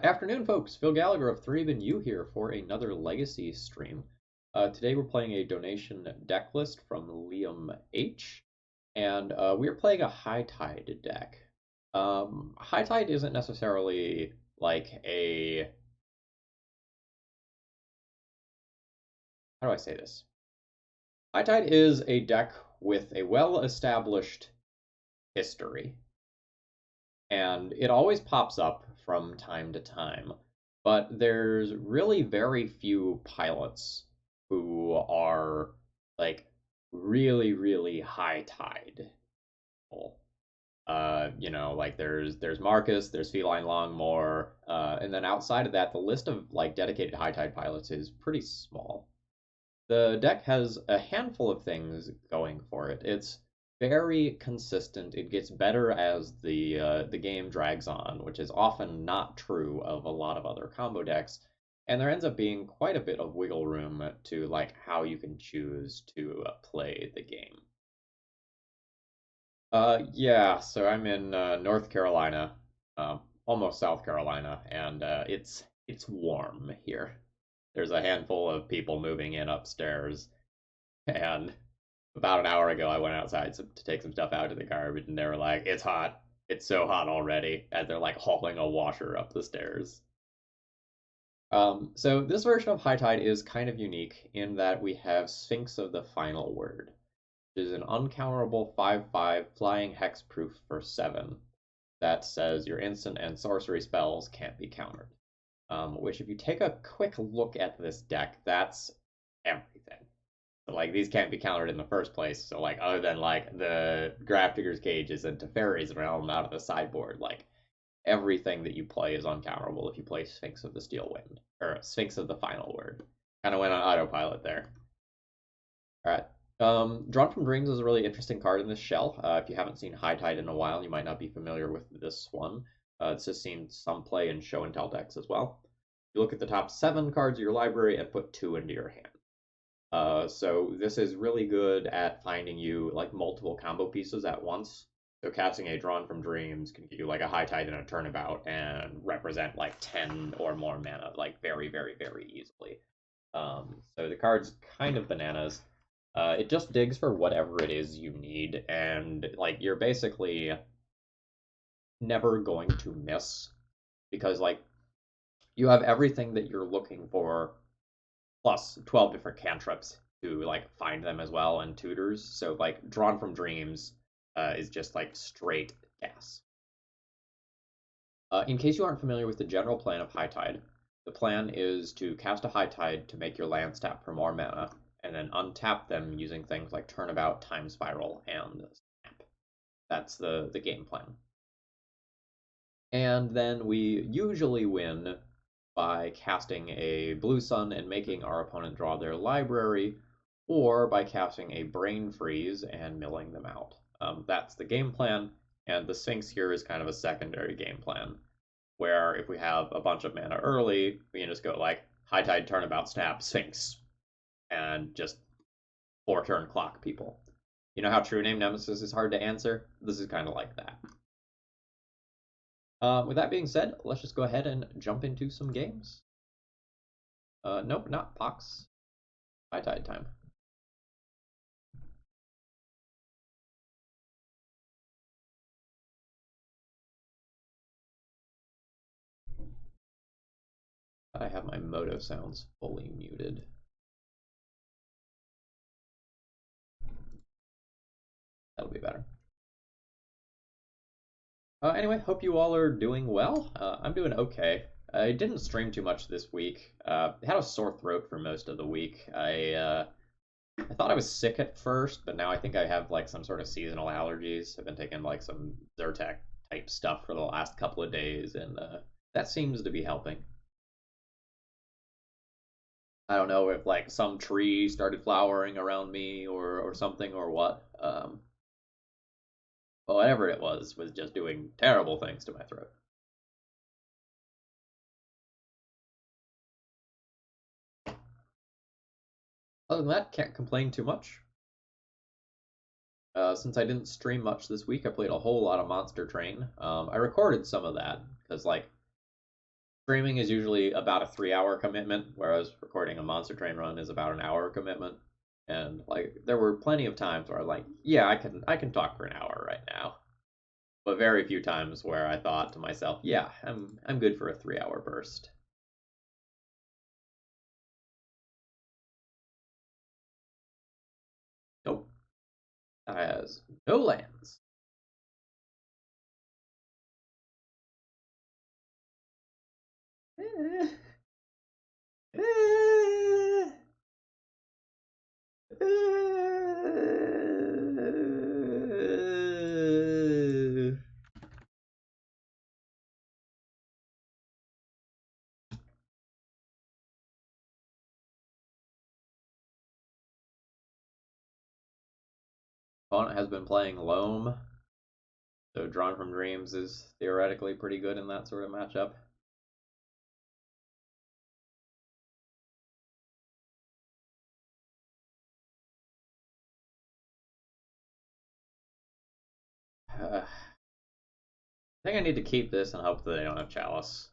Afternoon, folks. Phil Gallagher of ThrabenU here for another Legacy stream. Today we're playing a donation deck list from Liam H, and we are playing a High Tide deck. High Tide isn't necessarily like a... How do I say this? High Tide is a deck with a well-established history, and it always pops up from time to time. But there's really very few pilots who are like really high tide. Like there's Marcus, there's Feline Longmore, and then outside of that, the list of like dedicated high tide pilots is pretty small. The deck has a handful of things going for it. It's very consistent. It gets better as the game drags on, which is often not true of a lot of other combo decks. And there ends up being quite a bit of wiggle room to like how you can choose to play the game. Yeah, so I'm in North Carolina, almost South Carolina, and it's warm here. There's a handful of people moving in upstairs, and about an hour ago I went outside to take some stuff out to the garbage, and they were like, "It's hot. It's so hot already," as they're like hauling a washer up the stairs. So this version of High Tide is kind of unique in that we have Sphinx of the Final Word, which is an uncounterable 5/5 flying hexproof for 7 that says your instant and sorcery spells can't be countered. Which, if you take a quick look at this deck, that's everything. So, like, these can't be countered in the first place. So, like, other than, like, the Grafdigger's Cages and Teferi's Realm out of the sideboard, like, everything that you play is uncounterable if you play Sphinx of the Steel Wind, or Sphinx of the Final Word. Kind of went on autopilot there. Alright. Drawn from Dreams is a really interesting card in this shell. If you haven't seen High Tide in a while, you might not be familiar with this one. It's just seen some play in show and tell decks as well. You look at the top 7 cards of your library and put 2 into your hand. So this is really good at finding you like multiple combo pieces at once. So casting a Drawn from Dreams can give you like a High Tide in a turnabout and represent like 10 or more mana like very easily. So the card's kind of bananas. It just digs for whatever it is you need, and like you're basically never going to miss because like you have everything that you're looking for plus 12 different cantrips to like find them as well and tutors. So like Drawn from Dreams is just like straight gas. In case you aren't familiar with the general plan of High Tide, the plan is to cast a High Tide to make your lands tap for more mana, and then untap them using things like Turnabout, Time Spiral, and Snap. That's the game plan. And then we usually win by casting a Blue Sun and making our opponent draw their library, or by casting a Brain Freeze and milling them out. That's the game plan, and the Sphinx here is kind of a secondary game plan, where if we have a bunch of mana early, we can just go like High Tide, Turnabout, Snap, Sphinx, and just 4-turn clock people. You know how True Name Nemesis is hard to answer? This is kind of like that. With that being said, let's just go ahead and jump into some games. Nope, not Pox. High Tide time. I have my Moto sounds fully muted. That'll be better. Anyway, hope you all are doing well. I'm doing okay. I didn't stream too much this week. I had a sore throat for most of the week. I thought I was sick at first, but now I think I have like some sort of seasonal allergies. I've been taking like some Zyrtec type stuff for the last couple of days, and that seems to be helping. I don't know if like some tree started flowering around me or something or what. But whatever it was just doing terrible things to my throat. Other than that, can't complain too much. Since I didn't stream much this week, I played a whole lot of Monster Train. I recorded some of that because like Streaming is usually about a 3 hour commitment, whereas recording a Monster Train run is about an hour commitment. And like there were plenty of times where like, yeah, I can talk for an hour right now. But very few times where I thought to myself, yeah, I'm good for a 3 hour burst. Nope. That has no lands. Opponent has been playing Loam, so Drawn from Dreams is theoretically pretty good in that sort of matchup. I think I need to keep this and hope that they don't have Chalice.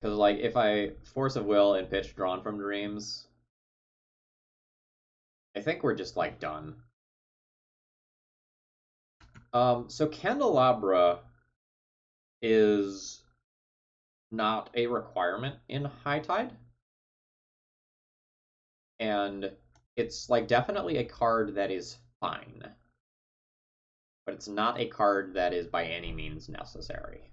Because, like, if I Force of Will and pitch Drawn from Dreams, I think we're just, like, done. So Candelabra is not a requirement in High Tide. And it's, like, definitely a card that is fine. But it's not a card that is by any means necessary.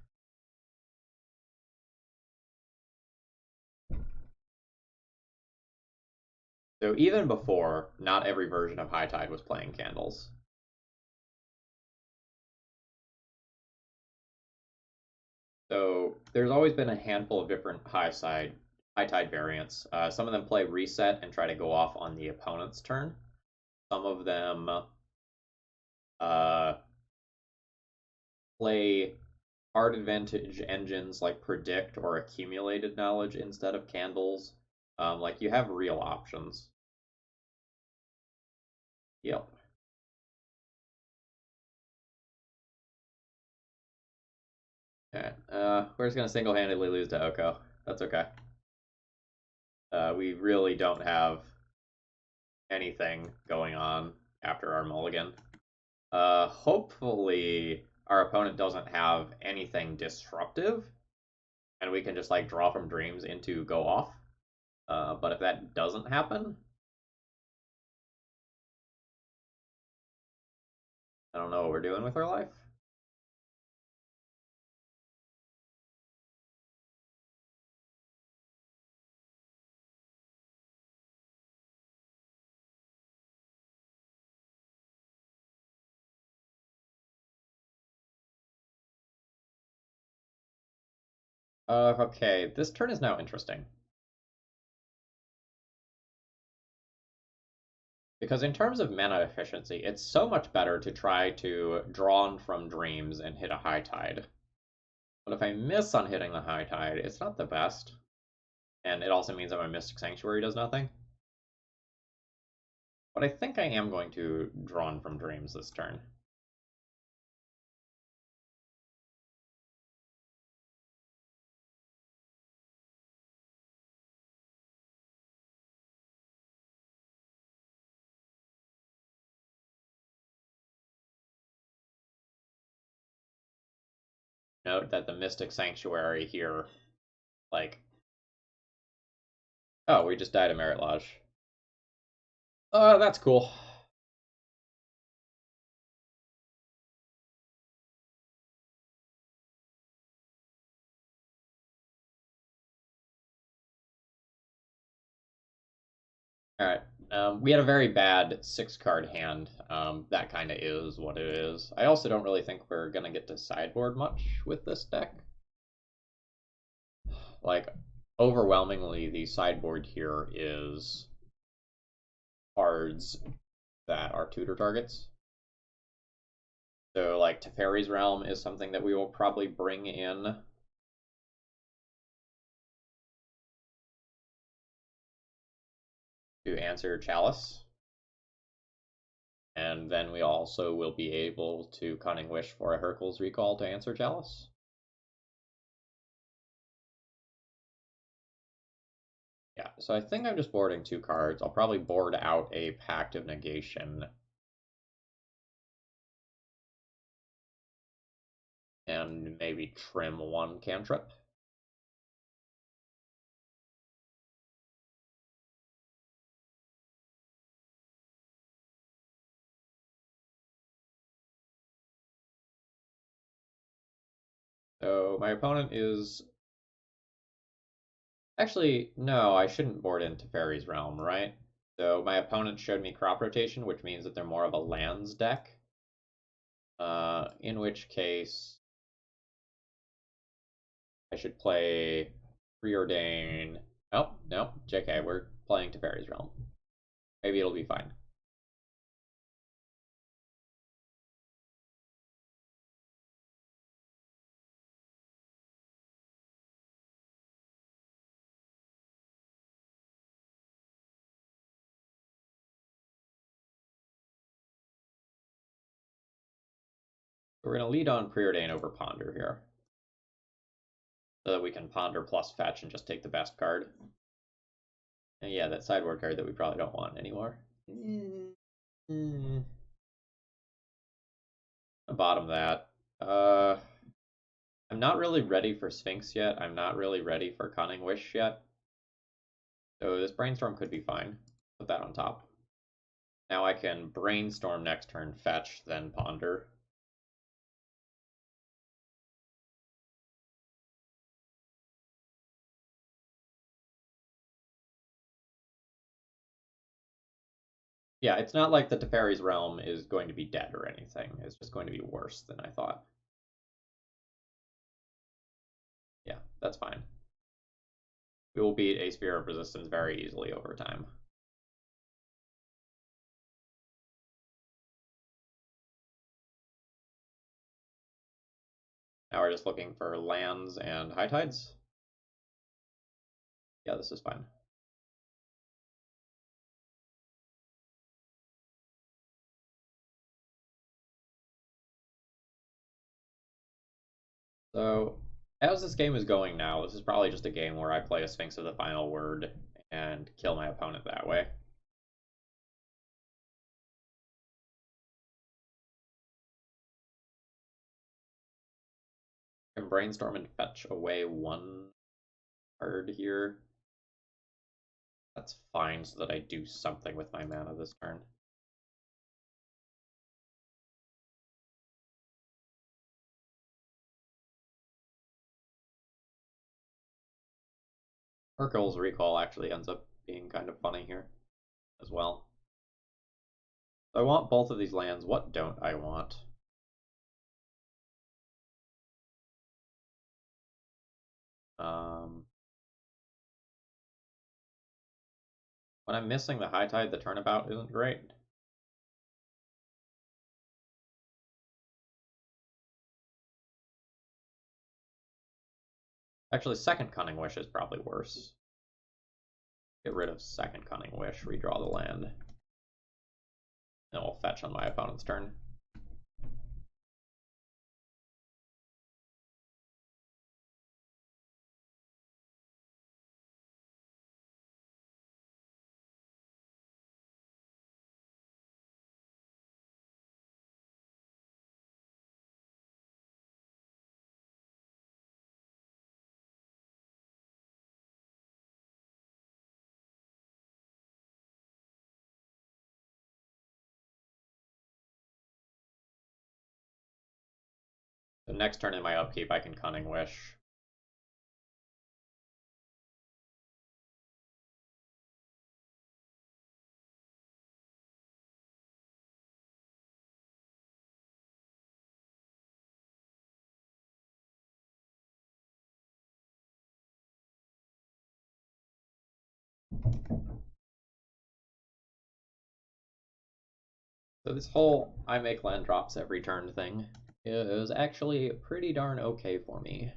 So even before, not every version of High Tide was playing Candles. So there's always been a handful of different high tide variants. Some of them play reset and try to go off on the opponent's turn. Some of them uh, play card advantage engines like predict or accumulated knowledge instead of candles. Like you have real options. Yep. Okay. We're just gonna single-handedly lose to Oko. That's okay. We really don't have anything going on after our mulligan. Hopefully our opponent doesn't have anything disruptive, and we can just like draw from dreams into go off. But if that doesn't happen, I don't know what we're doing with our life. Okay, this turn is now interesting. Because in terms of mana efficiency, it's so much better to try to draw from dreams and hit a high tide. But if I miss on hitting the high tide, it's not the best. And it also means that my Mystic Sanctuary does nothing. But I think I am going to draw from dreams this turn. Note that the Mystic Sanctuary here, like, oh, we just died a Merit Lodge. That's cool. All right. We had a very bad 6 card hand. That kind of is what it is. I also don't really think we're gonna get to sideboard much with this deck. Like, overwhelmingly, the sideboard here is cards that are tutor targets. So, like, Teferi's Realm is something that we will probably bring in. To answer Chalice. And then we also will be able to Cunning Wish for a Hercules recall to answer Chalice. Yeah, so I think I'm just boarding 2 cards. I'll probably board out a Pact of Negation. And maybe trim 1 cantrip. So my opponent is... Actually, no, I shouldn't board into Fairy's Realm, right? So my opponent showed me crop rotation, which means that they're more of a lands deck. In which case, I should play Preordain. Oh, no, JK, we're playing Teferi's Realm. Maybe it'll be fine. We're going to lead on Preordain over Ponder here. So that we can Ponder plus fetch and just take the best card. And yeah, that sideboard card that we probably don't want anymore. Bottom that. I'm not really ready for Sphinx yet. I'm not really ready for Cunning Wish yet. So this Brainstorm could be fine. Put that on top. Now I can Brainstorm next turn, fetch, then Ponder. Yeah, it's not like the Teferi's Realm is going to be dead or anything. It's just going to be worse than I thought. Yeah, that's fine. We will beat a Sphere of Resistance very easily over time. Now we're just looking for lands and high tides. Yeah, this is fine. So, as this game is going now, this is probably just a game where I play a Sphinx of the Final Word and kill my opponent that way. I can Brainstorm and fetch away 1 card here. That's fine so that I do something with my mana this turn. Hercules Recall actually ends up being kind of funny here as well. I want both of these lands. What don't I want? When I'm missing the High Tide, the Turnabout isn't great. Actually, second Cunning Wish is probably worse. Get rid of second Cunning Wish, redraw the land. Then we'll fetch on my opponent's turn. The next turn in my upkeep, I can Cunning Wish. So this whole I make land drops every turn thing is actually pretty darn okay for me.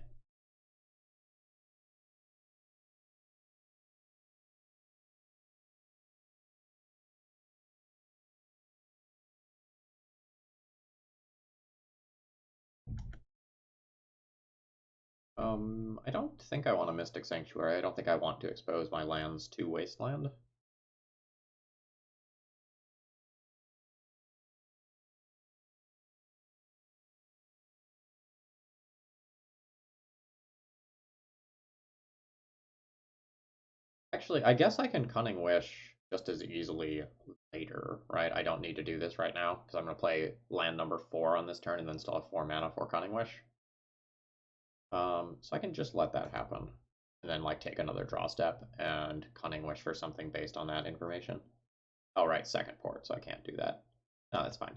I don't think I want a Mystic Sanctuary. I don't think I want to expose my lands to Wasteland. Actually, I guess I can Cunning Wish just as easily later, right? I don't need to do this right now because I'm going to play land number 4 on this turn and then still have 4 mana for Cunning Wish. So I can just let that happen and then like take another draw step and Cunning Wish for something based on that information. Oh, right, second port, so I can't do that. No, that's fine.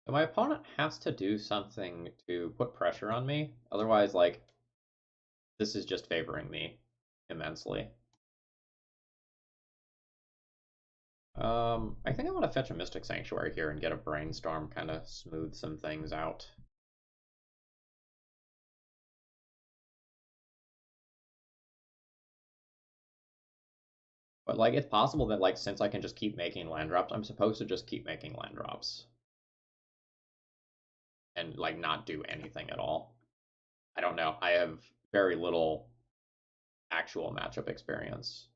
So my opponent has to do something to put pressure on me. Otherwise, like, this is just favoring me immensely. I think I want to fetch a Mystic Sanctuary here and get a Brainstorm, kind of smooth some things out. But, like, it's possible that, like, since I can just keep making land drops, I'm supposed to just keep making land drops. And, like, not do anything at all. I don't know. I have very little actual matchup experience.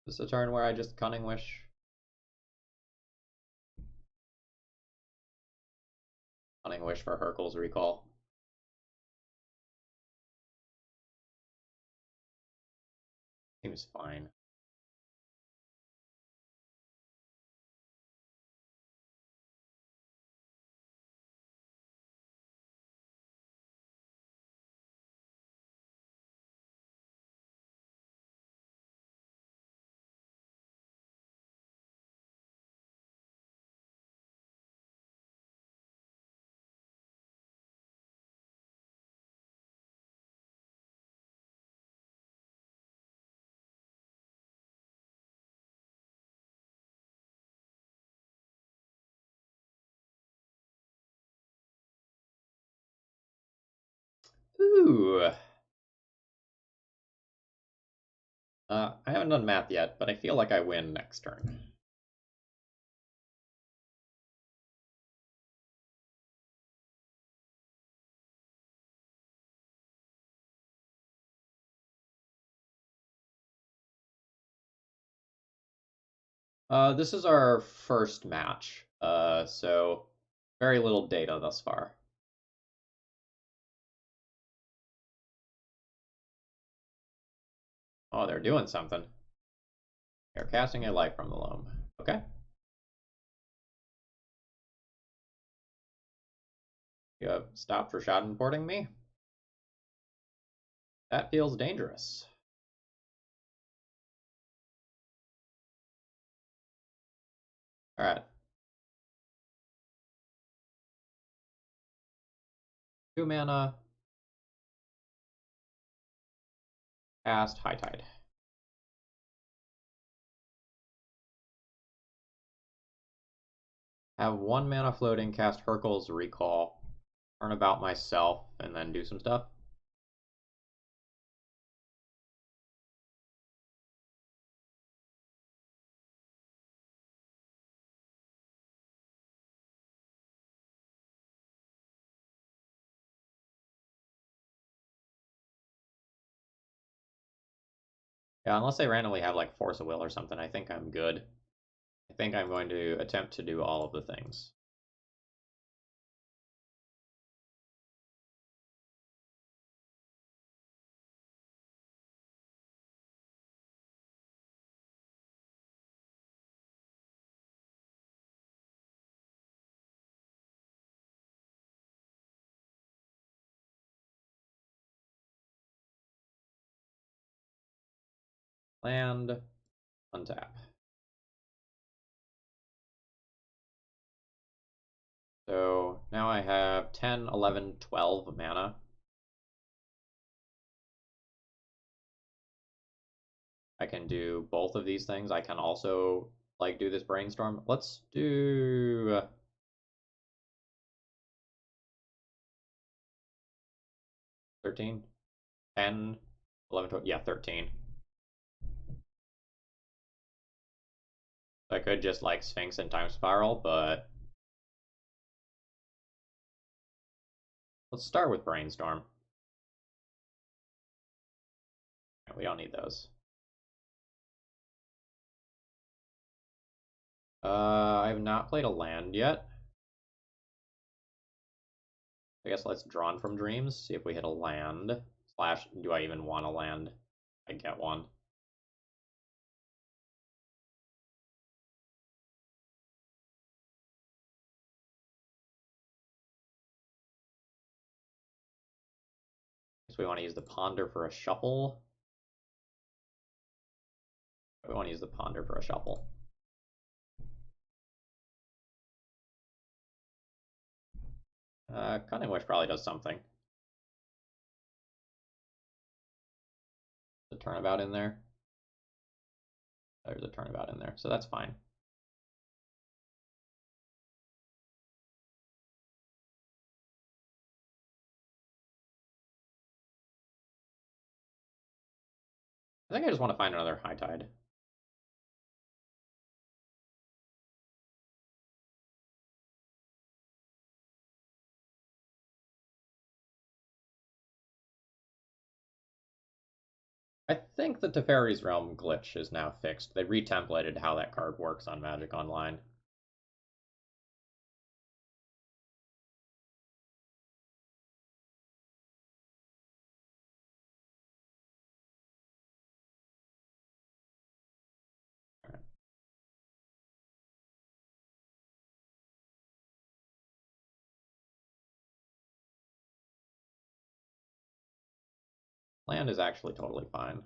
This is a turn where I just Cunning Wish. Cunning Wish for Hurkyl's Recall. Seems fine. Ooh. I haven't done math yet, but I feel like I win next turn. This is our first match, so very little data thus far. Oh, they're doing something. They're casting a Light from the Loam. Okay. You have stopped for shot importing me? That feels dangerous. Alright. 2 mana. Cast High Tide. Have 1 mana floating, cast Hurkyl's Recall. Turn about myself, and then do some stuff. Yeah, unless they randomly have like Force of Will or something, I think I'm good. I think I'm going to attempt to do all of the things. Land, untap. So now I have 10, 11, 12 mana. I can do both of these things. I can also like do this brainstorm. Let's do 13, 10, 11, 12. Yeah, 13. I could just like Sphinx and Time Spiral, but let's start with brainstorm. We don't need those. I have not played a land yet. I guess let's Drawn from Dreams, see if we hit a land. Slash, do I even want a land? I get one. Guess we want to use the Ponder for a shuffle. We want to use the Ponder for a shuffle. Cunning Wish probably does something. The Turnabout in there. There's a Turnabout in there, so that's fine. I think I just want to find another High Tide. I think the Teferi's Realm glitch is now fixed. They retemplated how that card works on Magic Online. Land is actually totally fine.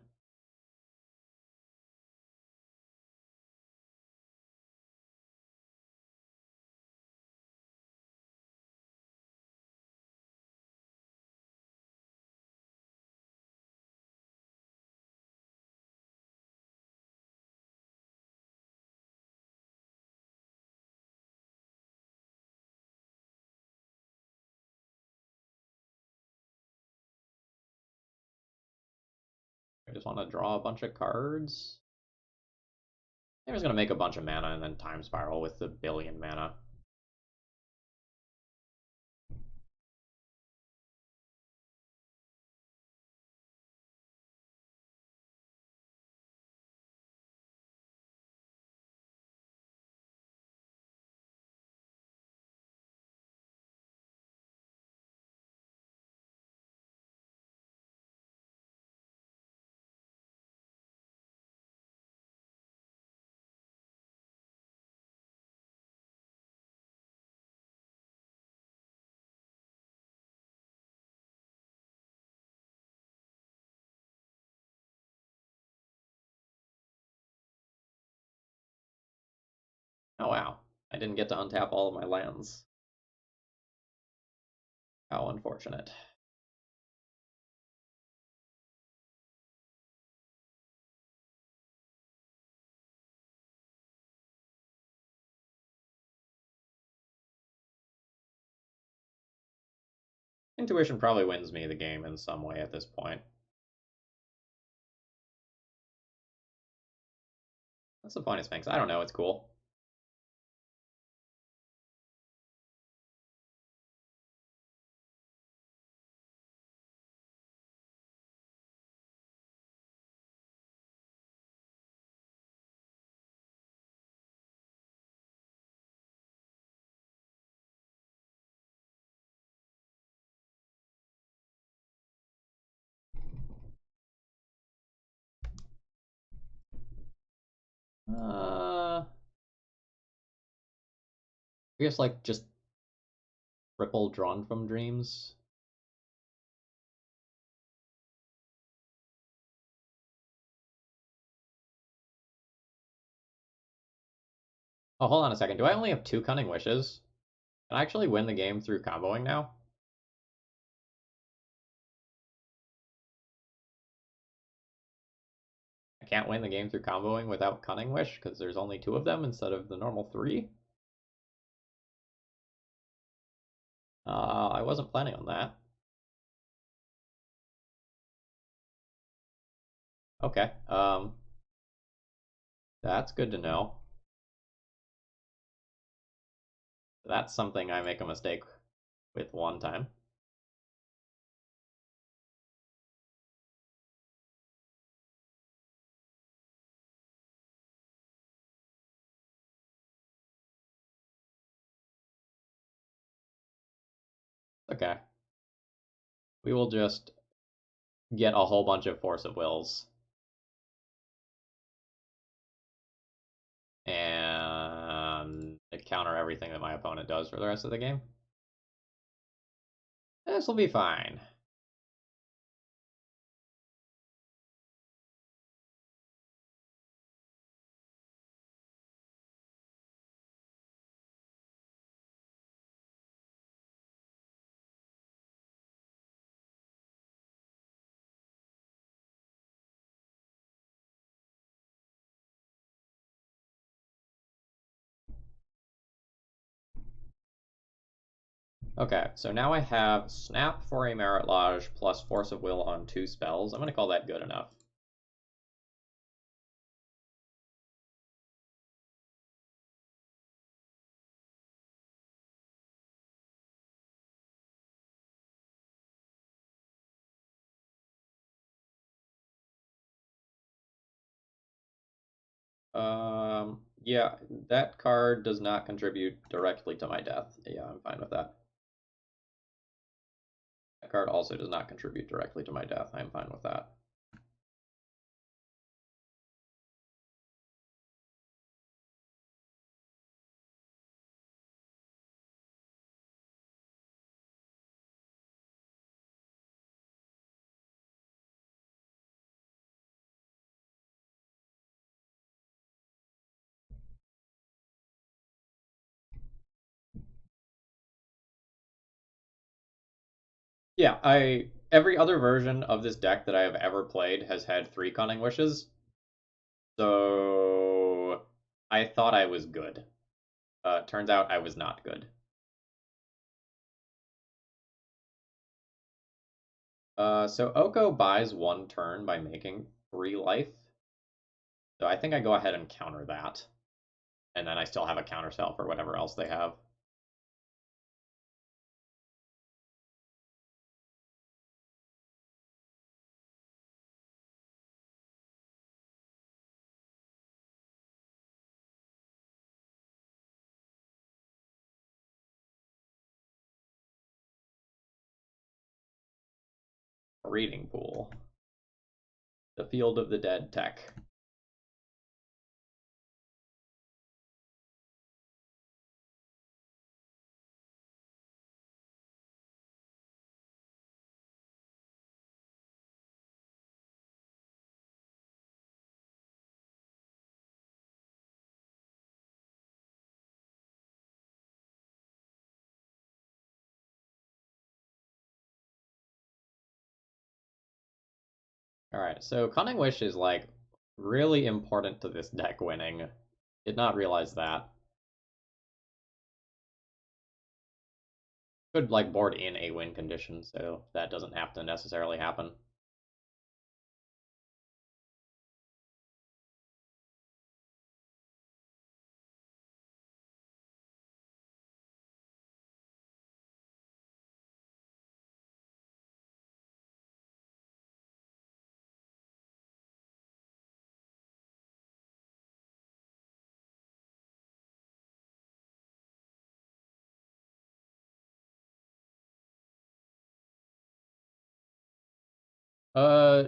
I just want to draw a bunch of cards. I'm just going to make a bunch of mana and then Time Spiral with the billion mana. Oh wow, I didn't get to untap all of my lands. How unfortunate. Intuition probably wins me the game in some way at this point. What's the point of Sphinx? I don't know, it's cool. I guess like just triple Drawn from Dreams. Oh, hold on a second. Do I only have 2 Cunning Wishes? Can I actually win the game through comboing now? I can't win the game through comboing without Cunning Wish because there's only 2 of them instead of the normal 3? I wasn't planning on that. Okay, that's good to know. That's something I make a mistake with one time. Okay. We will just get a whole bunch of Force of Wills and counter everything that my opponent does for the rest of the game. This will be fine. Okay, so now I have Snap for a Merit Lodge plus Force of Will on 2 spells. I'm going to call that good enough. Yeah, that card does not contribute directly to my death. Yeah, I'm fine with that. That card also does not contribute directly to my death. I'm fine with that. Yeah, every other version of this deck that I have ever played has had 3 Cunning Wishes, so I thought I was good. Turns out I was not good. So Oko buys 1 turn by making 3 life, so I think I go ahead and counter that, and then I still have a counterspell for whatever else they have. Reading Pool. The Field of the Dead tech. Alright, so Cunning Wish is like really important to this deck winning. Did not realize that. Could like board in a win condition, so that doesn't have to necessarily happen.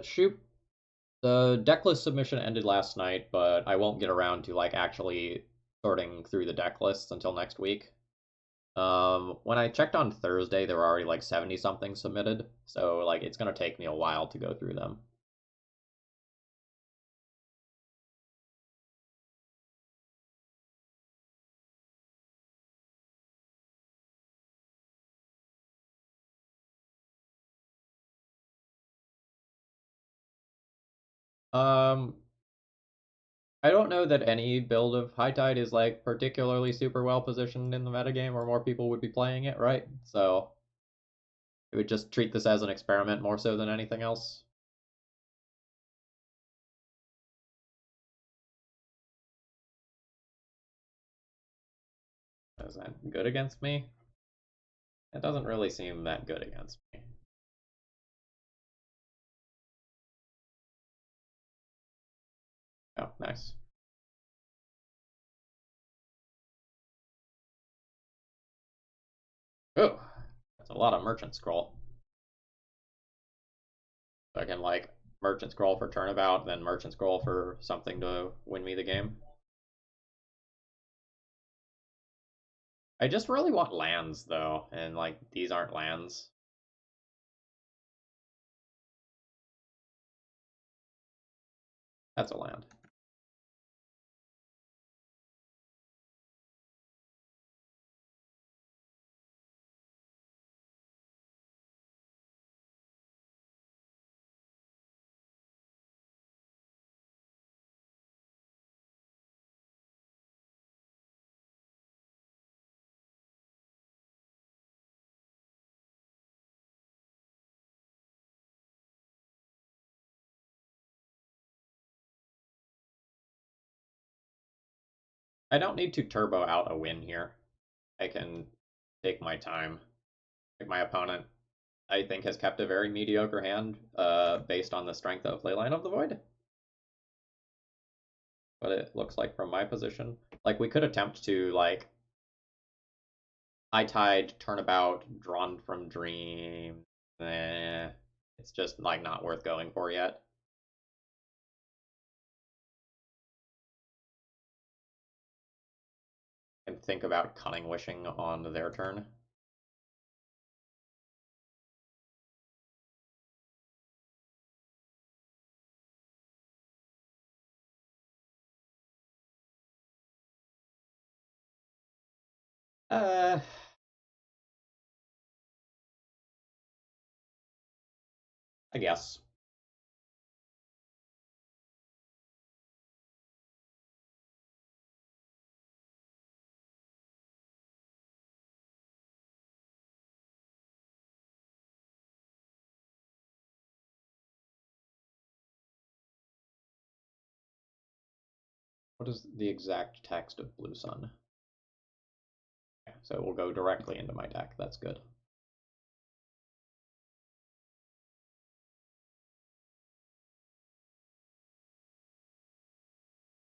Shoot. The decklist submission ended last night, but I won't get around to like actually sorting through the deck lists until next week. When I checked on Thursday, there were already like 70 something submitted, so like it's gonna take me a while to go through them. Um, I don't know that any build of High Tide is like particularly super well positioned in the metagame where more people would be playing it, right? So it would just treat this as an experiment more so than anything else. Is that good against me? It doesn't really seem that good against me. Oh, nice. Oh, that's a lot of merchant scroll. So I can like merchant scroll for turnabout, then merchant scroll for something to win me the game. I just really want lands though, and like these aren't lands. That's a land. I don't need to turbo out a win here. I can take my time. Like my opponent, I think, has kept a very mediocre hand based on the strength of Leyline of the Void. What it looks like from my position. Like, we could attempt to, like, High Tide, Turnabout, Drawn from Dream. It's just, like, not worth going for yet. And think about Cunning Wishing on their turn. Uh, I guess. What is the exact text of Blue Sun? Okay, so it will go directly into my deck. That's good.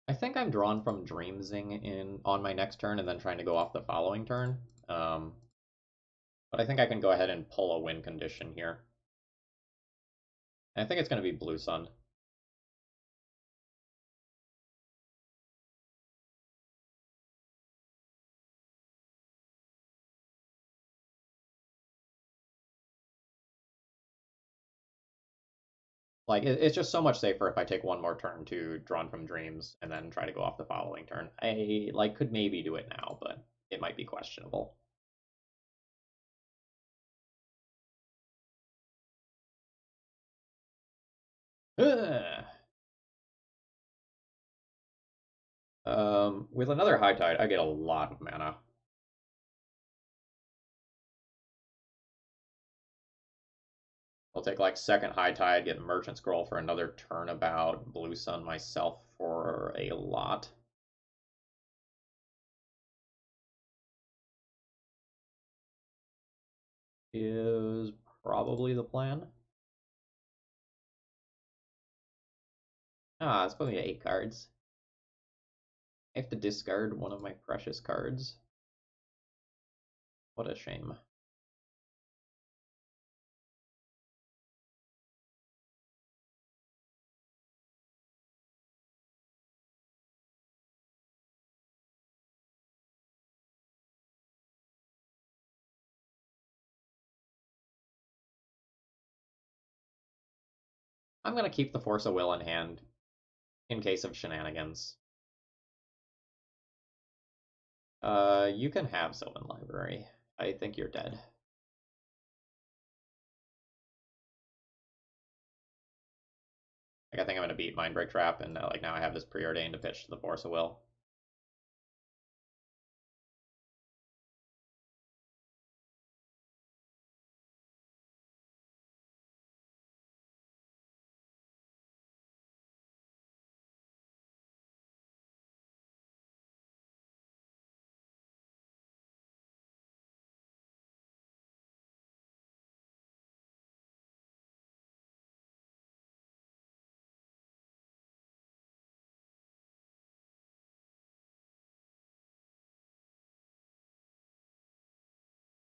I think I'm drawn from Dreamsing in on my next turn and then trying to go off the following turn. But I think I can go ahead and pull a win condition here. And I think it's going to be Blue Sun. Like, it's just so much safer if I take one more turn to Drawn from Dreams and then try to go off the following turn. I like could maybe do it now, but it might be questionable. With another High Tide, I get a lot of mana. I'll take like second High Tide, get Merchant Scroll for another turnabout, Blue Sun myself for a lot. Is probably the plan. Ah, it's probably 8 cards. I have to discard one of my precious cards. What a shame. I'm gonna keep the Force of Will in hand in case of shenanigans. You can have Sylvan Library. I think you're dead. Like, I think I'm going to beat Mindbreak Trap, and like now I have this preordained to pitch to the Force of Will.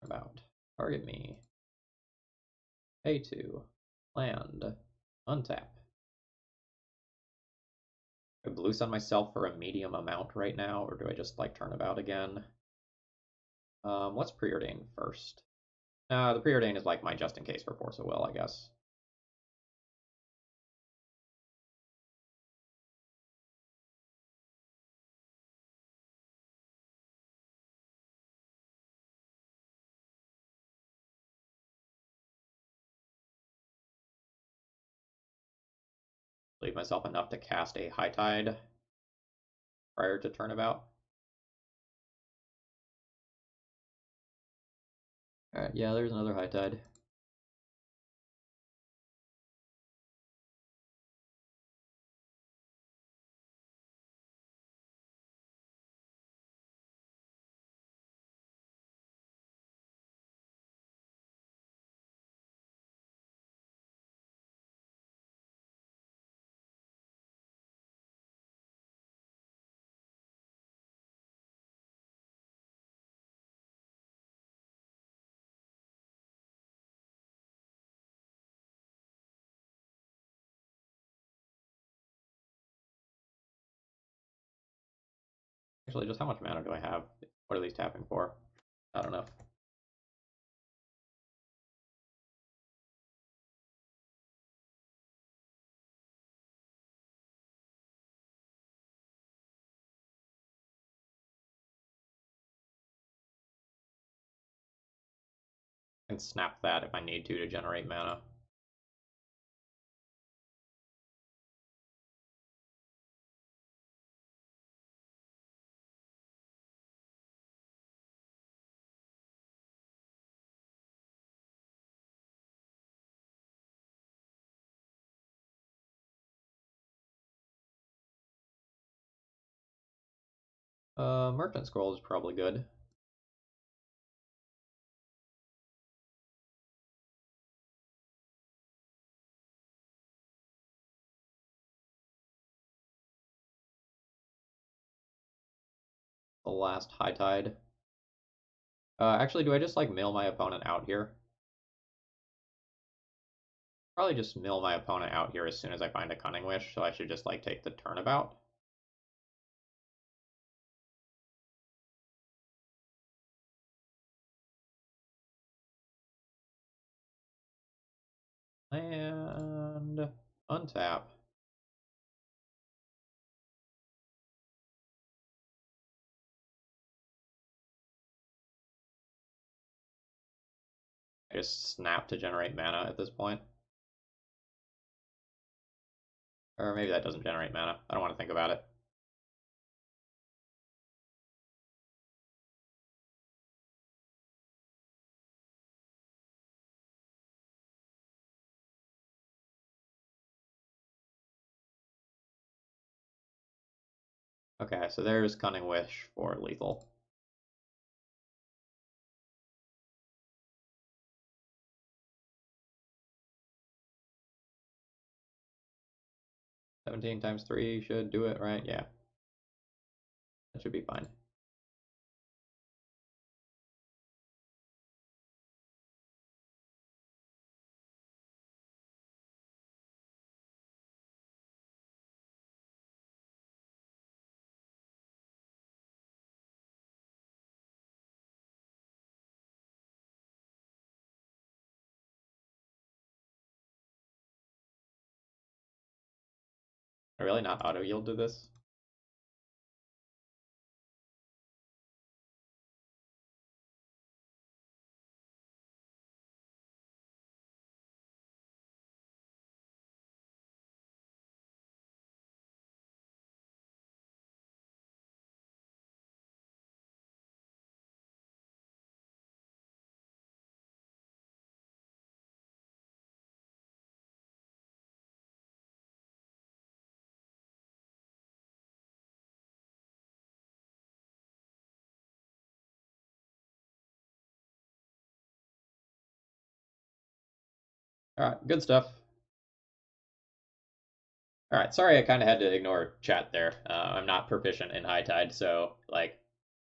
About target me. Pay to land. Untap. Do I blue sun myself for a medium amount right now, or do I just like turnabout again? Let's preordain first. The preordain is like my just in case for Force of Will, I guess. Leave myself enough to cast a High Tide prior to turnabout. Alright, yeah, there's another High Tide. Actually, just how much mana do I have? What are these tapping for? Not enough. I can snap that if I need to generate mana. Merchant Scroll is probably good. The last High Tide. Actually, do I just like mill my opponent out here? Probably just mill my opponent out here as soon as I find a Cunning Wish, so I should just like take the turnabout. And untap. I just snap to generate mana at this point. Or maybe that doesn't generate mana. I don't want to think about it. Okay, so there's Cunning Wish for lethal. $17 times 3 should do it, right? Yeah. That should be fine. I really not auto yield to this? Alright, good stuff. Alright, sorry I kind of had to ignore chat there. I'm not proficient in High Tide, so, like,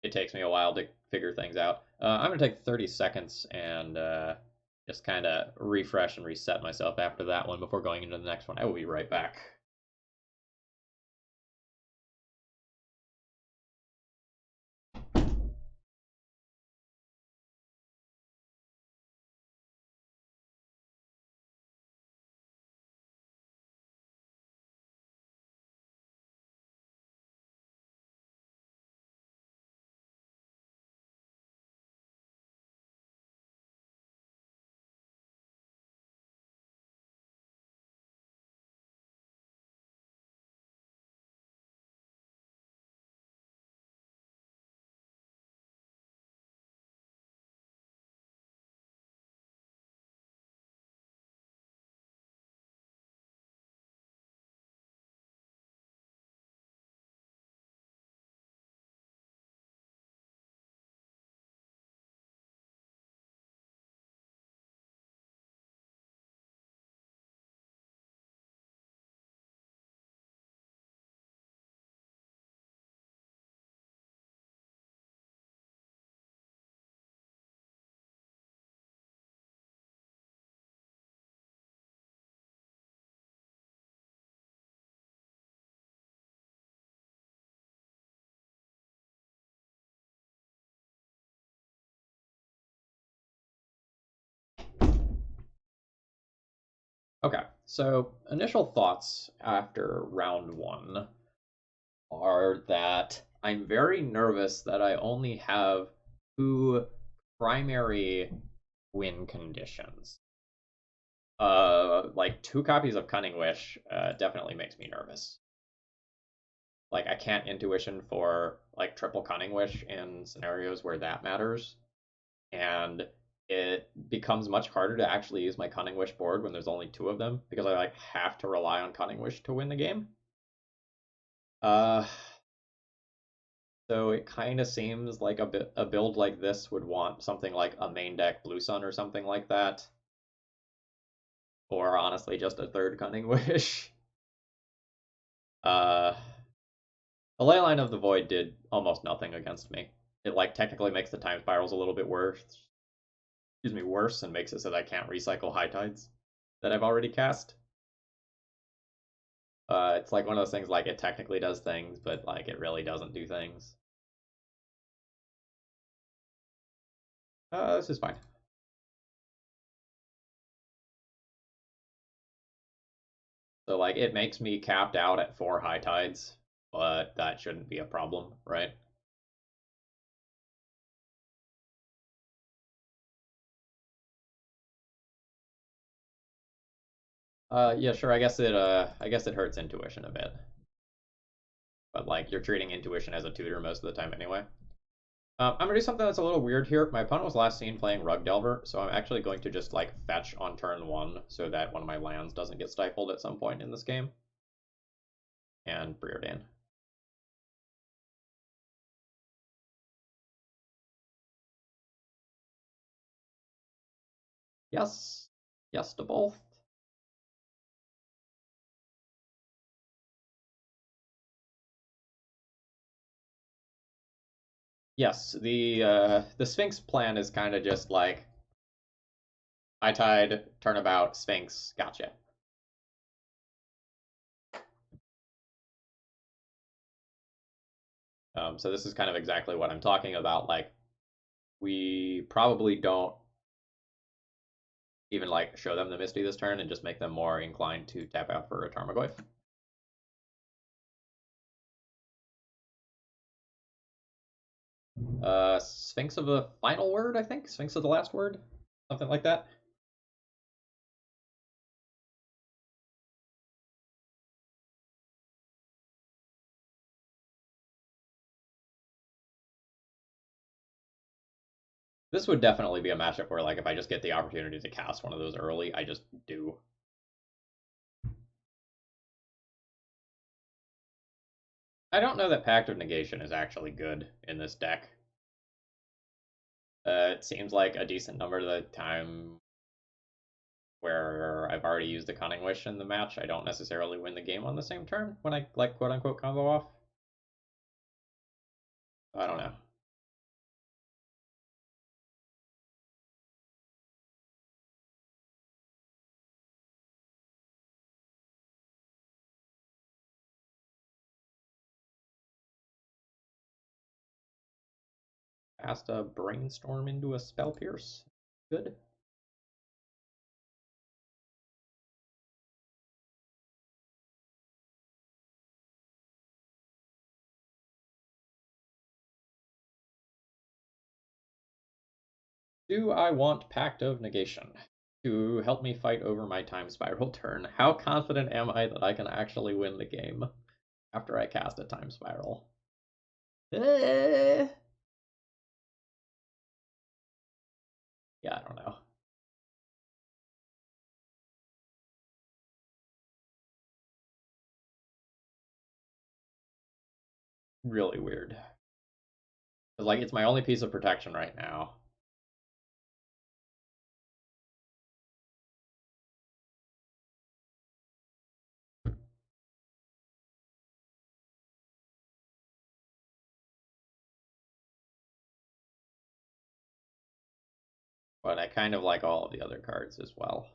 it takes me a while to figure things out. I'm going to take 30 seconds and just kind of refresh and reset myself after that one before going into the next one. I will be right back. Okay, so initial thoughts after round one are that I'm very nervous that I only have two primary win conditions. Like two copies of Cunning Wish definitely makes me nervous. Like I can't intuition for like triple Cunning Wish in scenarios where that matters, and it becomes much harder to actually use my Cunning Wish board when there's only two of them because I like have to rely on Cunning Wish to win the game. Uh, so it kind of seems like a build like this would want something like a main deck Blue Sun or something like that, or honestly just a third Cunning Wish. Uh, the Leyline of the Void did almost nothing against me. It like technically makes the time spirals a little bit worse. Excuse me, worse, and makes it so that I can't recycle High Tides that I've already cast. It's like one of those things like it technically does things, but like it really doesn't do things. This is fine. So like it makes me capped out at 4 High Tides, but that shouldn't be a problem, right? Yeah, sure. I guess it hurts intuition a bit, but like you're treating intuition as a tutor most of the time anyway. I'm gonna do something that's a little weird here. My opponent was last seen playing Rug Delver, so I'm actually going to just like fetch on turn one so that one of my lands doesn't get stifled at some point in this game. And Preordain. Yes. Yes to both. Yes, the Sphinx plan is kind of just like high tide, turnabout, Sphinx, gotcha. So this is kind of exactly what I'm talking about. Like we probably don't even like show them the Misty this turn and just make them more inclined to tap out for a Tarmogoyf. Sphinx of the final word, I think. Sphinx of the last word, something like that. This would definitely be a matchup where, like, if I just get the opportunity to cast one of those early, I just do. I don't know that Pact of Negation is actually good in this deck. It seems like a decent number of the time where I've already used the Cunning Wish in the match. I don't necessarily win the game on the same turn when I like quote unquote combo off. I don't know. Cast a Brainstorm into a Spell Pierce. Good. Do I want Pact of Negation to help me fight over my Time Spiral turn? How confident am I that I can actually win the game after I cast a Time Spiral? Eh. Yeah, I don't know. Really weird. Like, it's my only piece of protection right now. But I kind of like all of the other cards as well.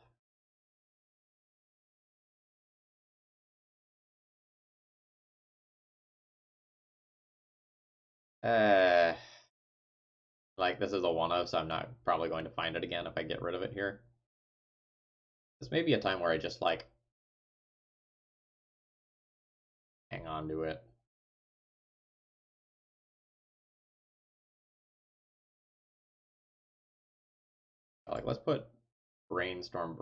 Uh, like, this is a one of, so I'm not probably going to find it again if I get rid of it here. This may be a time where I just, like, hang on to it. Like, let's put Brainstorm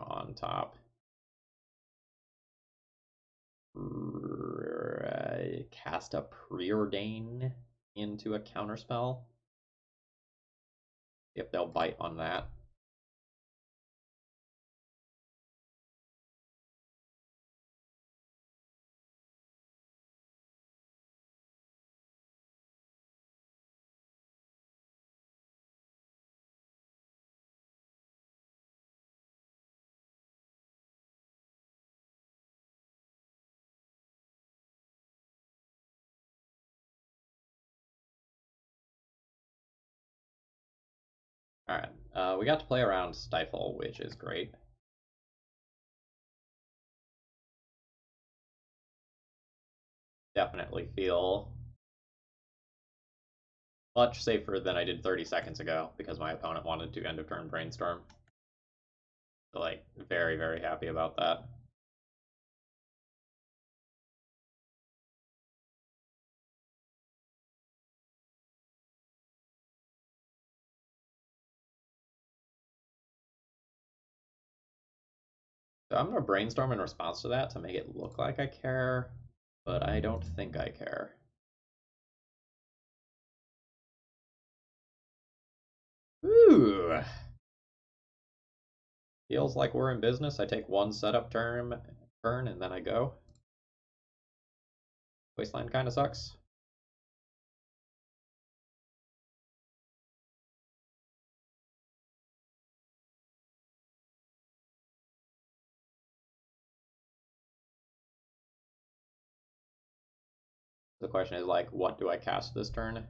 on top. Cast a Preordain into a counterspell. See if they'll bite on that. Alright, we got to play around Stifle, which is great. Definitely feel much safer than I did 30 seconds ago because my opponent wanted to end of turn Brainstorm. So, like, very, very happy about that. So I'm going to Brainstorm in response to that to make it look like I care, but I don't think I care. Ooh! Feels like we're in business. I take one setup turn, and then I go. Wasteland kind of sucks. The question is, like, what do I cast this turn?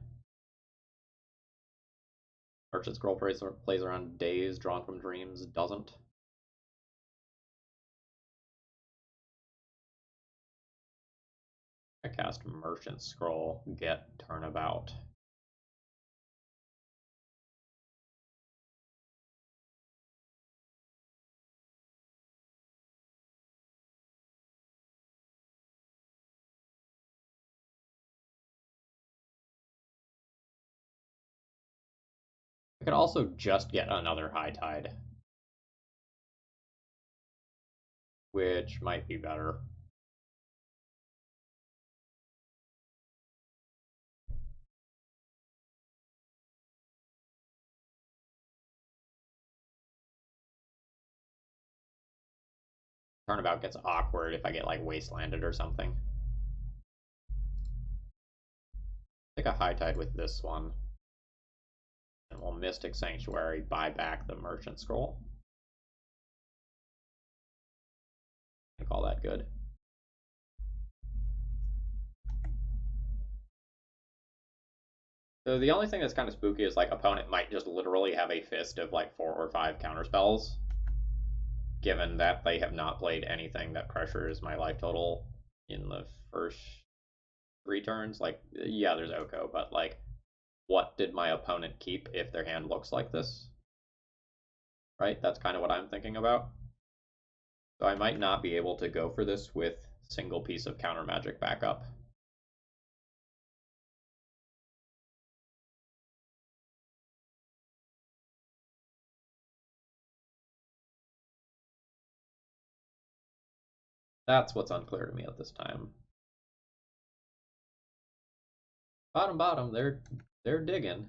Merchant Scroll plays around Days, Drawn from Dreams, doesn't. I cast Merchant Scroll, get Turnabout. I could also just get another High Tide, which might be better. Turnabout gets awkward if I get, like, Wastelanded or something. Take a High Tide with this one. And we'll Mystic Sanctuary, buy back the Merchant Scroll. I call that good. So the only thing that's kind of spooky is like opponent might just literally have a fist of like 4 or 5 counterspells, given that they have not played anything that pressures my life total in the first 3 turns. Like, yeah, there's Oko, but like, what did my opponent keep if their hand looks like this? Right? That's kind of what I'm thinking about. So I might not be able to go for this with single piece of counter magic backup. That's what's unclear to me at this time. Bottom, they're digging.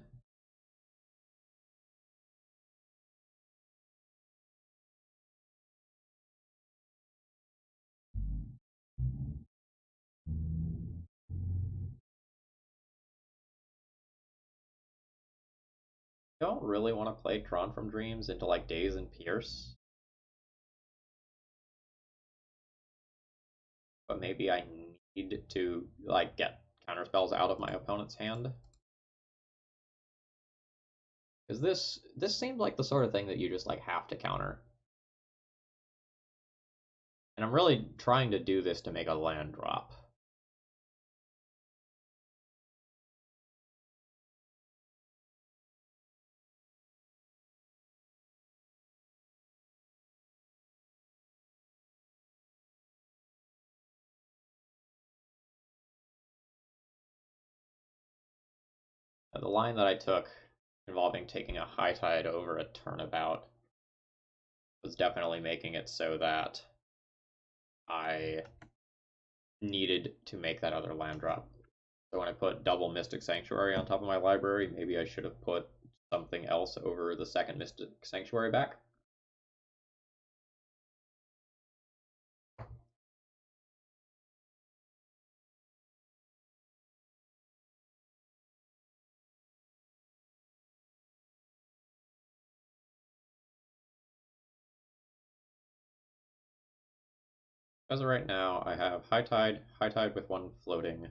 Don't really want to play Drawn from Dreams into like Daze and Pierce, but maybe I need to like get counter spells out of my opponent's hand. Because this seems like the sort of thing that you just like have to counter. And I'm really trying to do this to make a land drop. The line that I took involving taking a high tide over a turnabout was definitely making it so that I needed to make that other land drop. So when I put double Mystic Sanctuary on top of my library, maybe I should have put something else over the second Mystic Sanctuary back. As of right now, I have High Tide with 1 floating,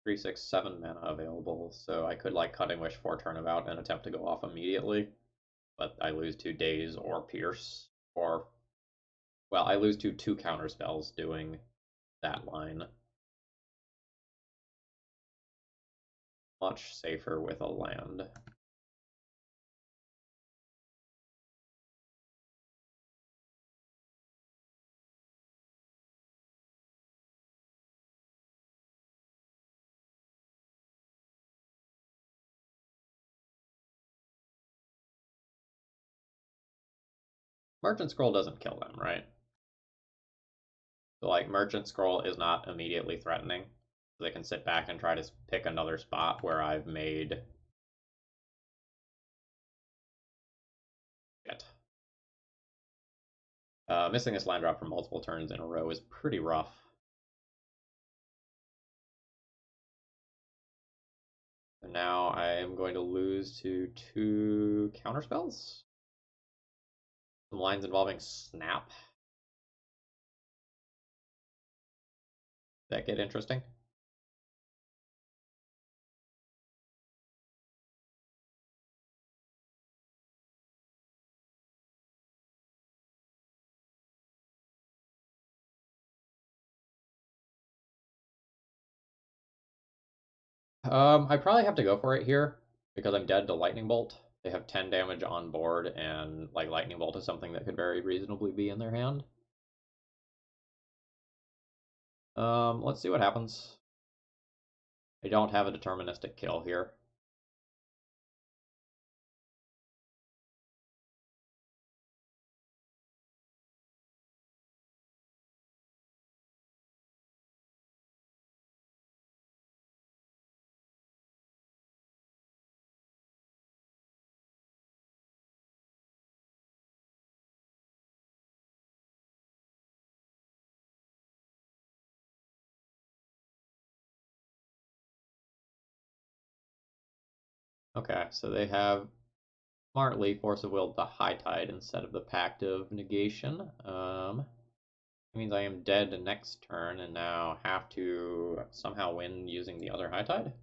3, 6, 7 mana available, so I could like Cutting Wish for Turnabout and attempt to go off immediately, but I lose to Daze or Pierce, or, well, I lose to 2 counter spells doing that line. Much safer with a land. Merchant Scroll doesn't kill them, right? So like Merchant Scroll is not immediately threatening. So they can sit back and try to pick another spot where I've made it. Missing this land drop for multiple turns in a row is pretty rough. And now I am going to lose to 2 counter spells. Some lines involving Snap. That get interesting? I probably have to go for it here because I'm dead to Lightning Bolt. They have 10 damage on board, and like Lightning Bolt is something that could very reasonably be in their hand. Let's see what happens. I don't have a deterministic kill here. Okay, so they have smartly Force of Will the High Tide instead of the Pact of Negation. It means I am dead next turn and now have to somehow win using the other high tide.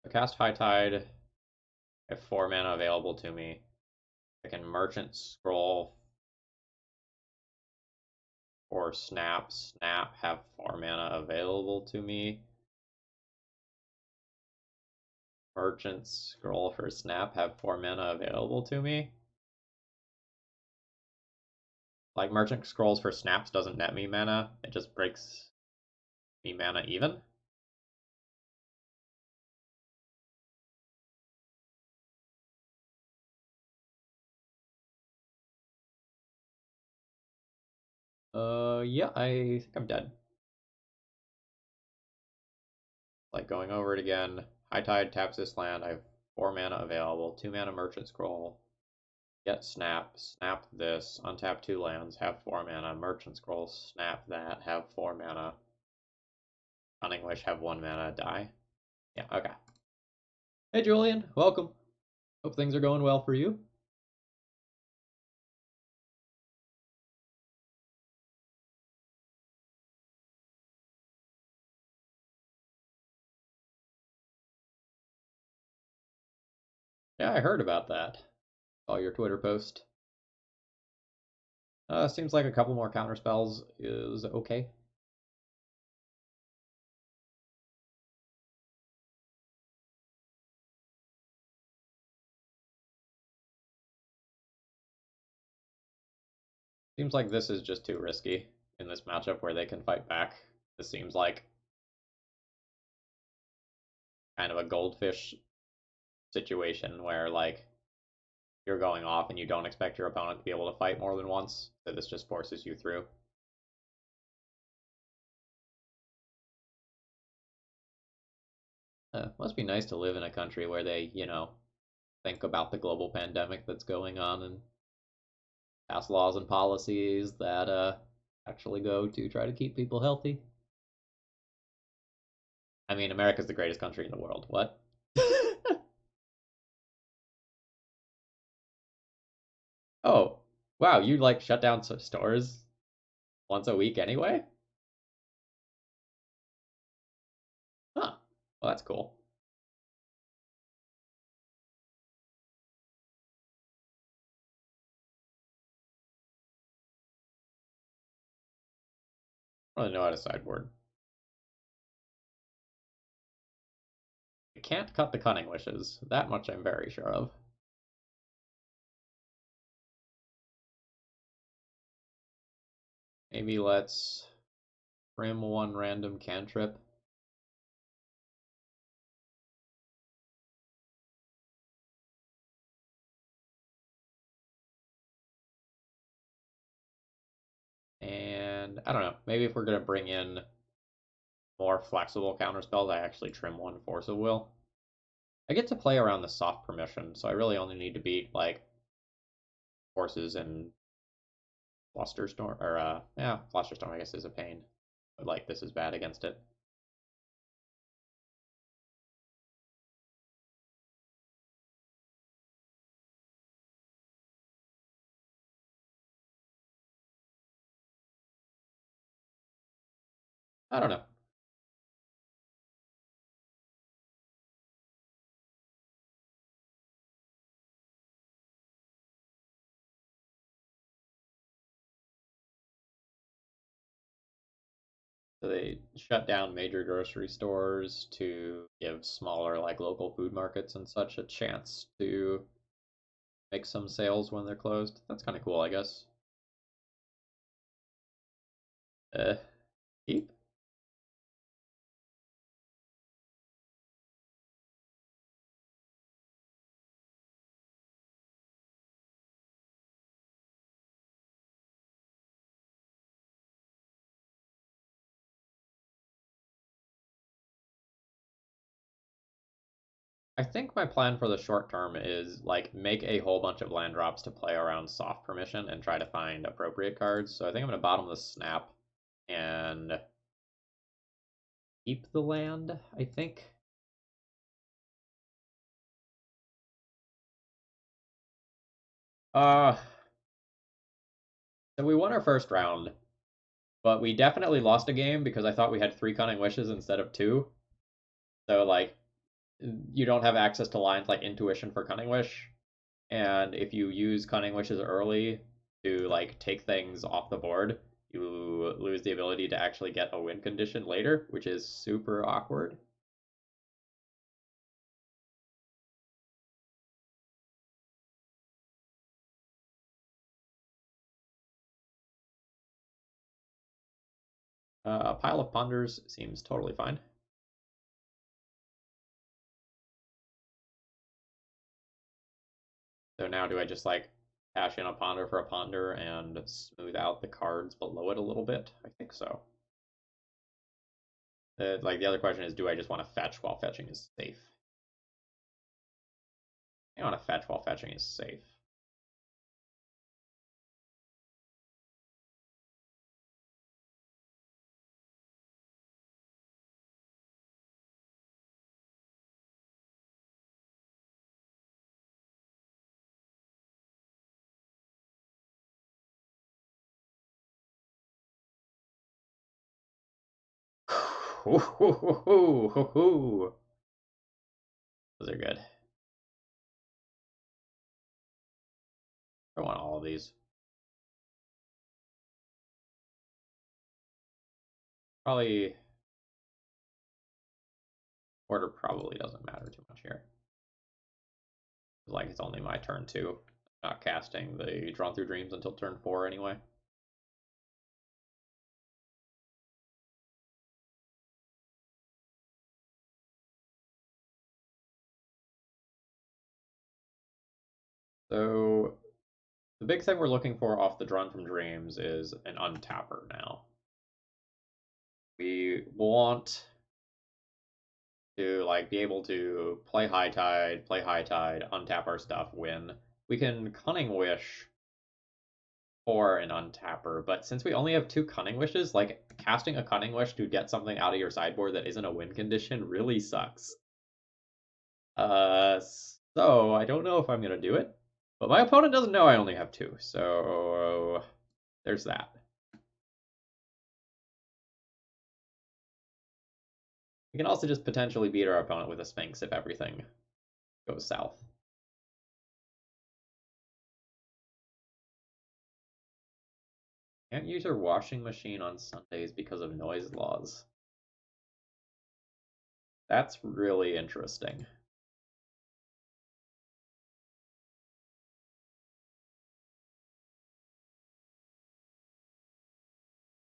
I cast high tide. I have 4 mana available to me. I can merchant scroll or snap. Snap have 4 mana available to me. Merchant scroll for snap have 4 mana available to me. Like merchant scrolls for snaps doesn't net me mana. It just breaks me mana even. Yeah, I think I'm dead. Like going over it again. High Tide taps this land. I have 4 mana available. 2 mana Merchant Scroll. Get Snap. Snap this. Untap 2 lands. Have 4 mana. Merchant Scroll. Snap that. Have 4 mana. Cunning Wish. Have 1 mana. Die. Yeah, okay. Hey, Julian. Welcome. Hope things are going well for you. Yeah, I heard about that. Saw your Twitter post. Seems like a couple more counter spells is okay. Seems like this is just too risky in this matchup where they can fight back. This seems like kind of a goldfish situation where like you're going off and you don't expect your opponent to be able to fight more than once, so this just forces you through. Must be nice to live in a country where they, think about the global pandemic that's going on and pass laws and policies that actually go to try to keep people healthy. I mean, America's the greatest country in the world. What? Oh, wow, you like shut down stores once a week anyway? Huh. Well, that's cool. I don't really know how to sideboard. I can't cut the cunning wishes. That much I'm very sure of. Maybe let's trim one random cantrip. And I don't know, maybe if we're going to bring in more flexible counterspells, I actually trim one Force of Will. I get to play around the soft permission, so I really only need to beat like Forces and Flusterstorm, or yeah, Flusterstorm I guess is a pain, but like this is bad against it. I don't know. So they shut down major grocery stores to give smaller, like local food markets and such, a chance to make some sales when they're closed. That's kind of cool, I guess. Uh, keep. I think my plan for the short term is like make a whole bunch of land drops to play around soft permission and try to find appropriate cards. So I think I'm gonna bottom the snap and keep the land, I think. Uh, so we won our first round, but we definitely lost a game because I thought we had 3 cunning wishes instead of 2. So like you don't have access to lines like intuition for cunning wish, and if you use cunning wishes early to like take things off the board, you lose the ability to actually get a win condition later, which is super awkward. A pile of ponders seems totally fine. So now do I just like cash in a ponder for a ponder and smooth out the cards below it a little bit? I think so. Like the other question is, do I just want to fetch while fetching is safe? I want to fetch while fetching is safe. Those are good. I want all of these. Probably order probably doesn't matter too much here. Like it's only my turn 2. Not casting the Drawn Through Dreams until turn 4 anyway. So the big thing we're looking for off the Drawn from Dreams is an untapper now. We want to like be able to play High Tide, untap our stuff, win. We can Cunning Wish for an untapper, but since we only have 2 cunning wishes, like casting a cunning wish to get something out of your sideboard that isn't a win condition really sucks. So I don't know if I'm gonna do it, but my opponent doesn't know I only have 2, so there's that. We can also just potentially beat our opponent with a Sphinx if everything goes south. Can't use your washing machine on Sundays because of noise laws. That's really interesting.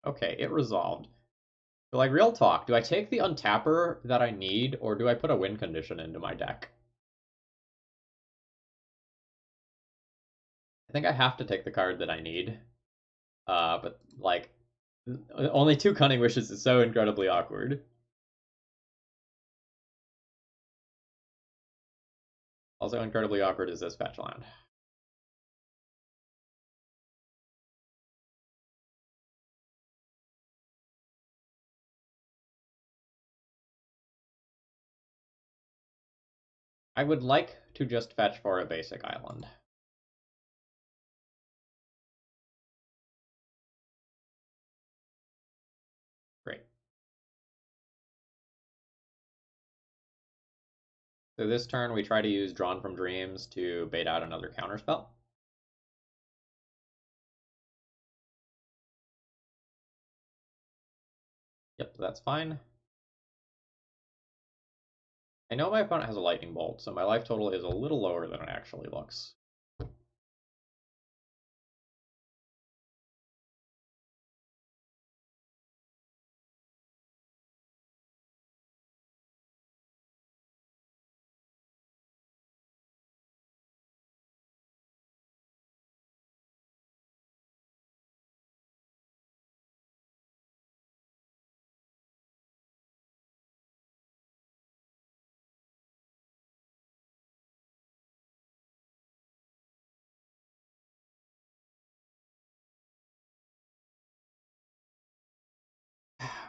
Okay, it resolved. But like real talk, do I take the untapper that I need, or do I put a win condition into my deck? I think I have to take the card that I need. But like only 2 cunning wishes is so incredibly awkward. Also incredibly awkward is this fetch land. I would like to just fetch for a basic island. Great. So this turn we try to use Drawn from Dreams to bait out another counterspell. Yep, that's fine. I know my opponent has a lightning bolt, so my life total is a little lower than it actually looks.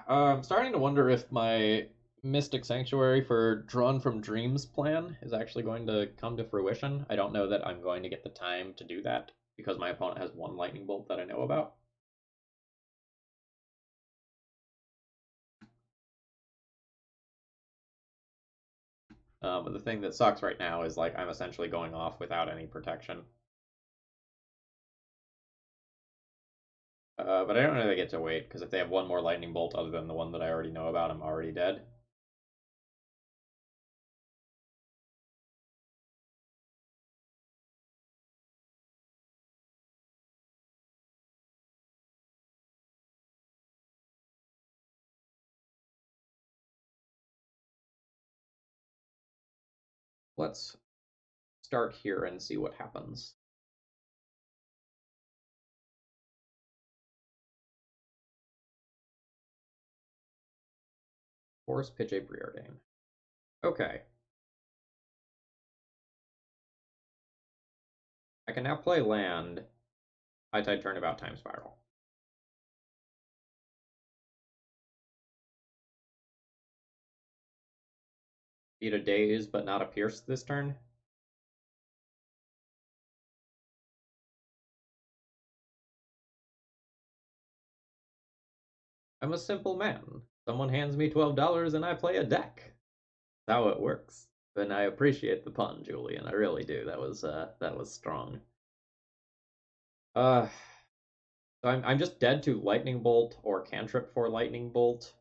I'm starting to wonder if my Mystic Sanctuary for Drawn from Dreams plan is actually going to come to fruition. I don't know that I'm going to get the time to do that because my opponent has one lightning bolt that I know about. But the thing that sucks right now is like I'm essentially going off without any protection. But I don't know they get to wait because if they have one more lightning bolt other than the one that I already know about, I'm already dead. Let's start here and see what happens. Force pitch a Preordain. Okay. I can now play land. High Tide Turnabout Time Spiral. Beat a Daze, but not a Pierce this turn. I'm a simple man. Someone hands me $12 and I play a deck. That's how it works. And I appreciate the pun, Julian. I really do. That was strong. Uh, so I'm just dead to Lightning Bolt or Cantrip for Lightning Bolt.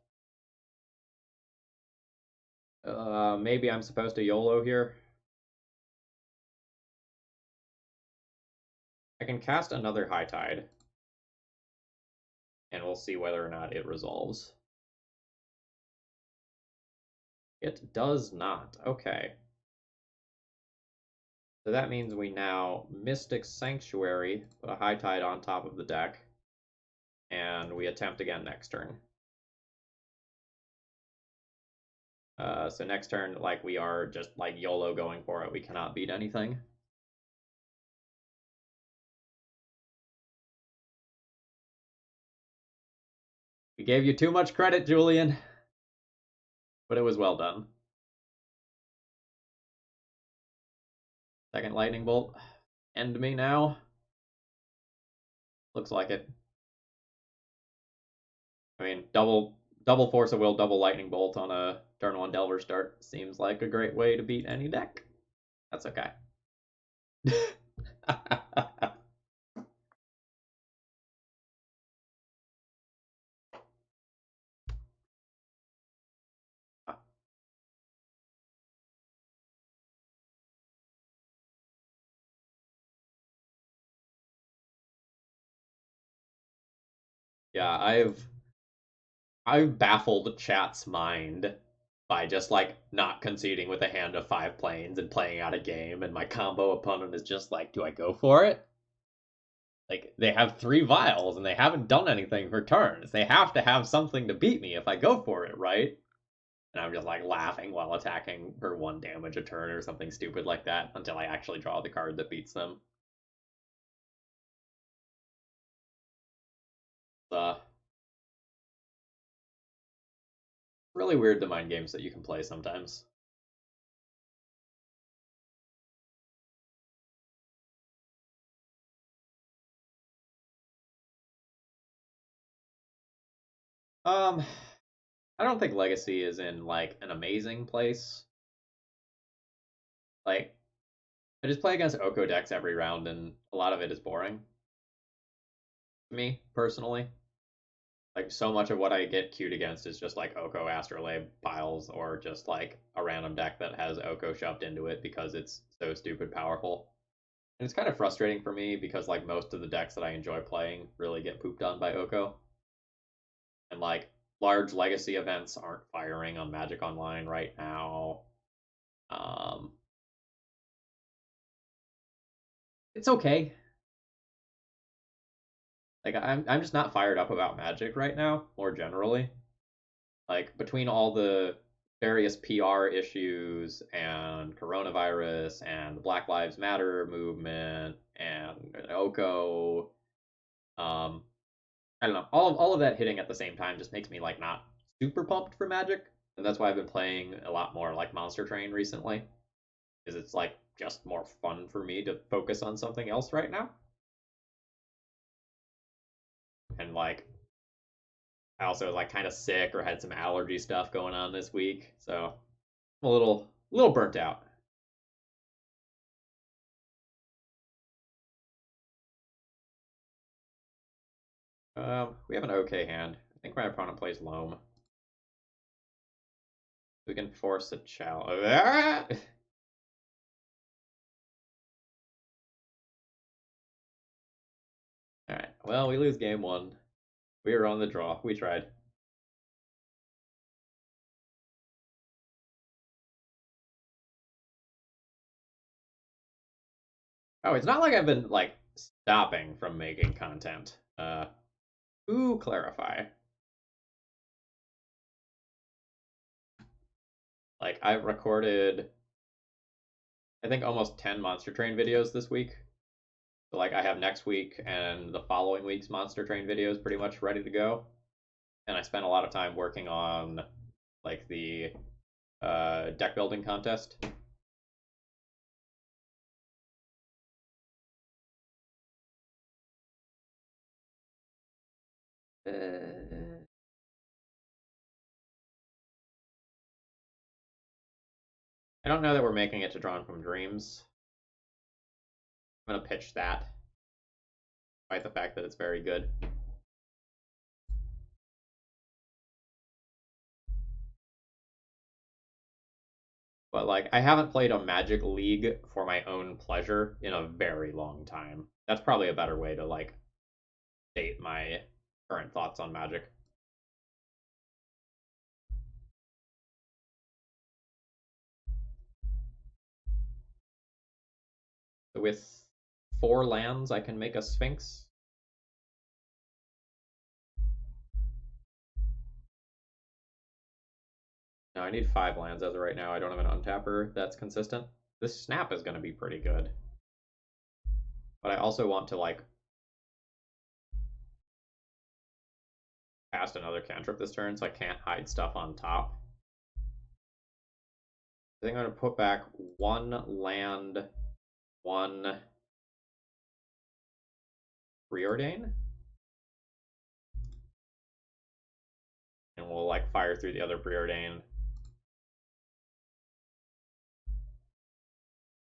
Maybe I'm supposed to YOLO here. I can cast another High Tide, and we'll see whether or not it resolves. It does not. Okay. So that means we now Mystic Sanctuary, put a High Tide on top of the deck, and we attempt again next turn. So next turn, like, we are just like YOLO going for it. We cannot beat anything. We gave you too much credit, Julian, but it was well done. Second lightning bolt. End me now. Looks like it. I mean, double force of will, double lightning bolt on a turn one Delver start seems like a great way to beat any deck. That's okay. Yeah, I've baffled chat's mind by just like not conceding with a hand of 5 planes and playing out a game, and my combo opponent is just like, do I go for it? Like, they have 3 vials and they haven't done anything for turns. They have to have something to beat me if I go for it, right? And I'm just like laughing while attacking for 1 damage a turn or something stupid like that until I actually draw the card that beats them. Uh, really weird the mind games that you can play sometimes. Um, I don't think Legacy is in like an amazing place. Like, I just play against Oko decks every round, and a lot of it is boring. To me, personally. Like, so much of what I get queued against is just like Oko Astrolabe piles, or just like a random deck that has Oko shoved into it because it's so stupid powerful. And it's kind of frustrating for me because like most of the decks that I enjoy playing really get pooped on by Oko. And like large legacy events aren't firing on Magic Online right now. Um, it's okay. Like, I'm just not fired up about Magic right now, more generally. Like, between all the various PR issues and coronavirus and the Black Lives Matter movement and Oko, I don't know. All of that hitting at the same time just makes me like not super pumped for Magic, And that's why I've been playing a lot more like Monster Train recently, because it's like just more fun for me to focus on something else right now. And like I also was like kind of sick or had some allergy stuff going on this week, so I'm a little burnt out. We have an okay hand. I think my opponent plays Loam. We can force a challenge. All right. Well, we lose game one. We were on the draw. We tried. Oh, it's not like I've been like stopping from making content. Ooh, clarify. Like I've recorded, I think almost 10 Monster Train videos this week. So like I have next week and the following week's Monster Train videos pretty much ready to go. And I spent a lot of time working on like the deck building contest. I don't know that we're making it to Drawn from Dreams. I'm gonna pitch that, despite the fact that it's very good. But like, I haven't played a Magic League for my own pleasure in a very long time. That's probably a better way to like state my current thoughts on Magic. So with 4 lands, I can make a Sphinx. No, I need 5 lands as of right now. I don't have an untapper that's consistent. This snap is going to be pretty good. But I also want to like cast another cantrip this turn, so I can't hide stuff on top. I think I'm going to put back 1 land, 1 Preordain, and we'll like fire through the other Preordain.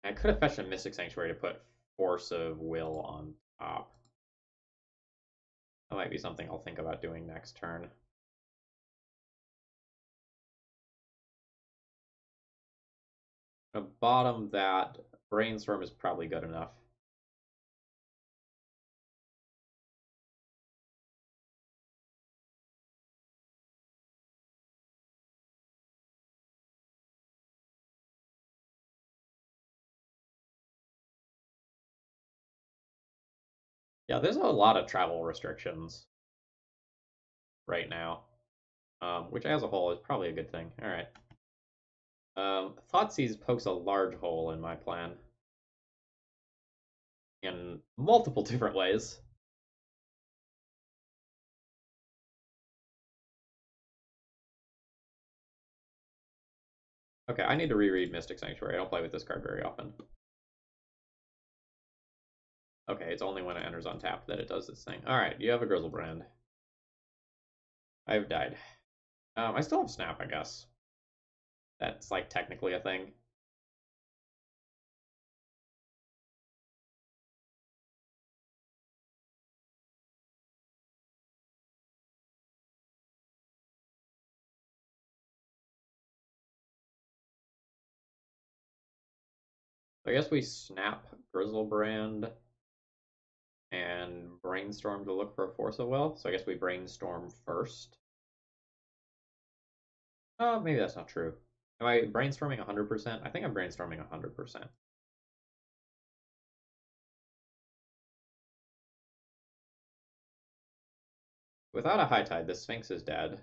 I could have fetched a Mystic Sanctuary to put Force of Will on top. That might be something I'll think about doing next turn. Bottom that, Brainstorm is probably good enough. Yeah, there's a lot of travel restrictions right now, which as a whole is probably a good thing. All right. Thoughtseize pokes a large hole in my plan in multiple different ways. Okay, I need to reread Mystic Sanctuary. I don't play with this card very often. Okay, it's only when it enters on tap that it does this thing. All right, you have a Grizzlebrand. I've died. I still have Snap, I guess. That's like technically a thing. So I guess we Snap Grizzlebrand and Brainstorm to look for a Force of Will. So I guess we Brainstorm first. Oh, maybe that's not true. Am I brainstorming 100%? I think I'm brainstorming 100%. Without a high tide, the Sphinx is dead.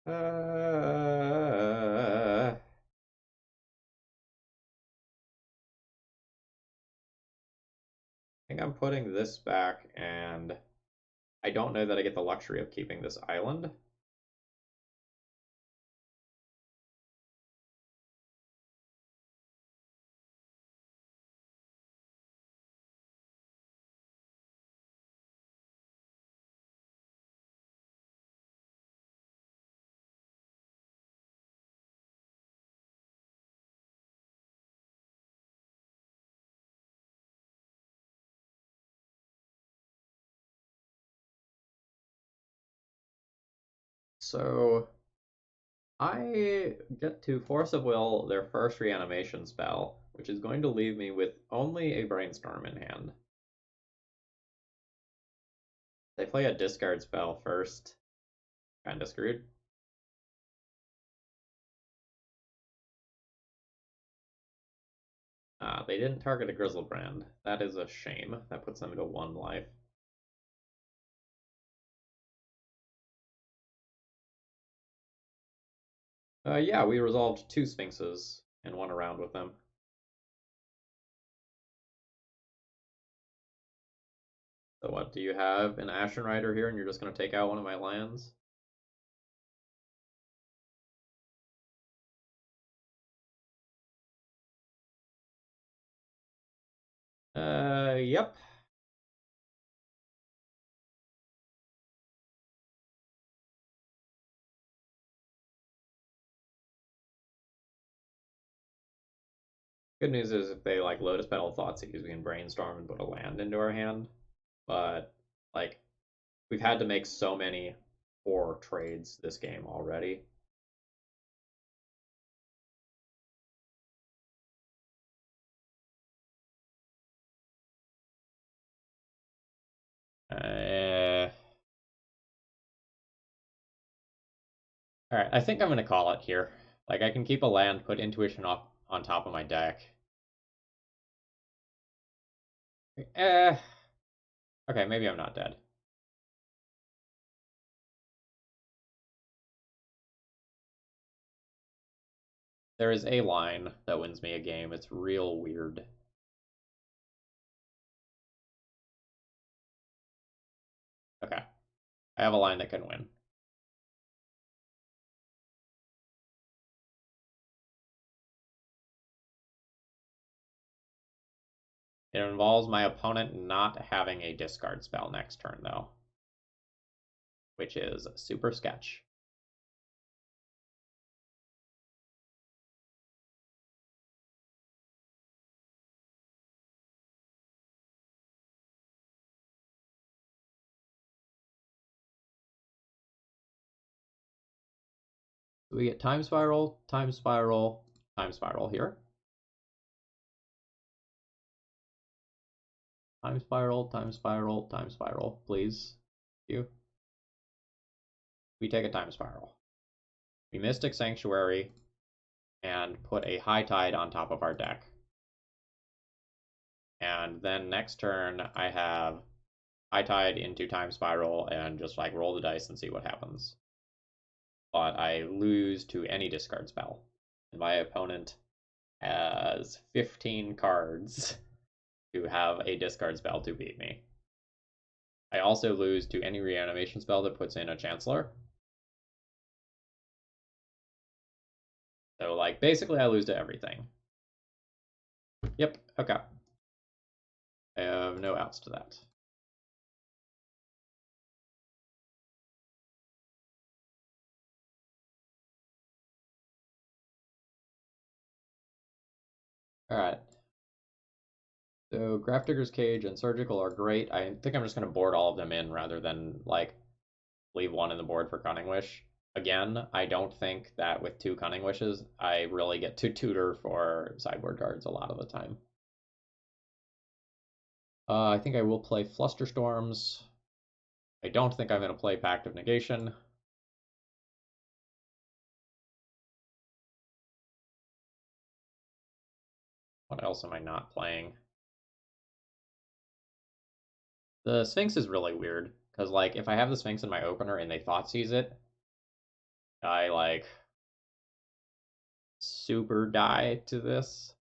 Uh, think I'm putting this back, and I don't know that I get the luxury of keeping this island. So I get to Force of Will their first reanimation spell, which is going to leave me with only a Brainstorm in hand. They play a discard spell first. Kinda screwed. They didn't target a Grizzlebrand. That is a shame. That puts them to 1 life. Yeah, we resolved 2 Sphinxes and won a round with them. So what, do you have an Ashen Rider here and you're just going to take out one of my lands? Yep. Good news is if they like Lotus Petal Thoughtseize, we can brainstorm and put a land into our hand. But like we've had to make so many poor trades this game already. Uh, all right, I think I'm gonna call it here. Like I can keep a land, put Intuition up on top of my deck. Eh, okay, maybe I'm not dead. There is a line that wins me a game. It's real weird. Okay, I have a line that can win. It involves my opponent not having a discard spell next turn, though, which is super sketch. So we get Time Spiral, Time Spiral, Time Spiral here. Time Spiral, Time Spiral, Time Spiral, please. Thank you. We take a Time Spiral. We Mystic Sanctuary and put a High Tide on top of our deck. And then next turn, I have High Tide into Time Spiral and just like roll the dice and see what happens. But I lose to any discard spell. And my opponent has 15 cards to have a discard spell to beat me. I also lose to any reanimation spell that puts in a Chancellor. So, like, basically I lose to everything. Yep, okay. I have no outs to that. Alright. So, Grafdigger's Cage and Surgical are great. I think I'm just going to board all of them in rather than, like, leave one in the board for Cunning Wish. Again, I don't think that with 2 Cunning Wishes, I really get to tutor for sideboard cards a lot of the time. I think I will play Flusterstorms. I don't think I'm going to play Pact of Negation. What else am I not playing? The Sphinx is really weird, because, like, if I have the Sphinx in my opener and they Thoughtseize it, I, like, super die to this.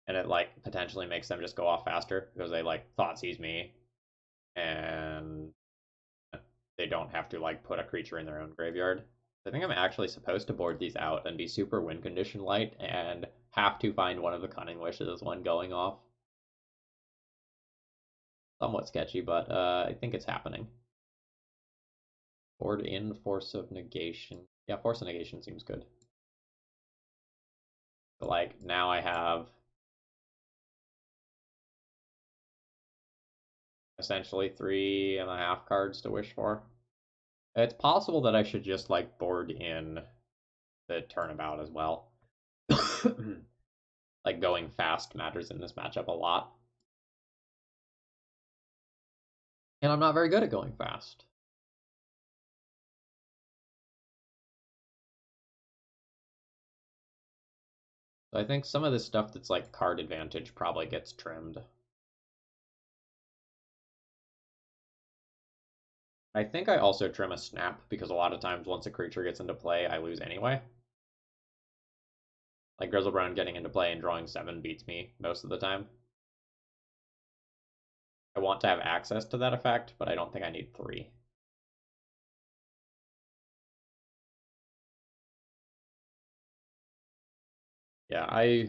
and it like potentially makes them just go off faster because they like thought sees me, and they don't have to like put a creature in their own graveyard. I think I'm actually supposed to board these out and be super win condition light and have to find one of the Cunning Wishes when going off. Somewhat sketchy, but I think it's happening. Board in Force of Negation. Yeah, Force of Negation seems good. But like now I have essentially 3.5 cards to wish for. It's possible that I should just like board in the turnabout as well. Like going fast matters in this matchup a lot. And I'm not very good at going fast. So I think some of this stuff that's like card advantage probably gets trimmed. I think I also trim a snap because a lot of times once a creature gets into play, I lose anyway. Like Grizzlebrown getting into play and drawing 7 beats me most of the time. I want to have access to that effect, but I don't think I need 3. Yeah, I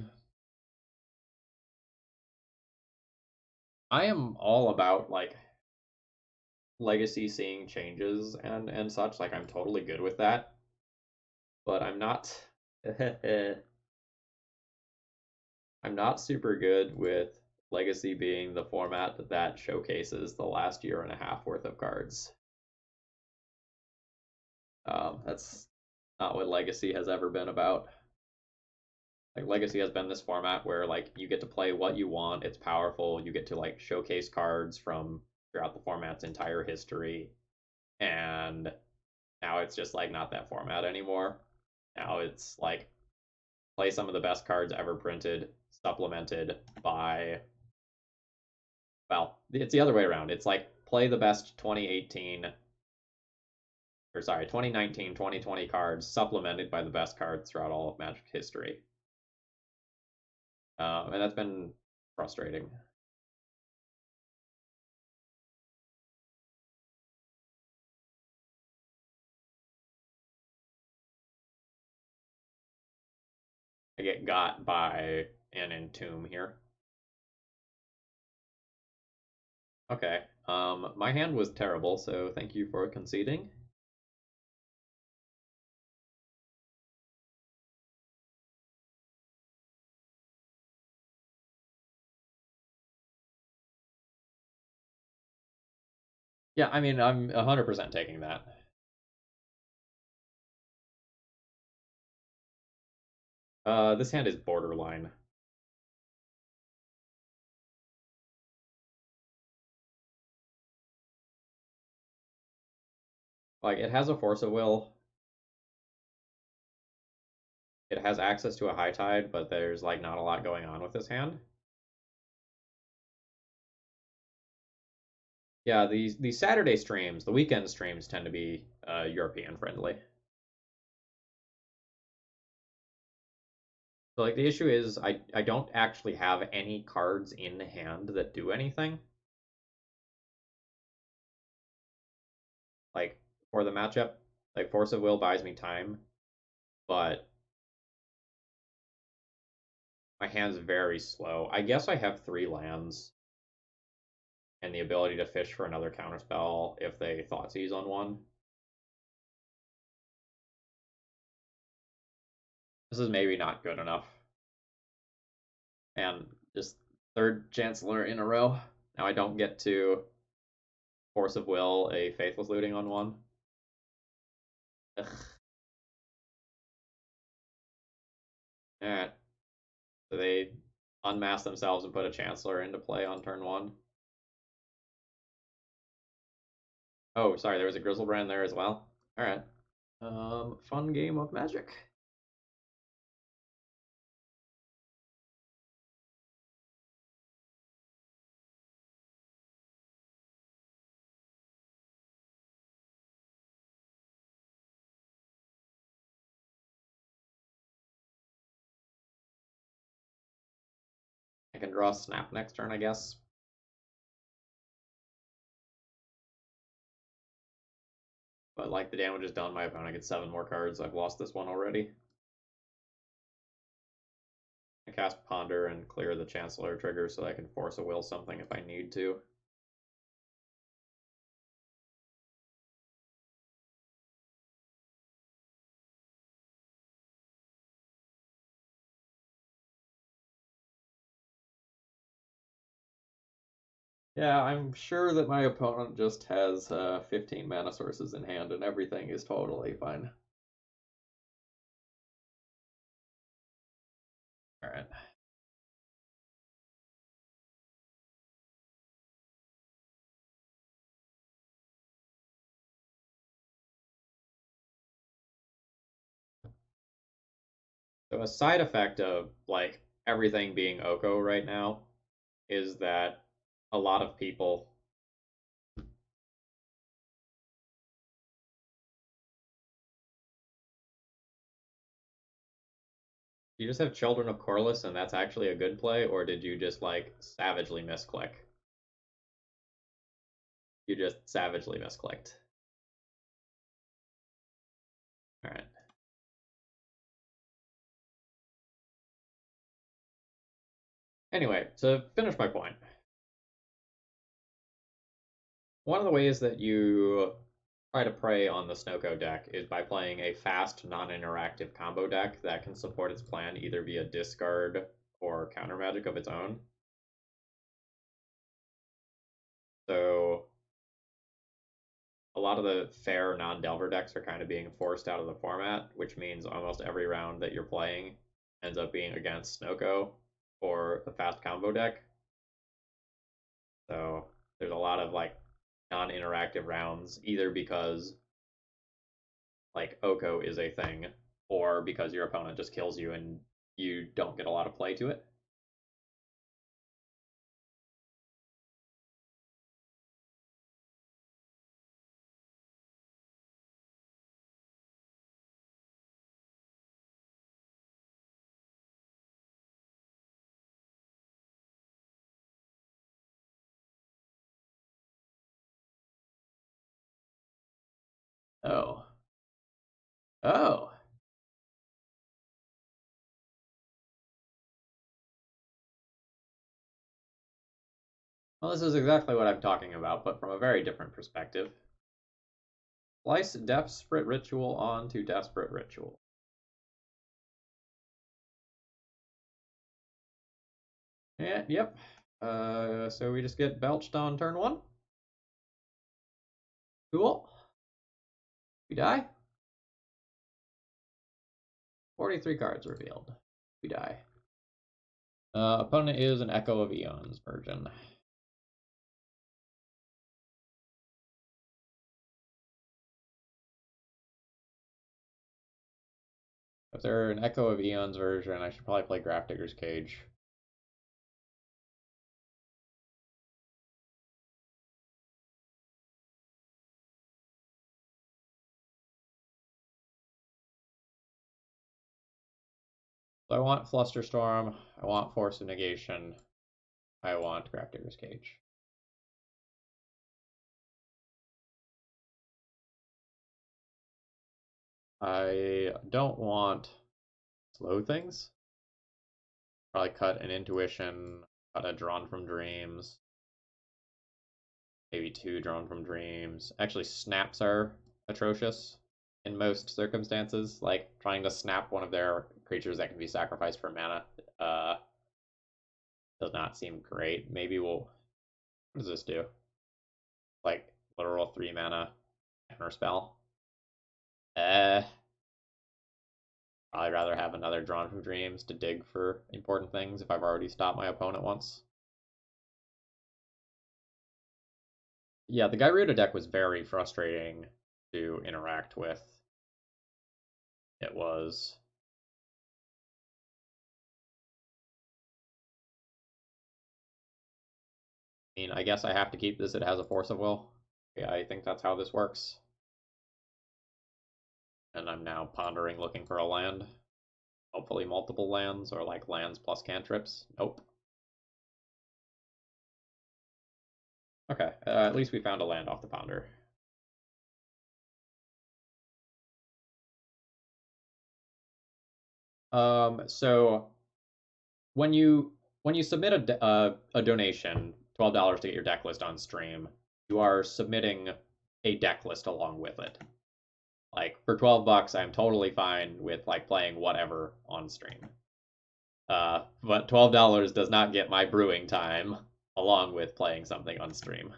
am all about like legacy seeing changes and such. Like I'm totally good with that, but I'm not I'm not super good with legacy being the format that showcases the last year and a half worth of cards. That's not what legacy has ever been about. Like legacy has been this format where like you get to play what you want, it's powerful, you get to like showcase cards from throughout the format's entire history, and now it's just like not that format anymore. Now it's like play some of the best cards ever printed, supplemented by, well, it's the other way around. It's like play the best 2018, or sorry, 2019, 2020 cards supplemented by the best cards throughout all of Magic history. And that's been frustrating. I get got by an Entomb here. Okay. My hand was terrible, so thank you for conceding. Yeah, I mean, I'm 100% taking that. This hand is borderline. Like, it has a Force of Will. It has access to a High Tide, but there's, like, not a lot going on with this hand. Yeah, these Saturday streams, the weekend streams tend to be European friendly. So, like, the issue is I don't actually have any cards in hand that do anything. Like, for the matchup, like, Force of Will buys me time, but my hand's very slow. I guess I have 3 lands and the ability to fish for another counterspell if they Thoughtseize on one. This is maybe not good enough. And just 3rd Chancellor in a row. Now I don't get to Force of Will a Faithless Looting on one. Ugh. Alright. So they unmask themselves and put a Chancellor into play on turn 1. Oh, sorry, there was a Grizzlebrand there as well. Alright. Fun game of Magic. I can draw Snap next turn, I guess. But like the damage is done, my opponent gets 7 more cards. I've lost this one already. I cast Ponder and clear the Chancellor trigger so that I can force a will something if I need to. Yeah, I'm sure that my opponent just has 15 mana sources in hand and everything is totally fine. Alright. So a side effect of like everything being Oko right now is that a lot of people you just have Children of Corliss and that's actually a good play, or did you just like savagely misclick? You just savagely misclicked. Alright. Anyway, to finish my point, one of the ways that you try to prey on the Snoko deck is by playing a fast, non-interactive combo deck that can support its plan either via discard or counter magic of its own. So a lot of the fair non-Delver decks are kind of being forced out of the format, which means almost every round that you're playing ends up being against Snoko or the fast combo deck. So there's a lot of like non-interactive rounds, either because like Oko is a thing, or because your opponent just kills you and you don't get a lot of play to it. Oh. Oh. Well, this is exactly what I'm talking about, but from a very different perspective. Slice Desperate Ritual onto Desperate Ritual. And, yep. So we just get belched on turn 1. Cool. We die. 43 cards revealed. We die. Opponent is an Echo of Eons version. If they're an Echo of Eons version, I should probably play Grafdigger's Cage. So I want Flusterstorm, I want Force of Negation, I want Grafdigger's Cage. I don't want slow things. Probably cut an Intuition, cut a Drawn from Dreams, maybe 2 Drawn from Dreams. Actually, snaps are atrocious in most circumstances. Like trying to snap one of their creatures that can be sacrificed for mana does not seem great. Maybe we'll. What does this do? Like literal 3 mana counter spell. Probably rather have another Drawn from Dreams to dig for important things if I've already stopped my opponent once. Yeah, the Gyruda deck was very frustrating to interact with. It was. I mean, I guess I have to keep this. It has a Force of Will. Yeah, I think that's how this works. And I'm now pondering looking for a land. Hopefully multiple lands, or like lands plus cantrips. Nope. Okay, at least we found a land off the ponder. So when you submit a donation, $12 to get your deck list on stream, you are submitting a deck list along with it. Like for $12, I'm totally fine with like playing whatever on stream. But $12 does not get my brewing time along with playing something on stream.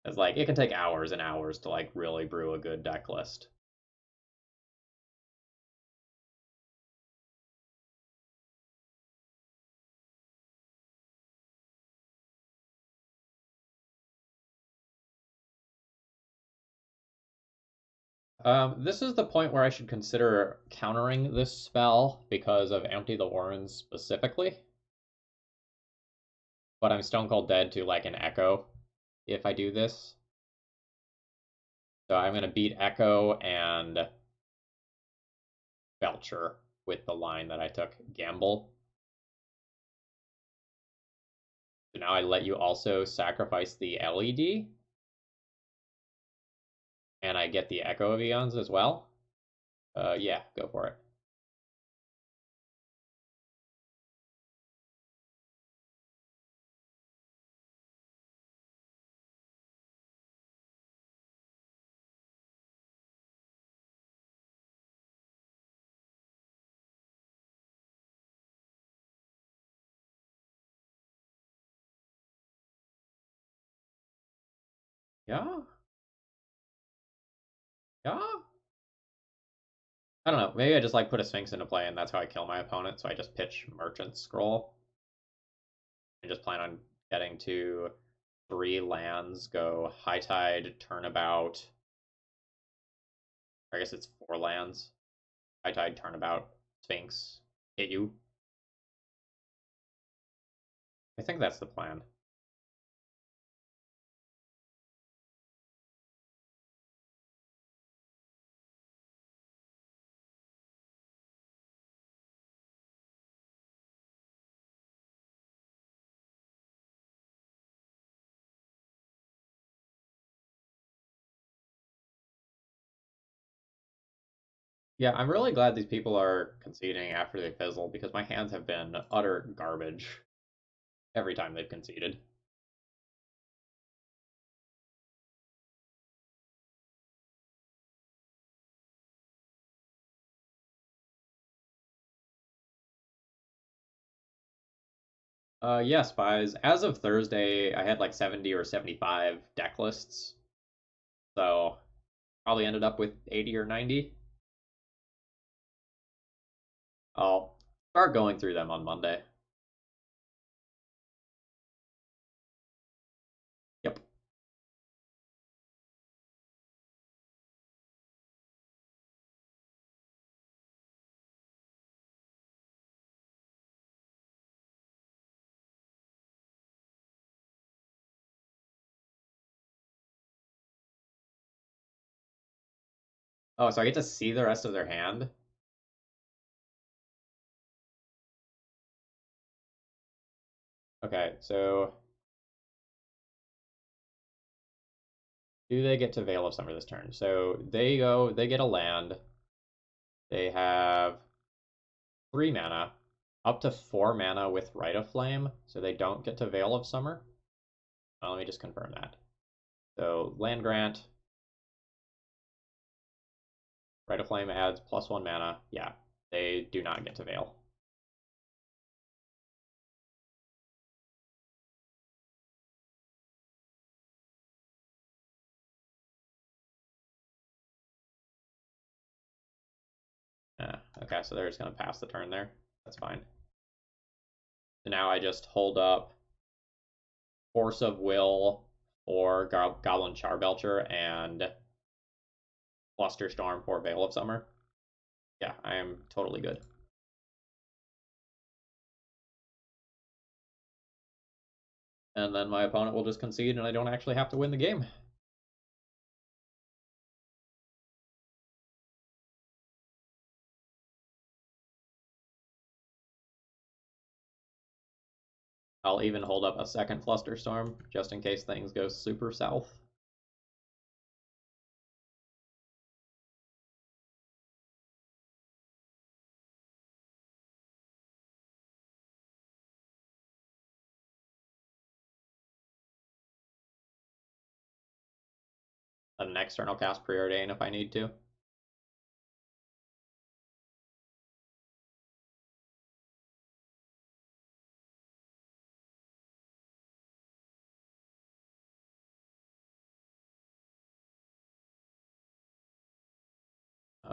It's like it can take hours and hours to like really brew a good deck list. This is the point where I should consider countering this spell because of Empty the Warrens specifically. But I'm stone cold dead to like an Echo if I do this. So I'm gonna beat Echo and Belcher with the line that I took Gamble. So now I let you also sacrifice the LED, and I get the Echo of Eons as well. Yeah, go for it. Yeah, yeah. I don't know. Maybe I just like put a Sphinx into play, and that's how I kill my opponent. So I just pitch Merchant Scroll and just plan on getting to 3 lands, go High Tide, Turnabout. I guess it's 4 lands. High Tide, Turnabout, Sphinx, hit you. I think that's the plan. Yeah, I'm really glad these people are conceding after they fizzle because my hands have been utter garbage every time they've conceded. Yeah, spies. As of Thursday, I had like 70 or 75 deck lists, so probably ended up with 80 or 90. I'll start going through them on Monday. Yep. Oh, so I get to see the rest of their hand? Okay, so do they get to Veil of Summer this turn? So they get a land. They have 3 mana, up to 4 mana with Rite of Flame, so they don't get to Veil of Summer. Let me just confirm that. So land grant, Rite of Flame adds +1 mana. Yeah, they do not get to Veil. Okay, so they're just going to pass the turn there. That's fine. So now I just hold up Force of Will for Goblin Charbelcher and Flusterstorm for Veil of Summer. Yeah, I am totally good. And then my opponent will just concede and I don't actually have to win the game. I'll even hold up a second Flusterstorm, just in case things go super south. An external cast Preordain if I need to.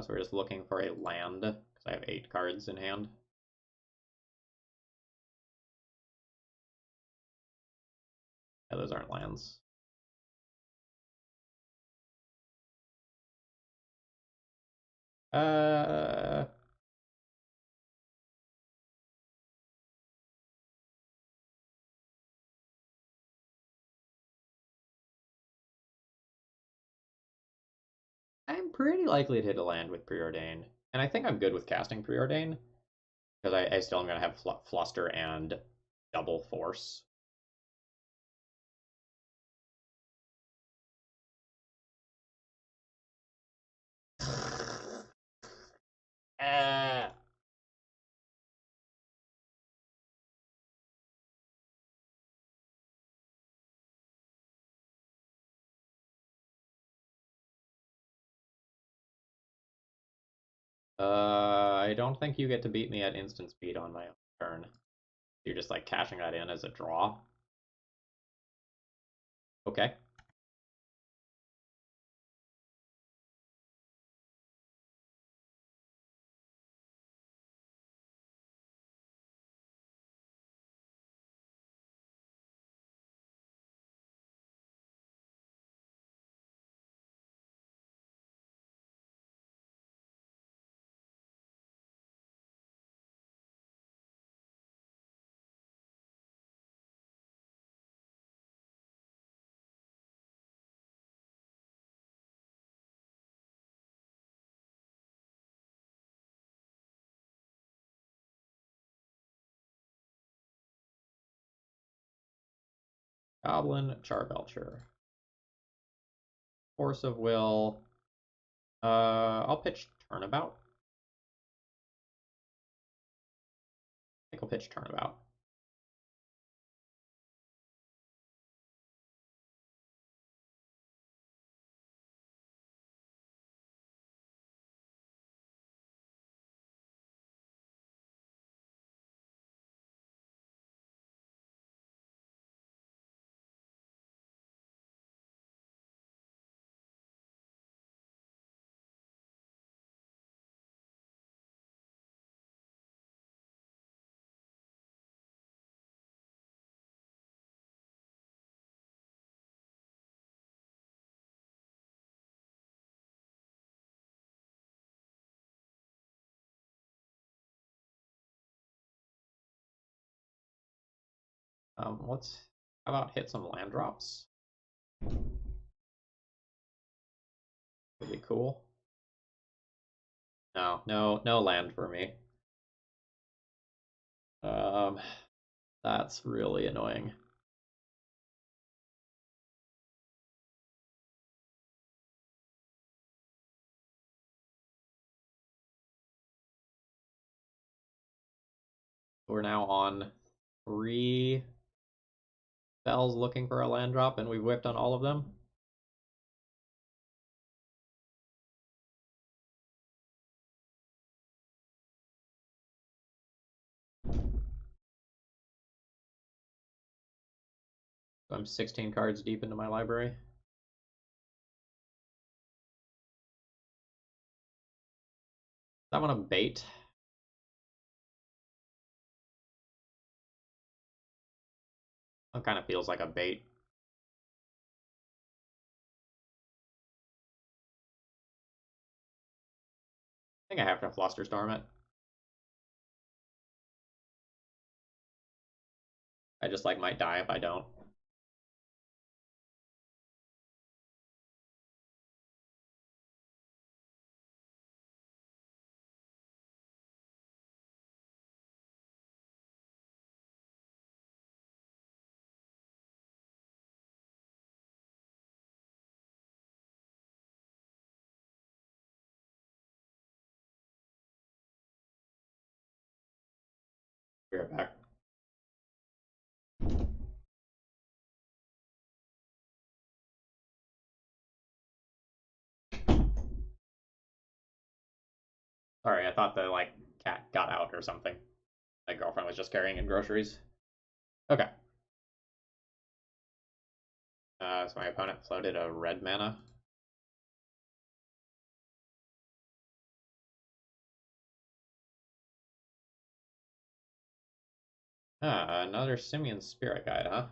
So we're just looking for a land, because I have 8 cards in hand. Yeah, those aren't lands. I'm pretty likely to hit a land with Preordain. And I think I'm good with casting Preordain, because I still am going to have Fluster and double Force. uh, I don't think you get to beat me at instant speed on my own turn. You're just like cashing that in as a draw. Okay. Goblin Charbelcher. Force of Will. I'll pitch Turnabout. I think I'll pitch Turnabout. Let's how about hit some land drops? Would be cool. No land for me. Um, that's really annoying. We're now on 3 spells looking for a land drop, and we've whipped on all of them. So I'm 16 cards deep into my library. Is that one a bait? It kind of feels like a bait. I think I have to Flusterstorm it. I just like might die if I don't. Be right back. Sorry, I thought the cat got out or something. My girlfriend was just carrying in groceries. Okay. So my opponent floated a red mana. Another Simian Spirit Guide, huh?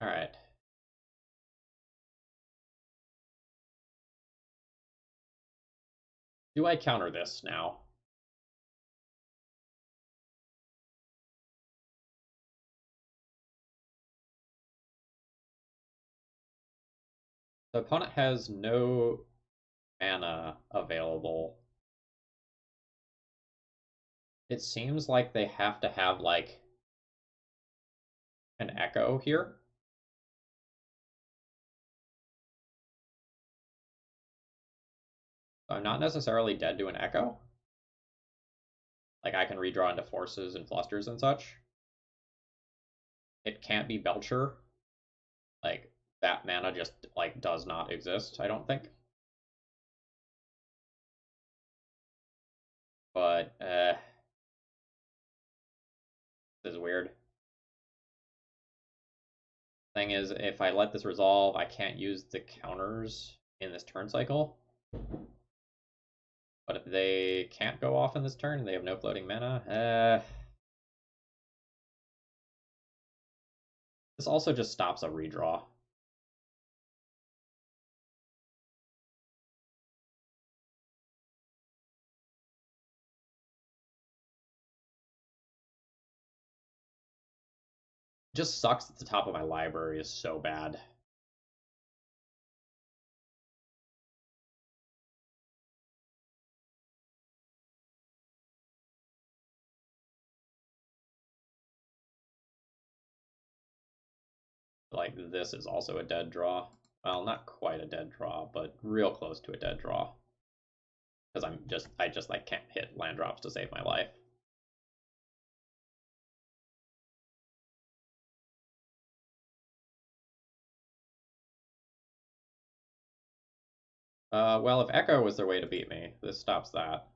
Alright. Do I counter this now? The opponent has no mana available. It seems like they have to have, an Echo here. So I'm not necessarily dead to an Echo. Like, I can redraw into Forces and Flusters and such. It can't be Belcher. Like, that mana just, does not exist, I don't think. But, this is weird. Thing is, if I let this resolve, I can't use the counters in this turn cycle. But if they can't go off in this turn, they have no floating mana. This also just stops a redraw. It just sucks that the top of my library is so bad. Like, this is also a dead draw. Well, not quite a dead draw, but real close to a dead draw. Because I just can't hit land drops to save my life. Well, if Echo was their way to beat me, this stops that.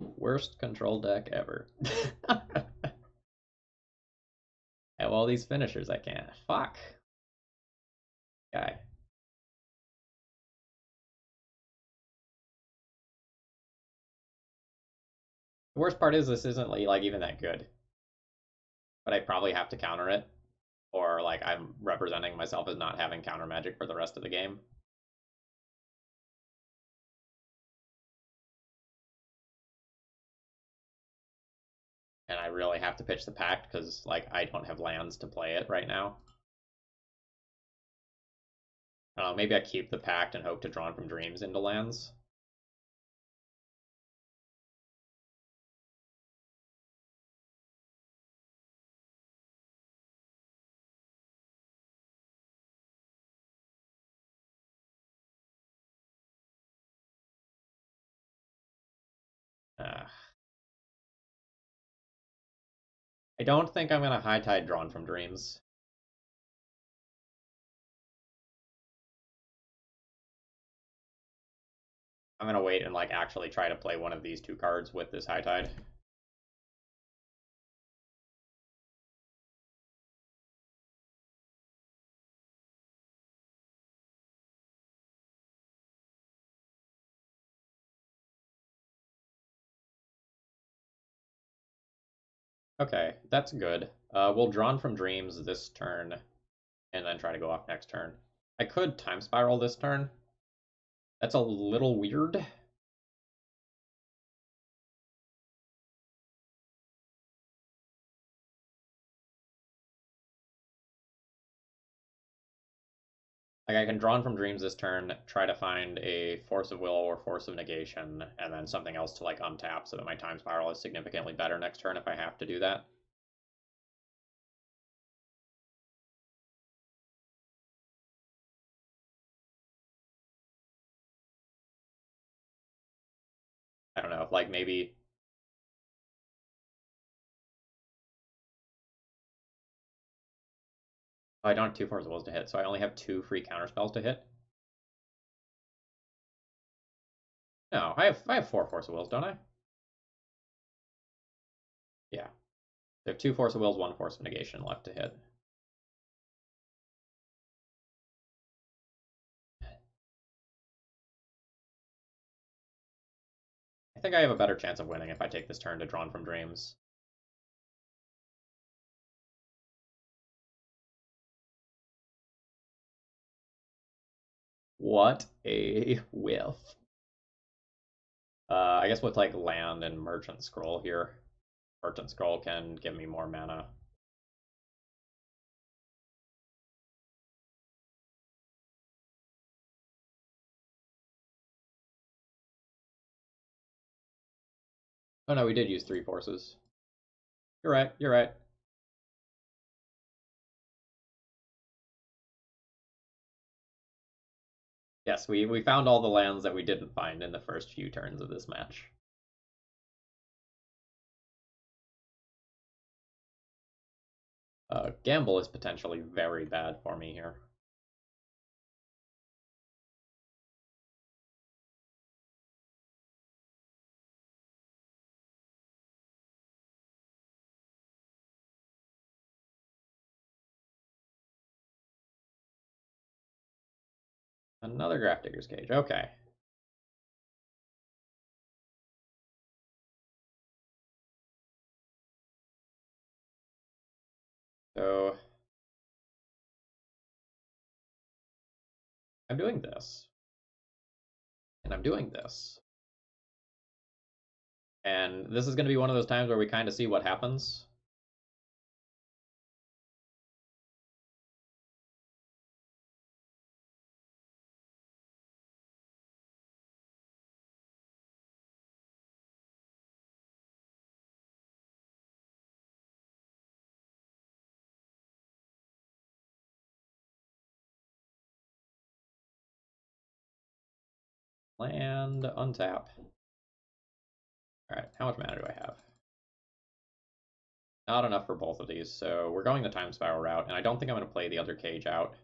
Worst control deck ever. Have all these finishers I can't. Fuck. Guy. The worst part is this isn't even that good. But I probably have to counter it. Or I'm representing myself as not having counter magic for the rest of the game. And I really have to pitch the pact because I don't have lands to play it right now. I don't know, maybe I keep the pact and hope to Drawn from Dreams into lands. I don't think I'm gonna High Tide Drawn from Dreams. I'm gonna wait and actually try to play one of these two cards with this High Tide. Okay, that's good. We'll Drawn from Dreams this turn, and then try to go off next turn. I could Time Spiral this turn. That's a little weird. Like I can draw from dreams this turn, try to find a force of will or force of negation, and then something else to like untap so that my time spiral is significantly better next turn if I have to do that. I don't know, if like maybe I don't have two force of wills to hit, so I only have two free counterspells to hit. No, I have four force of wills, don't I? Yeah. I have two force of wills, one force of negation left to hit. I think I have a better chance of winning if I take this turn to Drawn from Dreams. What a whiff. I guess with like land and Merchant Scroll here. Merchant Scroll can give me more mana. Oh no, we did use three forces. You're right, you're right. Yes, we found all the lands that we didn't find in the first few turns of this match. Gamble is potentially very bad for me here. Another Grafdigger's Cage. Okay. So I'm doing this. And I'm doing this. And this is going to be one of those times where we kind of see what happens. Land, untap. Alright, how much mana do I have? Not enough for both of these, so we're going the time spiral route, and I don't think I'm going to play the other cage out.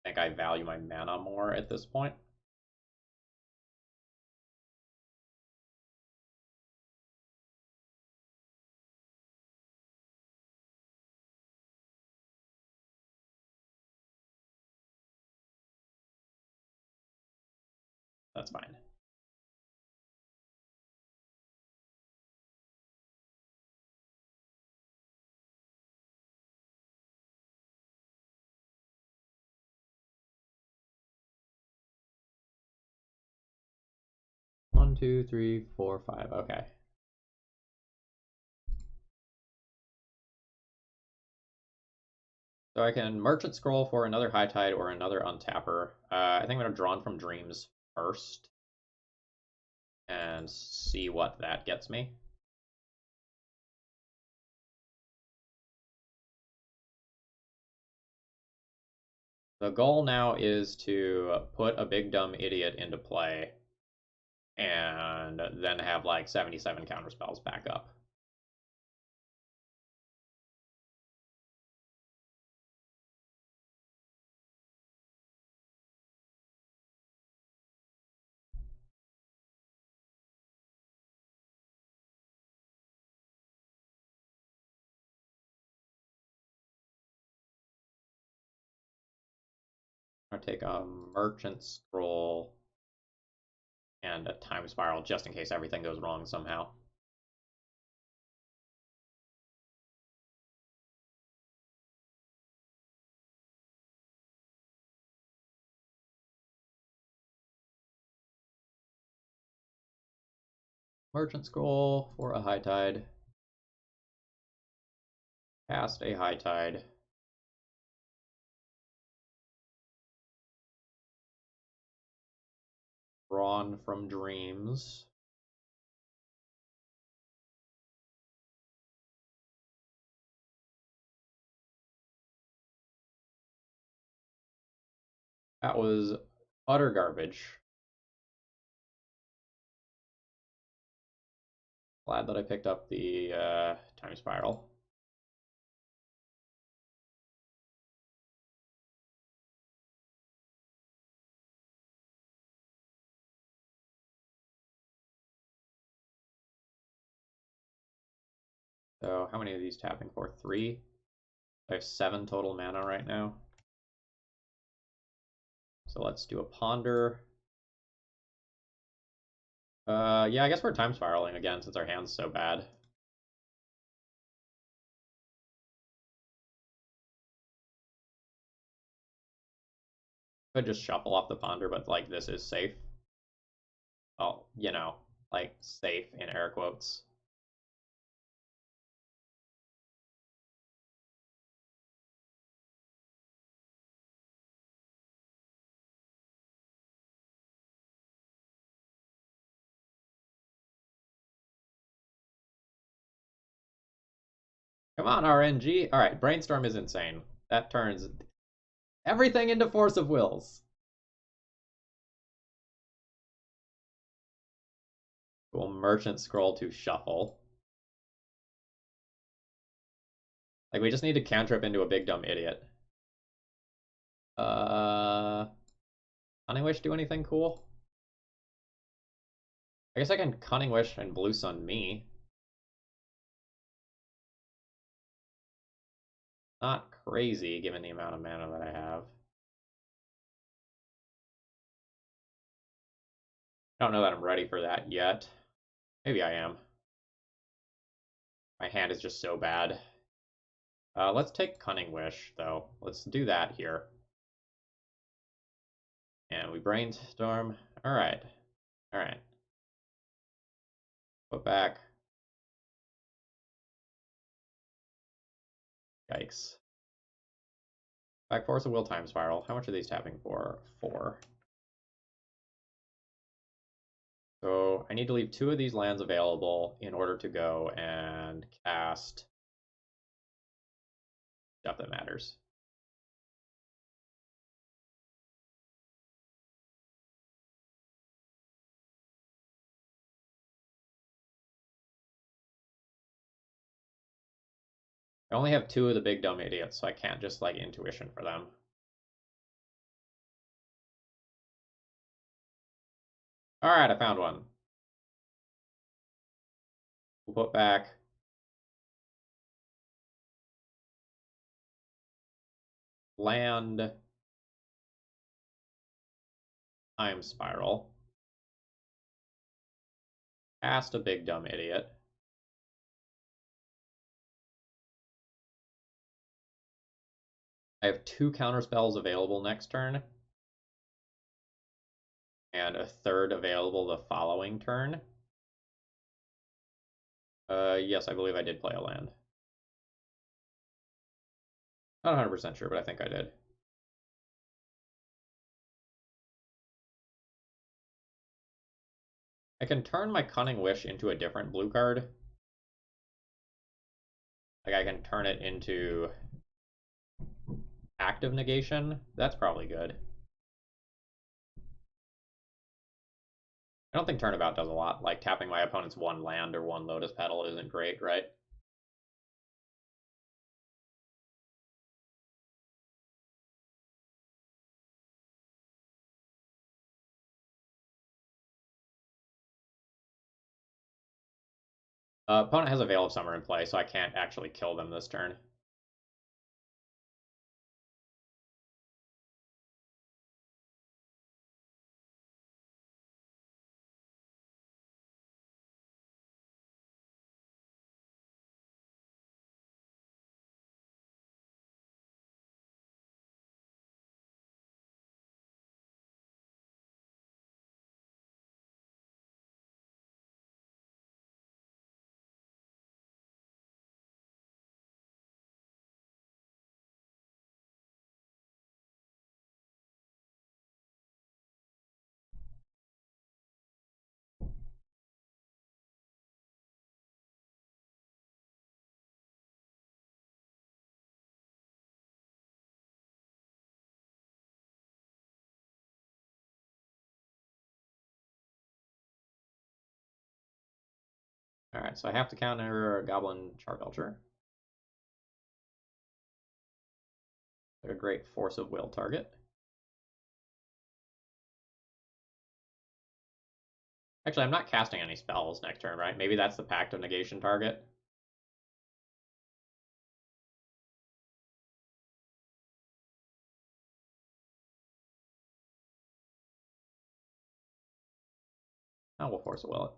I think I value my mana more at this point. That's fine. One, two, three, four, five. Okay. So I can Merchant Scroll for another High Tide or another Untapper. I think I'm going to Drawn from Dreams first and see what that gets me. The goal now is to put a big dumb idiot into play and then have like 77 counterspells back up. I'm going to take a Merchant Scroll and a Time Spiral just in case everything goes wrong somehow. Merchant Scroll for a High Tide. Cast a High Tide. Drawn from Dreams. That was utter garbage. Glad that I picked up the time spiral. So how many of these tapping for? 3? I have 7 total mana right now. So let's do a ponder. Yeah, I guess we're time spiraling again since our hand's so bad. Could just shuffle off the ponder, but like this is safe. Well, you know, like safe in air quotes. Come on, RNG. All right, Brainstorm is insane. That turns everything into Force of Wills. We'll Merchant Scroll to shuffle. Like, we just need to cantrip into a big dumb idiot. Cunning Wish do anything cool? I guess I can Cunning Wish and Blue Sun me. Not crazy, given the amount of mana that I have. I don't know that I'm ready for that yet. Maybe I am. My hand is just so bad. Let's take Cunning Wish, though. Let's do that here. And we Brainstorm. Alright. Alright. Put back. Yikes. Back Force of Will Time Spiral. How much are these tapping for? 4. So I need to leave 2 of these lands available in order to go and cast stuff that matters. I only have 2 of the big dumb idiots, so I can't just like intuition for them. Alright, I found one. We'll put back land time spiral. Cast a big dumb idiot. I have 2 counter spells available next turn. And a 3rd available the following turn. Yes, I believe I did play a land. Not 100% sure, but I think I did. I can turn my Cunning Wish into a different blue card. Like, I can turn it into active negation. That's probably good. I don't think Turnabout does a lot. Like, tapping my opponent's 1 land or 1 Lotus Petal isn't great, right? Opponent has a Veil of Summer in play, so I can't actually kill them this turn. Alright, so I have to counter a Goblin Charbelcher. A great Force of Will target. Actually, I'm not casting any spells next turn, right? Maybe that's the Pact of Negation target. Oh, we'll Force of Will it.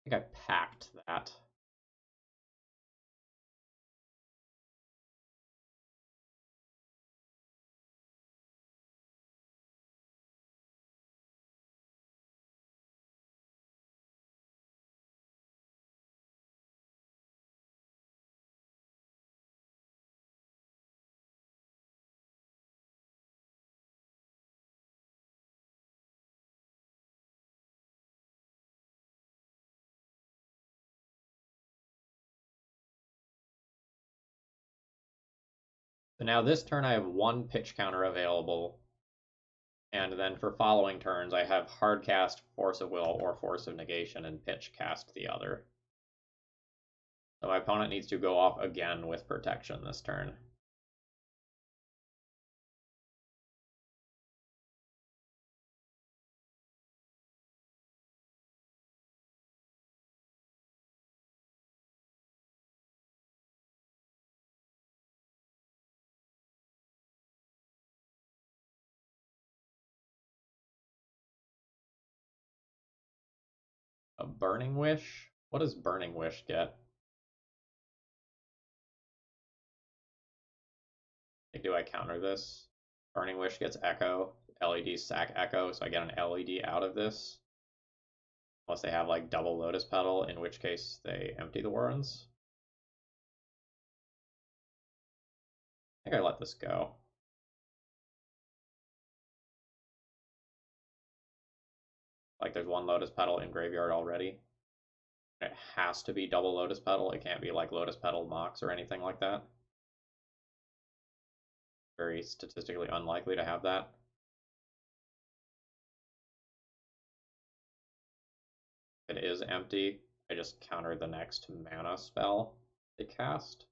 I think I packed that. So now this turn I have one pitch counter available, and then for following turns I have hard cast Force of Will or Force of Negation and pitch cast the other. So my opponent needs to go off again with protection this turn. A Burning Wish? What does Burning Wish get? Like, do I counter this? Burning Wish gets Echo. LEDs sack Echo, so I get an LED out of this. Unless they have like double Lotus Petal, in which case they empty the Warrens. I think I let this go. Like there's one Lotus Petal in graveyard already. It has to be double Lotus Petal. It can't be like Lotus Petal Mox or anything like that. Very statistically unlikely to have that. If it is empty, I just counter the next mana spell they cast.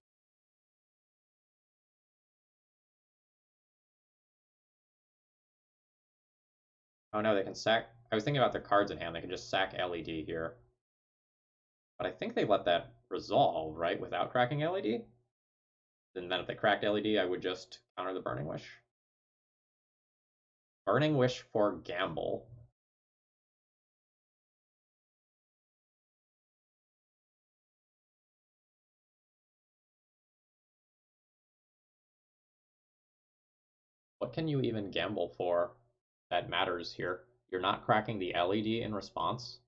Oh no, they can sack. I was thinking about their cards in hand. They can just sack LED here. But I think they let that resolve, right, without cracking LED? And then if they cracked LED, I would just counter the Burning Wish. Burning Wish for Gamble. What can you even gamble for that matters here? You're not cracking the LED in response.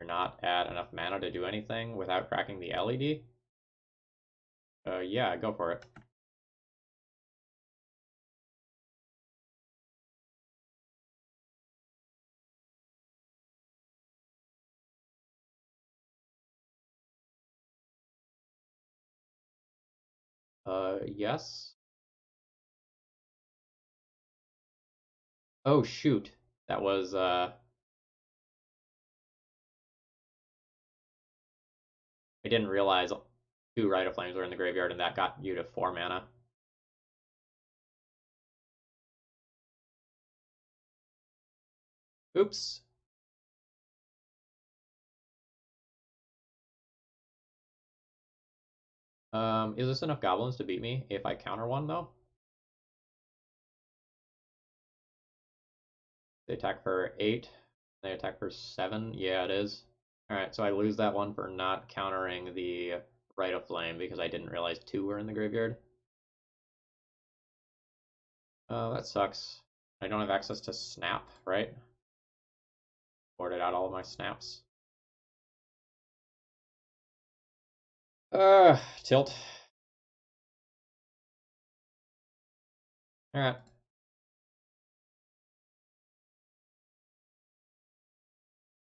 You're not at enough mana to do anything without cracking the LED. Yeah, go for it. Yes. Oh shoot, that was I didn't realize two Rite of Flames were in the graveyard, and that got you to 4 mana. Oops. Is this enough goblins to beat me if I counter one though? They attack for 8. They attack for 7. Yeah, it is. Alright, so I lose that one for not countering the Rite of Flame because I didn't realize 2 were in the graveyard. That sucks. I don't have access to Snap, right? Boarded out all of my snaps. Tilt. Alright. If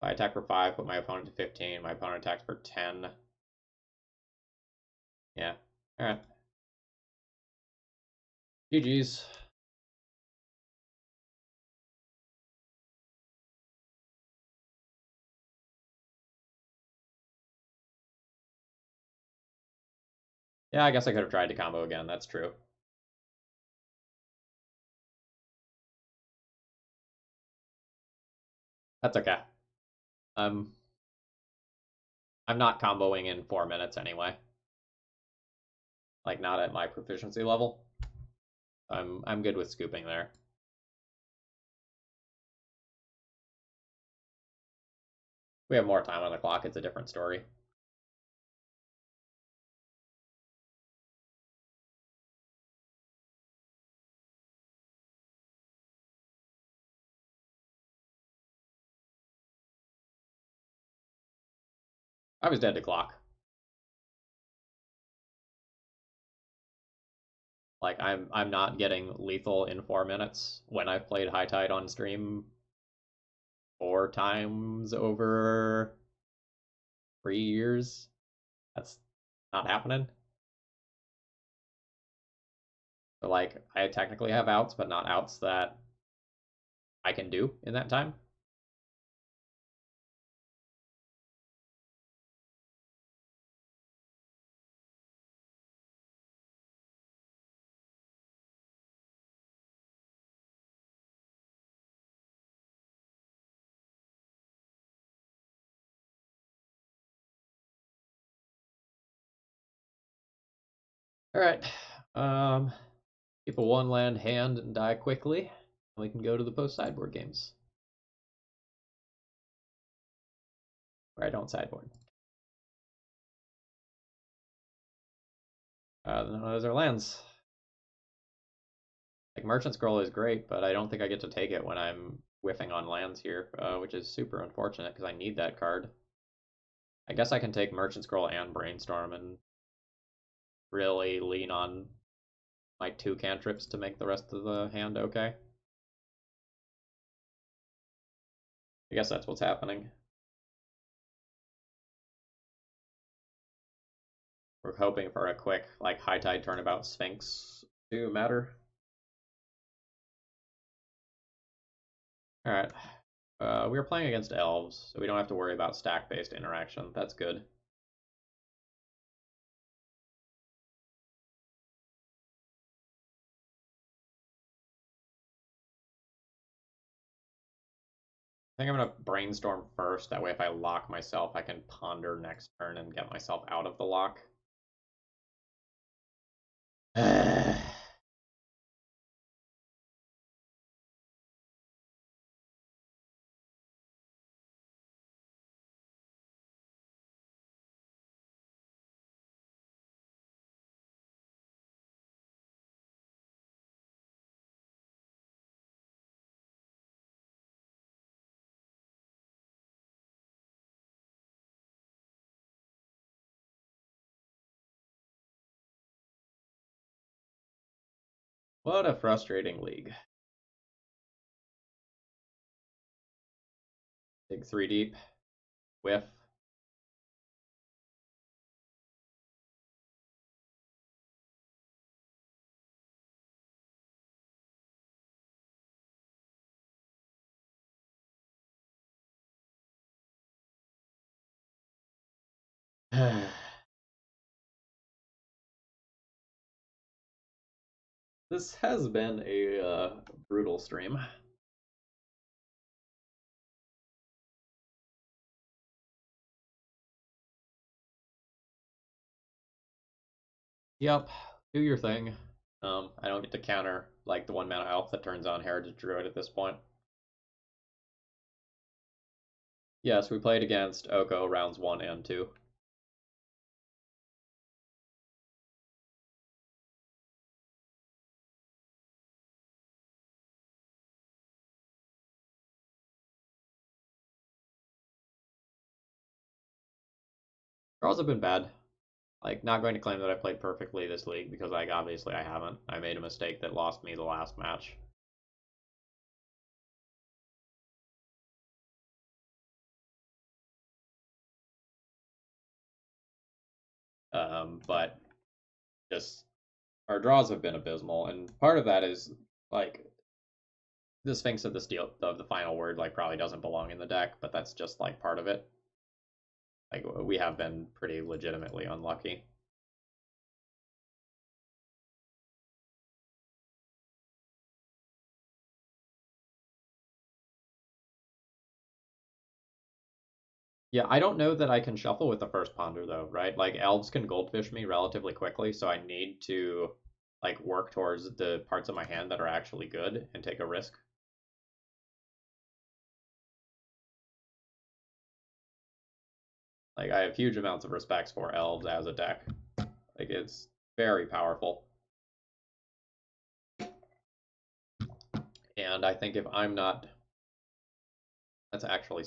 I attack for 5, put my opponent to 15. My opponent attacks for 10. Yeah. Alright. GG's. Yeah, I guess I could have tried to combo again. That's true. That's okay. Um, I'm not comboing in 4 minutes anyway. Like, not at my proficiency level. I'm good with scooping there. We have more time on the clock. It's a different story. I was dead to clock. Like I'm not getting lethal in 4 minutes when I've played High Tide on stream 4 times over 3 years. That's not happening. So like I technically have outs, but not outs that I can do in that time. All right. Keep a 1 land hand and die quickly. We can go to the post sideboard games where I don't sideboard. Those are lands. Like Merchant Scroll is great, but I don't think I get to take it when I'm whiffing on lands here, which is super unfortunate because I need that card. I guess I can take Merchant Scroll and Brainstorm and really lean on my 2 cantrips to make the rest of the hand okay. I guess that's what's happening. We're hoping for a quick, like, High Tide turnabout Sphinx to matter. Alright. We are playing against elves, so we don't have to worry about stack-based interaction. That's good. I think I'm gonna brainstorm first. That way, if I lock myself, I can ponder next turn and get myself out of the lock. What a frustrating league. Dig 3 deep. Whiff. This has been a brutal stream. Yep, do your thing. I don't get to counter like the 1 mana elf that turns on Heritage Druid at this point. Yes, we played against Oko rounds 1 and 2. Draws have been bad. Like, not going to claim that I played perfectly this league because, like, obviously I haven't. I made a mistake that lost me the last match. But just our draws have been abysmal, and part of that is like the Sphinx of the Steel of the final word like probably doesn't belong in the deck, but that's just like part of it. Like we have been pretty legitimately unlucky. Yeah, I don't know that I can shuffle with the first ponder though, right? Like elves can goldfish me relatively quickly, so I need to like work towards the parts of my hand that are actually good and take a risk. Like I have huge amounts of respects for elves as a deck. Like it's very powerful. And I think if I'm not, that's actually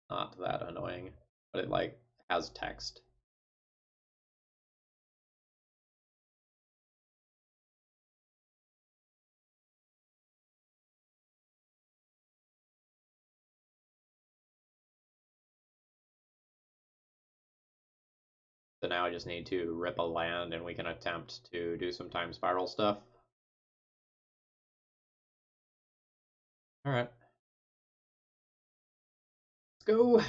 not that annoying, but it like has text. So now I just need to rip a land and we can attempt to do some time spiral stuff. All right. Let's go.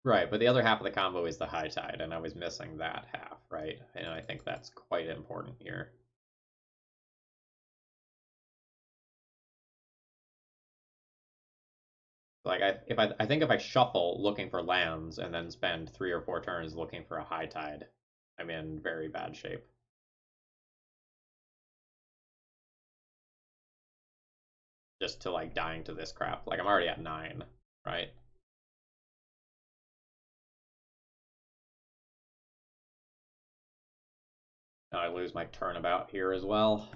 Right, but the other half of the combo is the high tide, and I was missing that half, right? And I think that's quite important here. Like I think if I shuffle looking for lands and then spend 3 or 4 turns looking for a high tide, I'm in very bad shape. Just to like dying to this crap. Like I'm already at 9, right? Now I lose my turnabout here as well.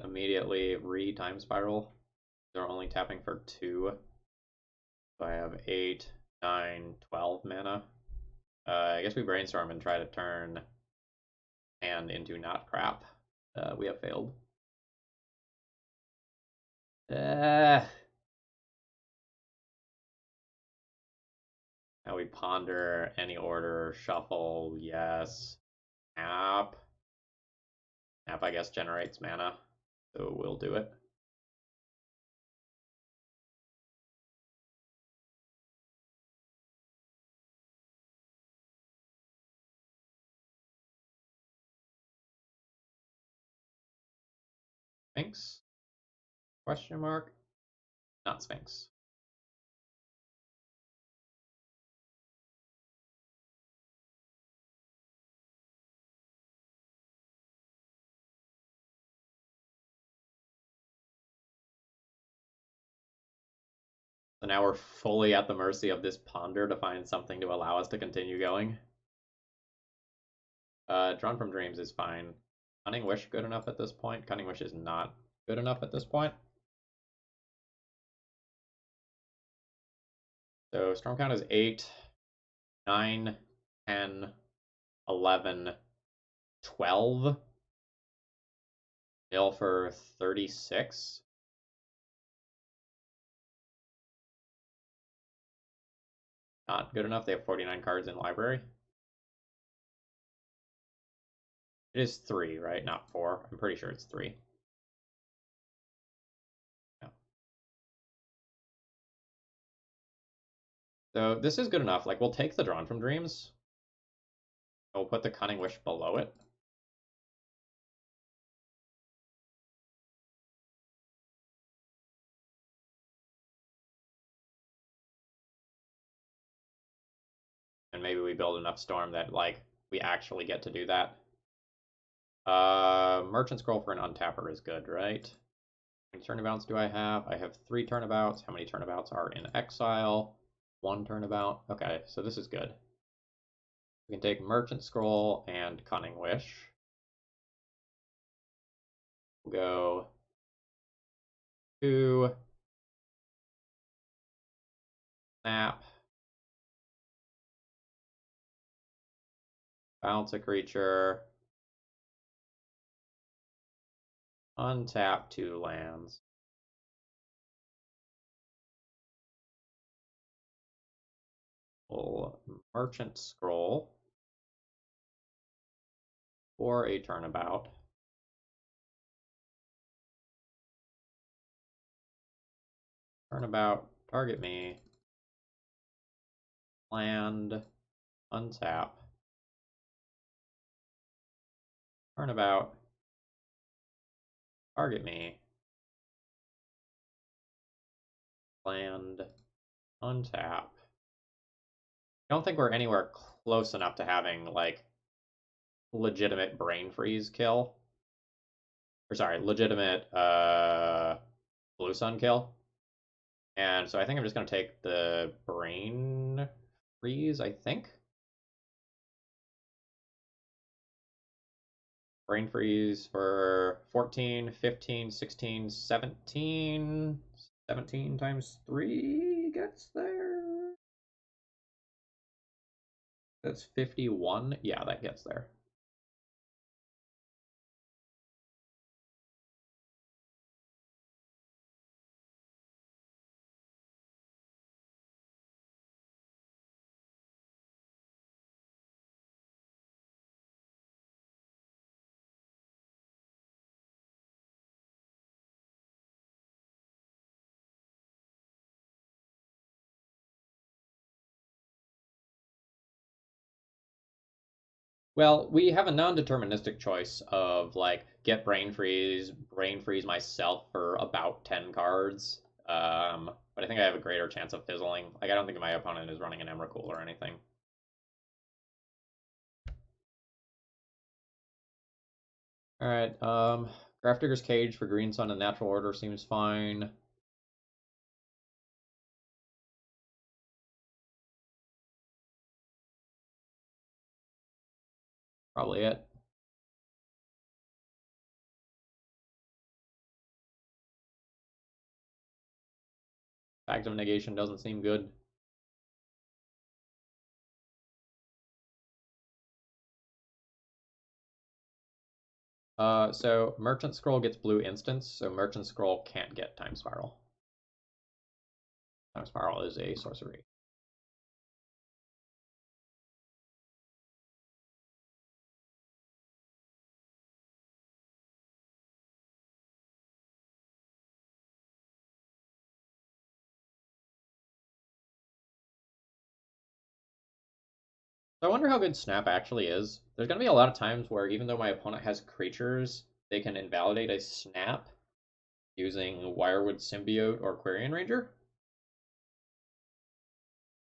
Immediately re-time spiral. They're only tapping for 2. So I have 8, 9, 12 mana. I guess we brainstorm and try to turn hand into not crap. We have failed. Now we ponder any order, shuffle, yes. App. App, I guess, generates mana, so we'll do it. Sphinx? Question mark? Not Sphinx. So now we're fully at the mercy of this ponder to find something to allow us to continue going. Drawn from Dreams is fine. Cunning Wish good enough at this point? Cunning Wish is not good enough at this point. So Storm count is 8, 9, 10, 11, 12. Mill for 36. Not good enough. They have 49 cards in library. It is 3, right? Not 4. I'm pretty sure it's 3. Yeah. So this is good enough. Like, we'll take the Drawn from Dreams. We'll put the Cunning Wish below it. build enough storm that like we actually get to do that. Merchant Scroll for an untapper is good, right? How many turnabouts do I have? I have 3 turnabouts. How many turnabouts are in exile? 1 turnabout. Okay, so this is good. We can take Merchant Scroll and Cunning Wish. We'll go 2, snap, bounce a creature, untap 2 lands. We'll Merchant Scroll for a turnabout. Turnabout, target me, land, untap, turnabout, target me, land, untap. I don't think we're anywhere close enough to having like legitimate brain freeze kill. Or sorry, legitimate blue sun kill. And so I think I'm just gonna take the brain freeze, I think. Brain freeze for 14, 15, 16, 17. 17 times 3 gets there. That's 51. Yeah, that gets there. Well, we have a non-deterministic choice of like get brain freeze myself for about 10 cards. But I think I have a greater chance of fizzling. Like I don't think my opponent is running an Emrakul or anything. All right, Grafdigger's Cage for Green Sun and Natural Order seems fine. Probably it. Fact of Negation doesn't seem good. So Merchant Scroll gets blue instants, so Merchant Scroll can't get Time Spiral. Time Spiral is a sorcery. So I wonder how good Snap actually is. There's going to be a lot of times where even though my opponent has creatures, they can invalidate a Snap using Wirewood Symbiote or Quirion Ranger.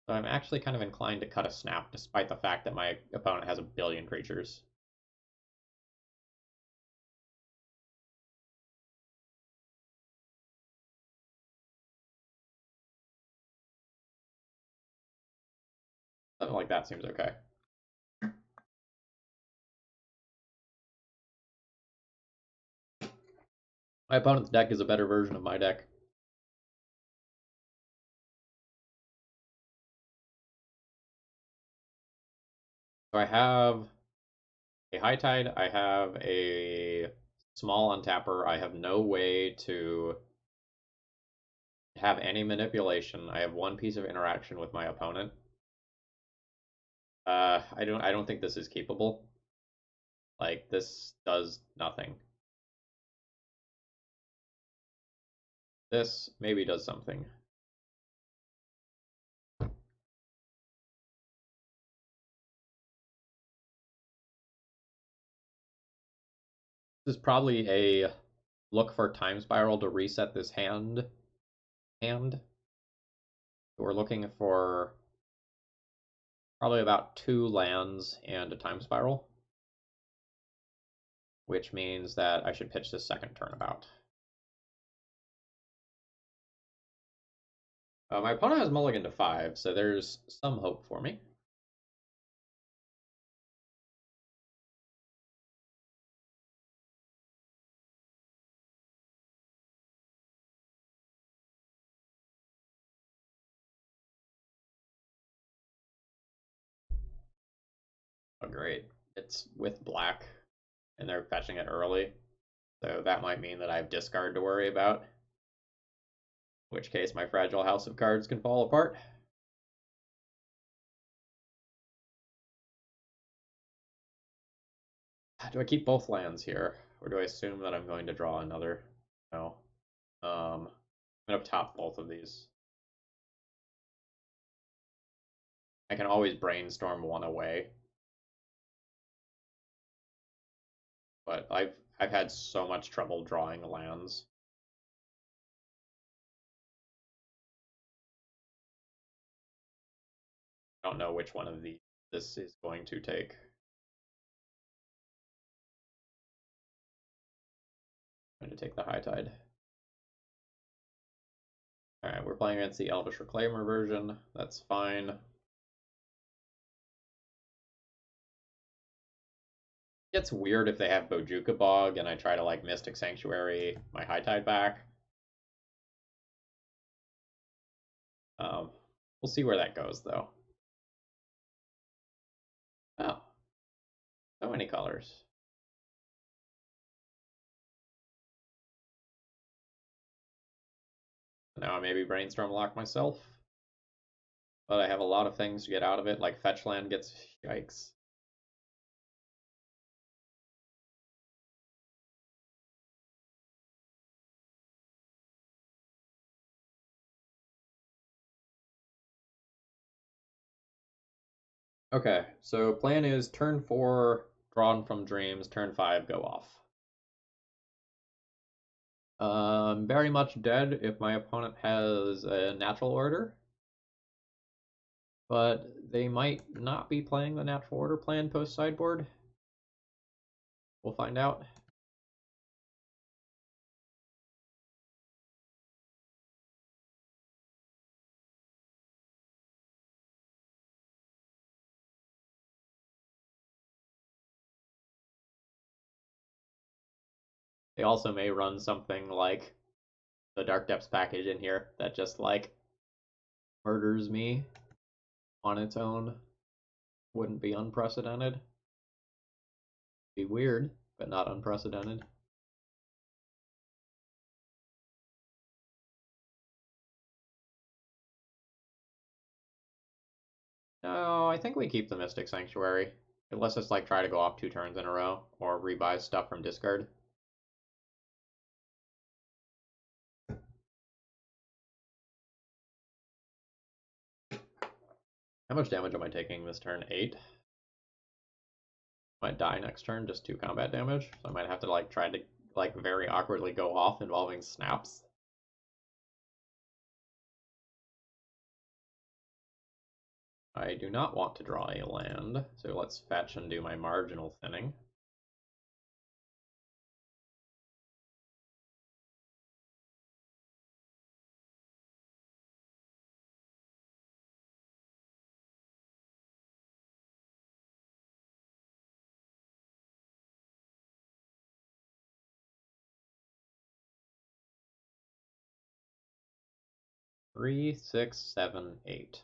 So I'm actually kind of inclined to cut a Snap despite the fact that my opponent has a billion creatures. Something like that seems okay. My opponent's deck is a better version of my deck. So I have a High Tide, I have a small untapper, I have no way to have any manipulation. I have 1 piece of interaction with my opponent. I don't think this is keepable. Like this does nothing. This maybe does something. This is probably a look for Time Spiral to reset this hand. We're looking for Probably about 2 lands and a time spiral, which means that I should pitch this second turnabout. My opponent has mulligan to 5, so there's some hope for me. Oh, great. It's with black, and they're fetching it early, so that might mean that I have discard to worry about, in which case my fragile house of cards can fall apart. Do I keep both lands here, or do I assume that I'm going to draw another? No. I'm going to top both of these. I can always brainstorm one away, but I've had so much trouble drawing lands. I don't know which one of these this is going to take. I'm going to take the High Tide. Alright, we're playing against the Elvish Reclaimer version. That's fine. It's weird if they have Bojuka Bog and I try to like Mystic Sanctuary my High Tide back. We'll see where that goes though. Oh, so many colors. Now I maybe brainstorm lock myself. But I have a lot of things to get out of it, like fetch land gets yikes. Okay, so plan is turn 4, drawn from dreams, turn 5, go off. Very much dead if my opponent has a natural order. But they might not be playing the natural order plan post sideboard. We'll find out. They also may run something like the Dark Depths package in here that just like murders me on its own. Wouldn't be unprecedented. Be weird, but not unprecedented. No, I think we keep the Mystic Sanctuary. It lets us like try to go off 2 turns in a row or rebuy stuff from discard. How much damage am I taking this turn? 8. Might die next turn, just 2 combat damage. So I might have to like try to like very awkwardly go off involving snaps. I do not want to draw a land, so let's fetch and do my marginal thinning. Three, 6, 7, 8.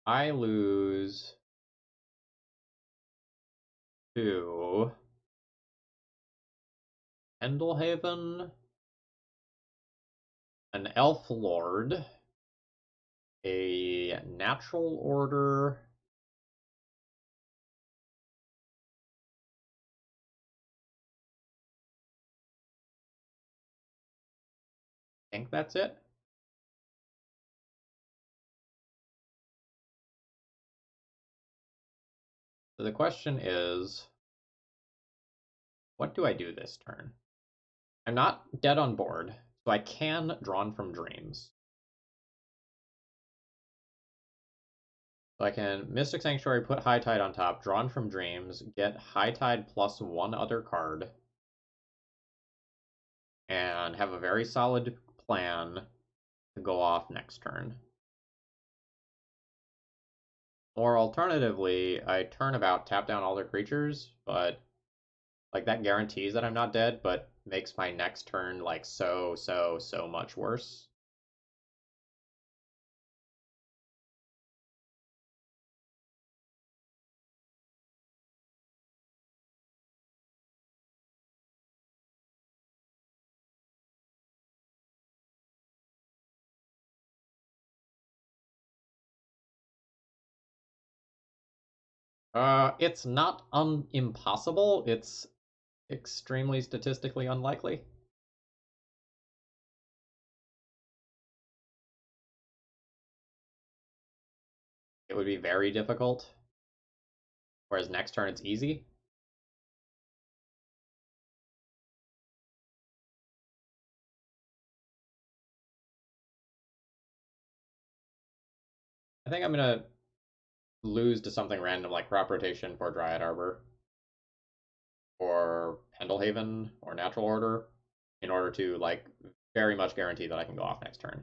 I lose to Pendelhaven, an Elf Lord, a Natural Order, I think that's it. So the question is, what do I do this turn? I'm not dead on board, so I can Drawn from Dreams. So I can Mystic Sanctuary, put High Tide on top, drawn from Dreams, get High Tide plus one other card, and have a very solid plan to go off next turn. Or alternatively, I turnabout, tap down all their creatures, but like that guarantees that I'm not dead, but makes my next turn like so much worse. It's not impossible. It's extremely statistically unlikely. It would be very difficult. Whereas next turn it's easy. I think I'm gonna lose to something random like crop rotation for Dryad Arbor or Pendelhaven or Natural Order in order to like very much guarantee that I can go off next turn.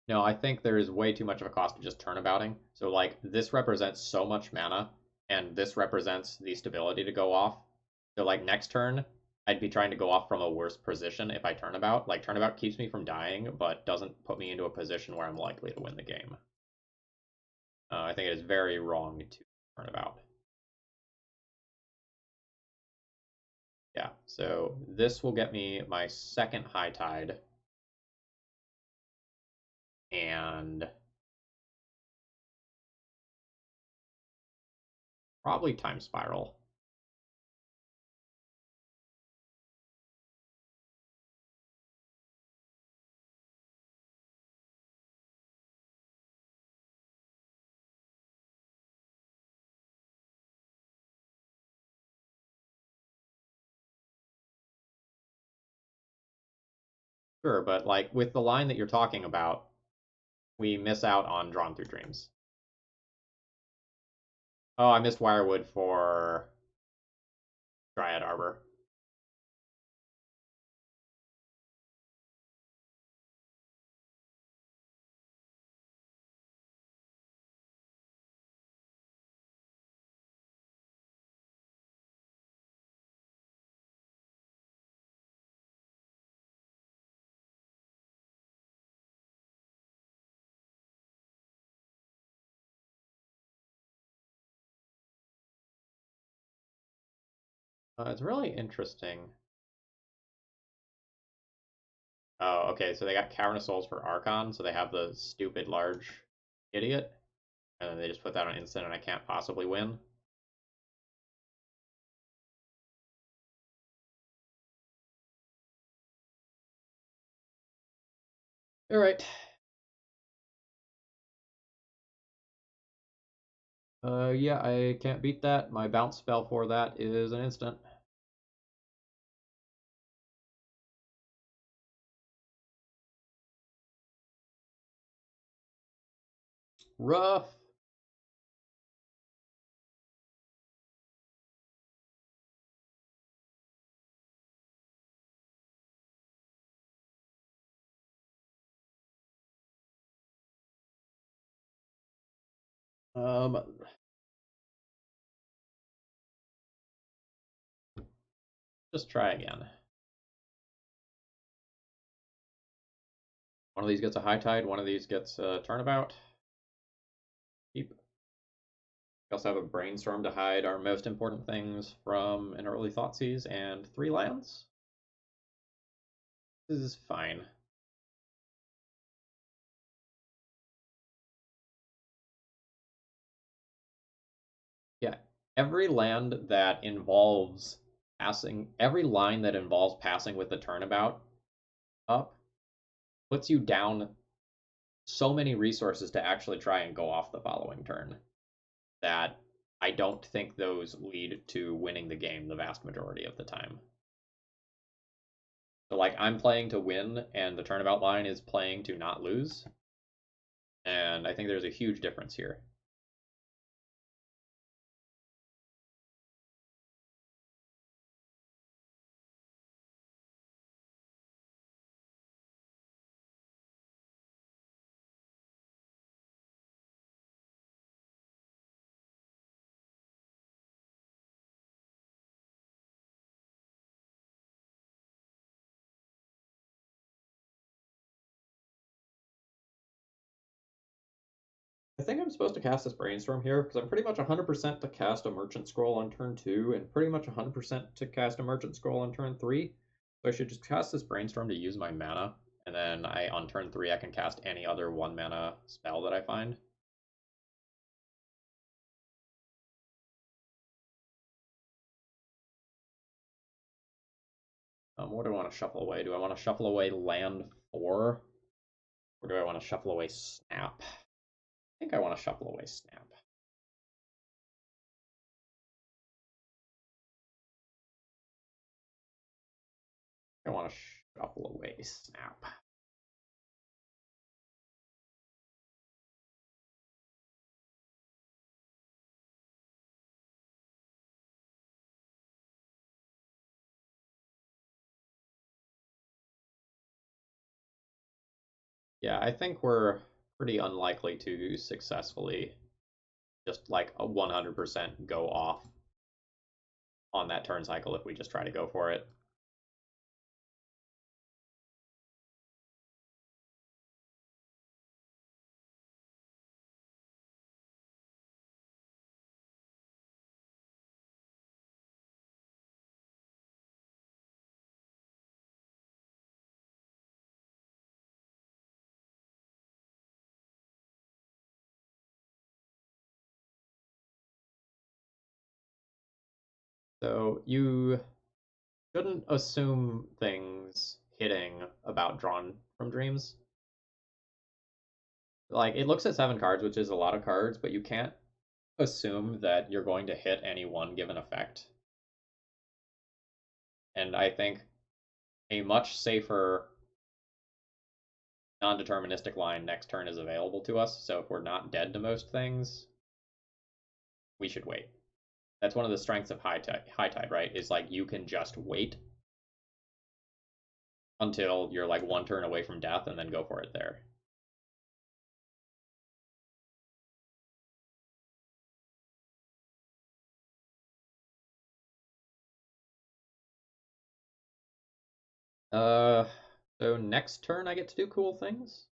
No, I think there is way too much of a cost to just turnabouting. So like this represents so much mana, and this represents the stability to go off. So like next turn, I'd be trying to go off from a worse position if I turnabout. Like turnabout keeps me from dying, but doesn't put me into a position where I'm likely to win the game. I think it is very wrong to turnabout. Yeah, so this will get me my second high tide, and probably time spiral. Sure, but like with the line that you're talking about, we miss out on Drawn Through Dreams. Oh, I missed Wirewood for Dryad Arbor. It's really interesting. Oh, okay, so they got Cavern of Souls for Archon, so they have the stupid large idiot, and then they just put that on instant, and I can't possibly win. All right. Yeah, I can't beat that. My bounce spell for that is an instant. Rough. Um, just try again. One of these gets a high tide, one of these gets a turnabout. Keep. We also have a brainstorm to hide our most important things from an early Thoughtseize and 3 lands. This is fine. Yeah, every land that involves passing, every line that involves passing with the turnabout up puts you down so many resources to actually try and go off the following turn that I don't think those lead to winning the game the vast majority of the time. So like I'm playing to win, and the turnabout line is playing to not lose, and I think there's a huge difference here. I think I'm supposed to cast this Brainstorm here because I'm pretty much 100% to cast a Merchant Scroll on turn 2 and pretty much 100% to cast a Merchant Scroll on turn 3. So I should just cast this Brainstorm to use my mana, and then on turn 3 I can cast any other 1 mana spell that I find. What do I want to shuffle away? Do I want to shuffle away land 4? Or do I want to shuffle away Snap? I think I want to shuffle away Snap. I want to shuffle away Snap. Yeah, I think we're pretty unlikely to successfully just like a 100% go off on that turn cycle if we just try to go for it. So you shouldn't assume things hitting about Drawn from Dreams. Like, it looks at 7 cards, which is a lot of cards, but you can't assume that you're going to hit any one given effect. And I think a much safer non-deterministic line next turn is available to us. So if we're not dead to most things, we should wait. That's one of the strengths of high tide, right? Is like you can just wait until you're like 1 turn away from death and then go for it there. Uh, so next turn I get to do cool things.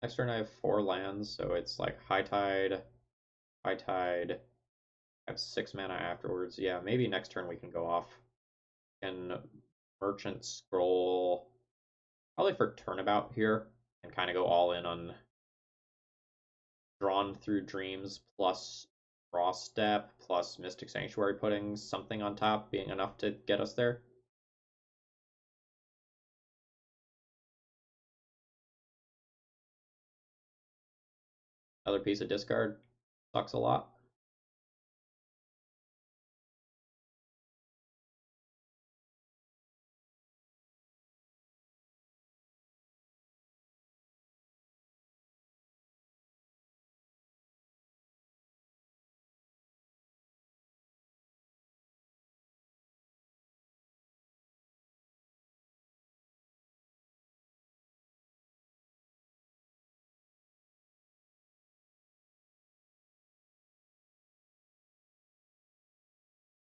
Next turn I have 4 lands, so it's like high tide. I have 6 mana afterwards. Yeah, maybe next turn we can go off. And Merchant Scroll, probably for turnabout here, and kind of go all in on Drawn Through Dreams plus Frost Step plus Mystic Sanctuary, putting something on top being enough to get us there. Another piece of discard sucks a lot.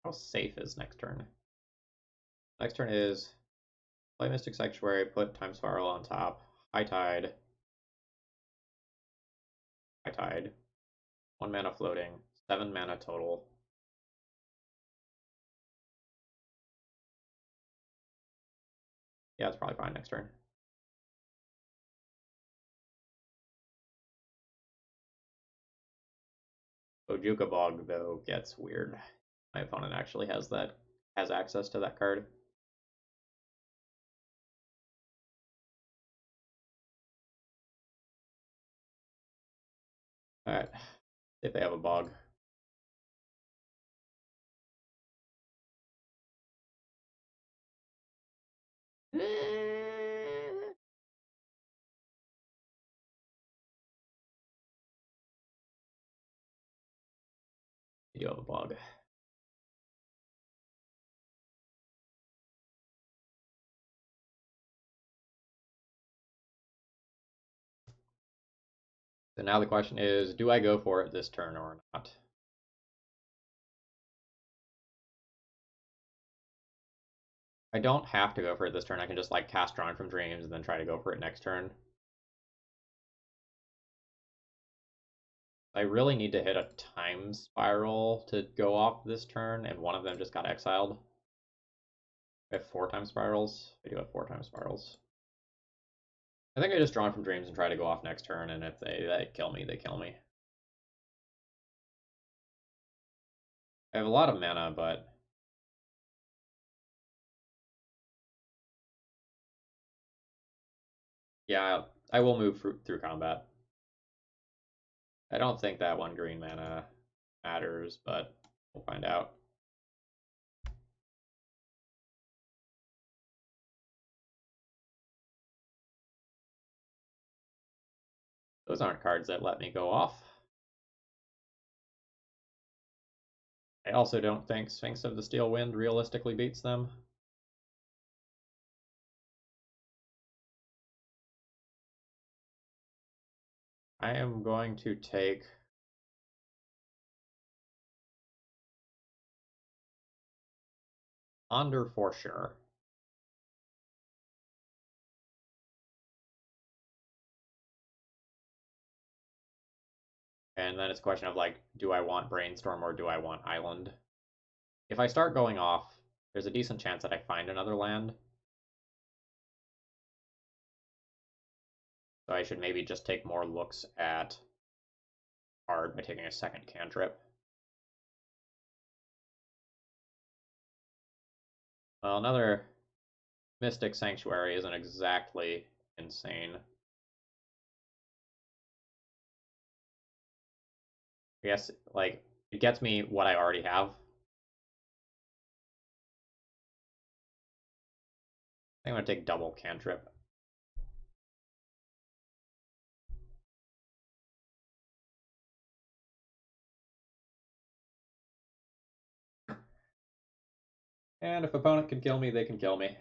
How safe is next turn? Next turn is play Mystic Sanctuary, put Time Spiral on top, high tide, 1 mana floating, 7 mana total. Yeah, it's probably fine next turn. Ojuka Bog, though, gets weird. My opponent actually has access to that card. Alright, if they have a bog. You have a bug. So now the question is, do I go for it this turn or not? I don't have to go for it this turn. I can just like cast Drawn from Dreams and then try to go for it next turn. I really need to hit a time spiral to go off this turn, and one of them just got exiled. I have 4 time spirals. I do have 4 time spirals. I think I just Drawn from Dreams and try to go off next turn, and if they kill me, they kill me. I have a lot of mana, but yeah, I will move through combat. I don't think that 1 green mana matters, but we'll find out. Those aren't cards that let me go off. I also don't think Sphinx of the Steel Wind realistically beats them. I am going to take Under for sure. And then it's a question of like, do I want Brainstorm or do I want Island? If I start going off, there's a decent chance that I find another land. So I should maybe just take more looks at card by taking a second cantrip. Well, another Mystic Sanctuary isn't exactly insane. I guess, like, it gets me what I already have. I'm going to take double cantrip. And if opponent can kill me, they can kill me.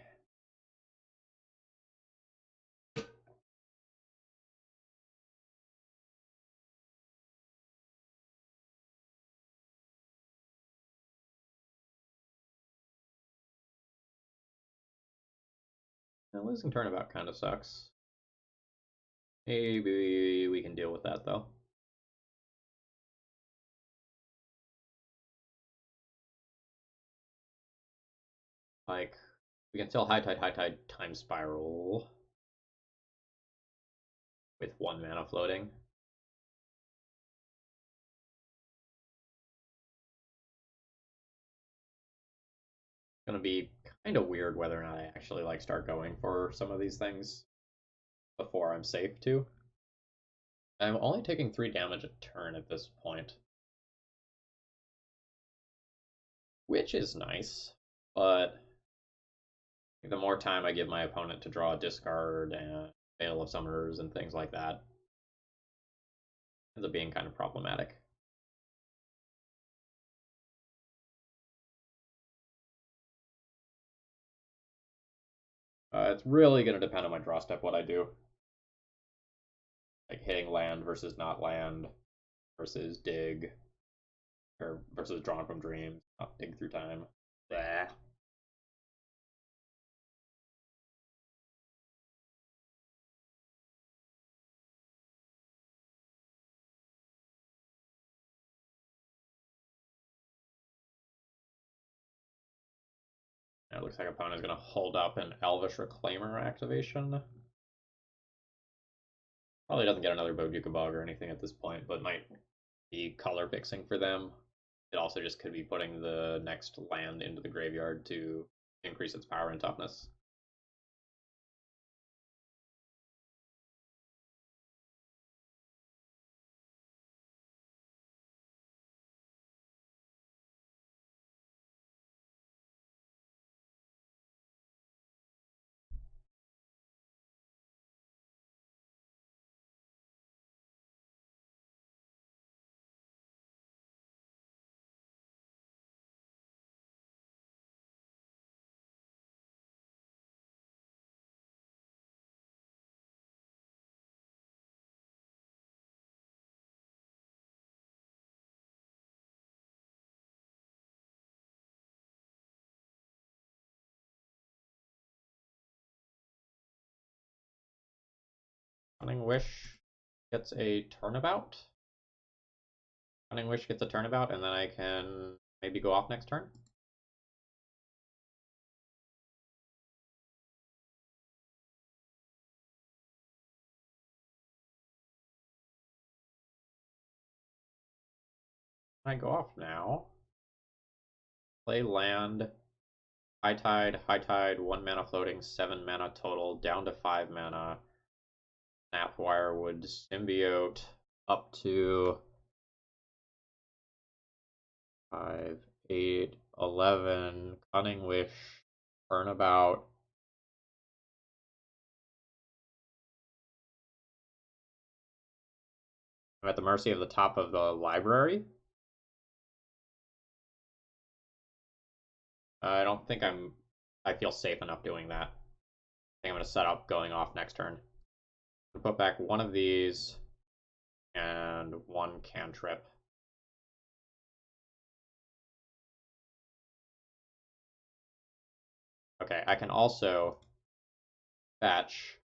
Now, losing turnabout kind of sucks. Maybe we can deal with that, though. Like, we can still high tide, time spiral with 1 mana floating. It's gonna be kind of weird whether or not I actually like start going for some of these things before I'm safe to. I'm only taking 3 damage a turn at this point, which is nice, but the more time I give my opponent to draw a discard and Veil of Summers and things like that, ends up being kind of problematic. It's really going to depend on my draw step what I do. Like hitting land versus not land versus dig or versus drawn from dreams, not dig through time. Blah. It looks like opponent is going to hold up an Elvish Reclaimer activation. Probably doesn't get another Bojuka Bog or anything at this point, but might be color fixing for them. It also just could be putting the next land into the graveyard to increase its power and toughness. Cunning Wish gets a turnabout. Cunning Wish gets a turnabout, and then I can maybe go off next turn. I go off now. Play land. High Tide, 1 mana floating, 7 mana total, down to 5 mana. Snap Wirewood Symbiote up to 5, 8, 11. Cunning Wish, Turnabout. I'm at the mercy of the top of the library. I don't think I feel safe enough doing that. I think I'm going to set up going off next turn. Put back one of these and one cantrip. Okay, I can also fetch,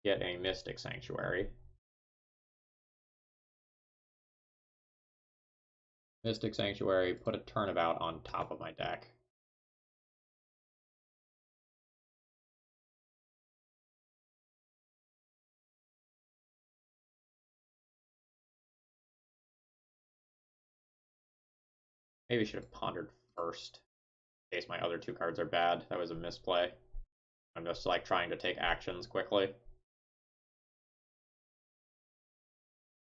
get a Mystic Sanctuary. Mystic Sanctuary, put a Turnabout on top of my deck. Maybe should have pondered first, in case my other two cards are bad. That was a misplay. I'm just like trying to take actions quickly.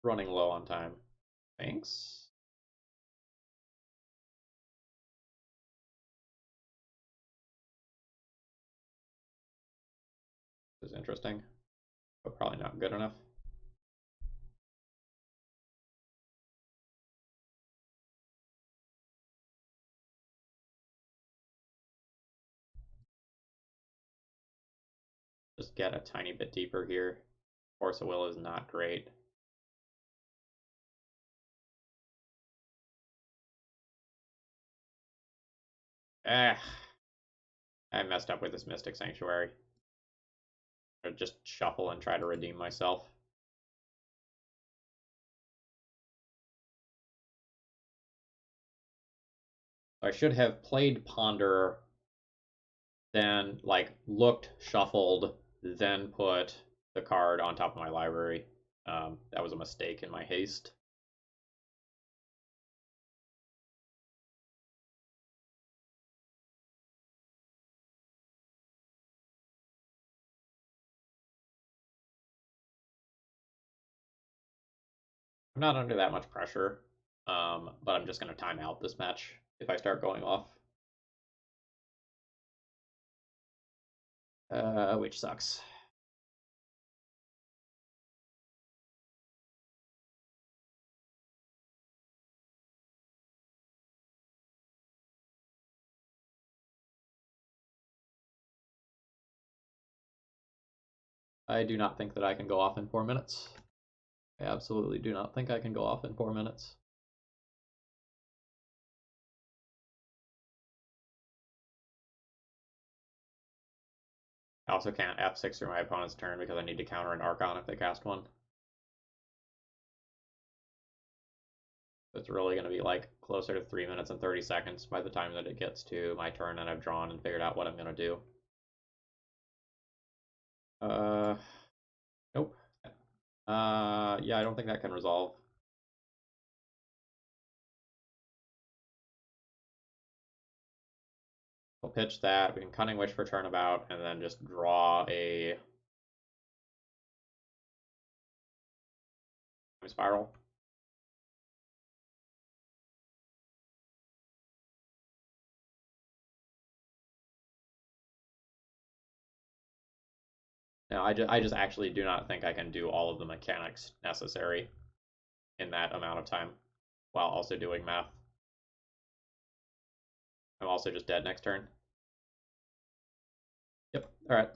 Running low on time. Thanks. This is interesting, but probably not good enough. Just get a tiny bit deeper here. Force of Will is not great. Ah, I messed up with this Mystic Sanctuary. I'll just shuffle and try to redeem myself. I should have played Ponder, then like looked, shuffled, then put the card on top of my library. That was a mistake in my haste. I'm not under that much pressure, but I'm just going to time out this match if I start going off. Which sucks. I do not think that I can go off in 4 minutes. I absolutely do not think I can go off in 4 minutes. I also can't F6 through my opponent's turn because I need to counter an Archon if they cast one. It's really going to be like closer to 3 minutes and 30 seconds by the time that it gets to my turn and I've drawn and figured out what I'm going to do. Nope. Yeah, I don't think that can resolve. We'll pitch that. We can Cunning Wish for turnabout and then just draw a spiral. Now, I just actually do not think I can do all of the mechanics necessary in that amount of time while also doing math. I'm also just dead next turn. Yep, alright.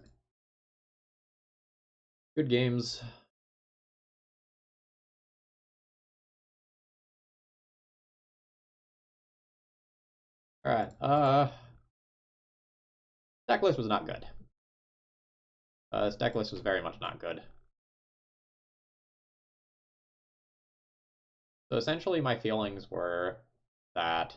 Good games. Alright, deck list was not good. This deck list was very much not good. So essentially, my feelings were that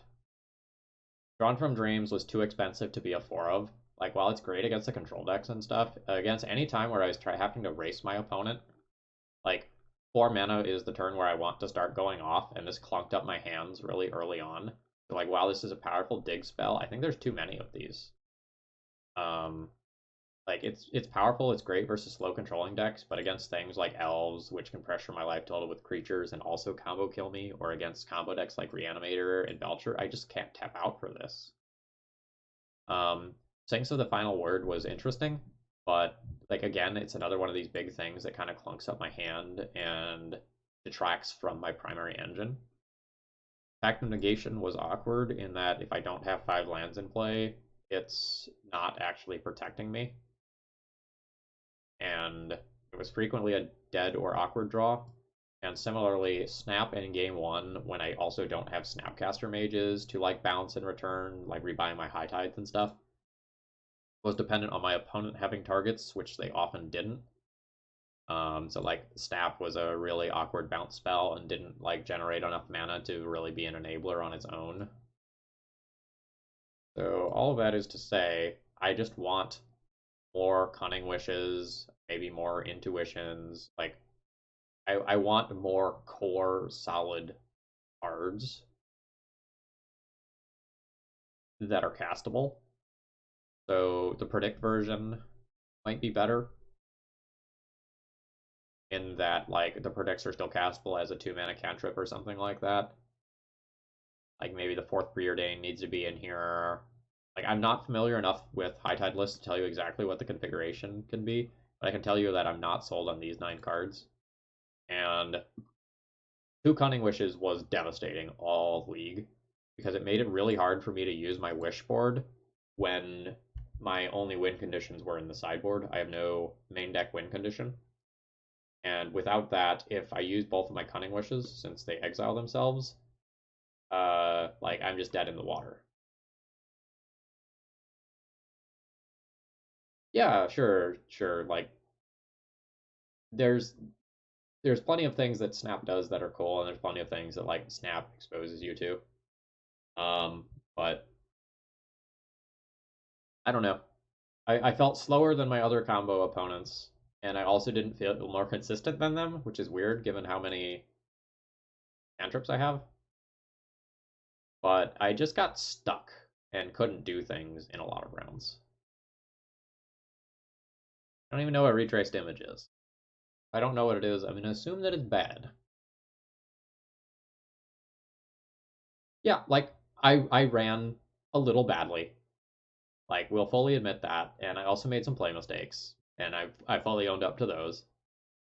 Drawn from Dreams was too expensive to be a 4 of. Like, while it's great against the control decks and stuff, against any time where I was having to race my opponent, like, 4 mana is the turn where I want to start going off, and this clunked up my hands really early on. So, like, while this is a powerful dig spell, I think there's too many of these. Um, like, it's powerful, it's great versus slow controlling decks, but against things like elves, which can pressure my life total with creatures and also combo kill me, or against combo decks like Reanimator and Belcher, I just can't tap out for this. Sphinx of the Final Word was interesting, but like again, it's another one of these big things that kind of clunks up my hand and detracts from my primary engine. Pact of Negation was awkward in that if I don't have 5 lands in play, it's not actually protecting me. And it was frequently a dead or awkward draw. And similarly, Snap in game 1, when I also don't have Snapcaster mages to like bounce in return, like rebuying my High Tides and stuff, was dependent on my opponent having targets, which they often didn't. So like Snap was a really awkward bounce spell and didn't like generate enough mana to really be an enabler on its own. So all of that is to say, I just want more Cunning Wishes, maybe more Intuitions. Like I want more core solid cards that are castable. So the Predict version might be better in that like the predicts are still castable as a 2 mana cantrip or something like that. Like maybe the fourth Preordain needs to be in here. Like I'm not familiar enough with High Tide lists to tell you exactly what the configuration can be, but I can tell you that I'm not sold on these 9 cards. And 2 Cunning Wishes was devastating all league because it made it really hard for me to use my wish board when my only win conditions were in the sideboard. I have no main deck win condition. And without that, if I use both of my Cunning Wishes, since they exile themselves, like I'm just dead in the water. Yeah, sure, sure. Like there's there's plenty of things that Snap does that are cool, and there's plenty of things that like Snap exposes you to. Um, but I don't know. I felt slower than my other combo opponents, and I also didn't feel more consistent than them, which is weird given how many cantrips I have. But I just got stuck and couldn't do things in a lot of rounds. I don't even know what retraced image is. If I don't know what it is, I'm gonna assume that it's bad. Yeah, like I ran a little badly. Like we'll fully admit that, and I also made some play mistakes, and I fully owned up to those.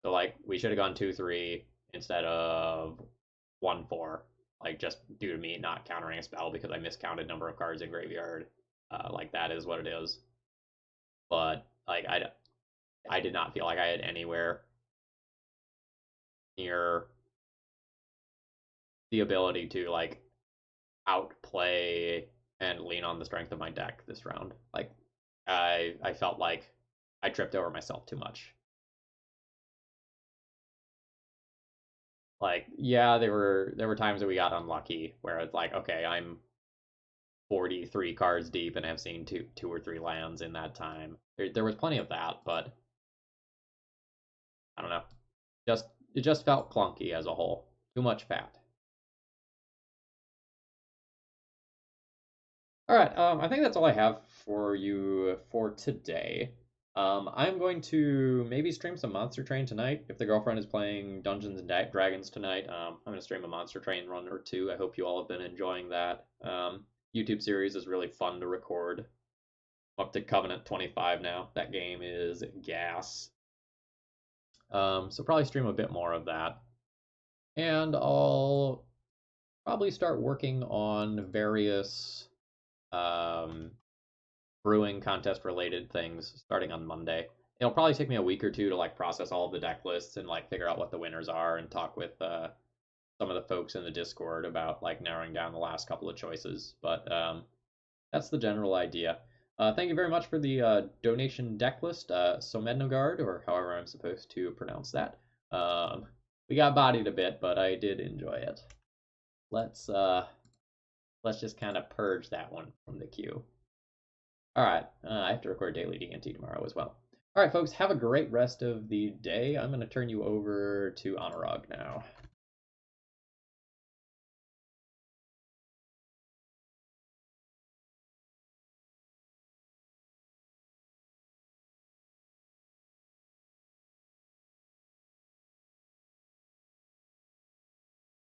So like we should have gone 2-3 instead of 1-4, like just due to me not countering a spell because I miscounted number of cards in graveyard. Like that is what it is. But like I did not feel like I had anywhere near the ability to like outplay and lean on the strength of my deck this round. Like I felt like I tripped over myself too much. Like yeah, there were times that we got unlucky where it's like okay, I'm 43 cards deep and have seen two or three lands in that time. There was plenty of that, but I don't know. Just it just felt clunky as a whole. Too much fat. All right, I think that's all I have for you for today. I'm going to maybe stream some Monster Train tonight. If the girlfriend is playing Dungeons and Dragons tonight, I'm going to stream a Monster Train run or two. I hope you all have been enjoying that. YouTube series is really fun to record. I'm up to Covenant 25 now. That game is gas. So probably stream a bit more of that. And I'll probably start working on various um, brewing contest related things starting on Monday. It'll probably take me a week or two to like process all of the deck lists and like figure out what the winners are and talk with some of the folks in the Discord about like narrowing down the last couple of choices. But that's the general idea. Thank you very much for the donation deck list, Somednogard, or however I'm supposed to pronounce that. We got bodied a bit, but I did enjoy it. Let's uh, let's just kind of purge that one from the queue. All right, I have to record daily D&T tomorrow as well. All right, folks, have a great rest of the day. I'm going to turn you over to Anurag now.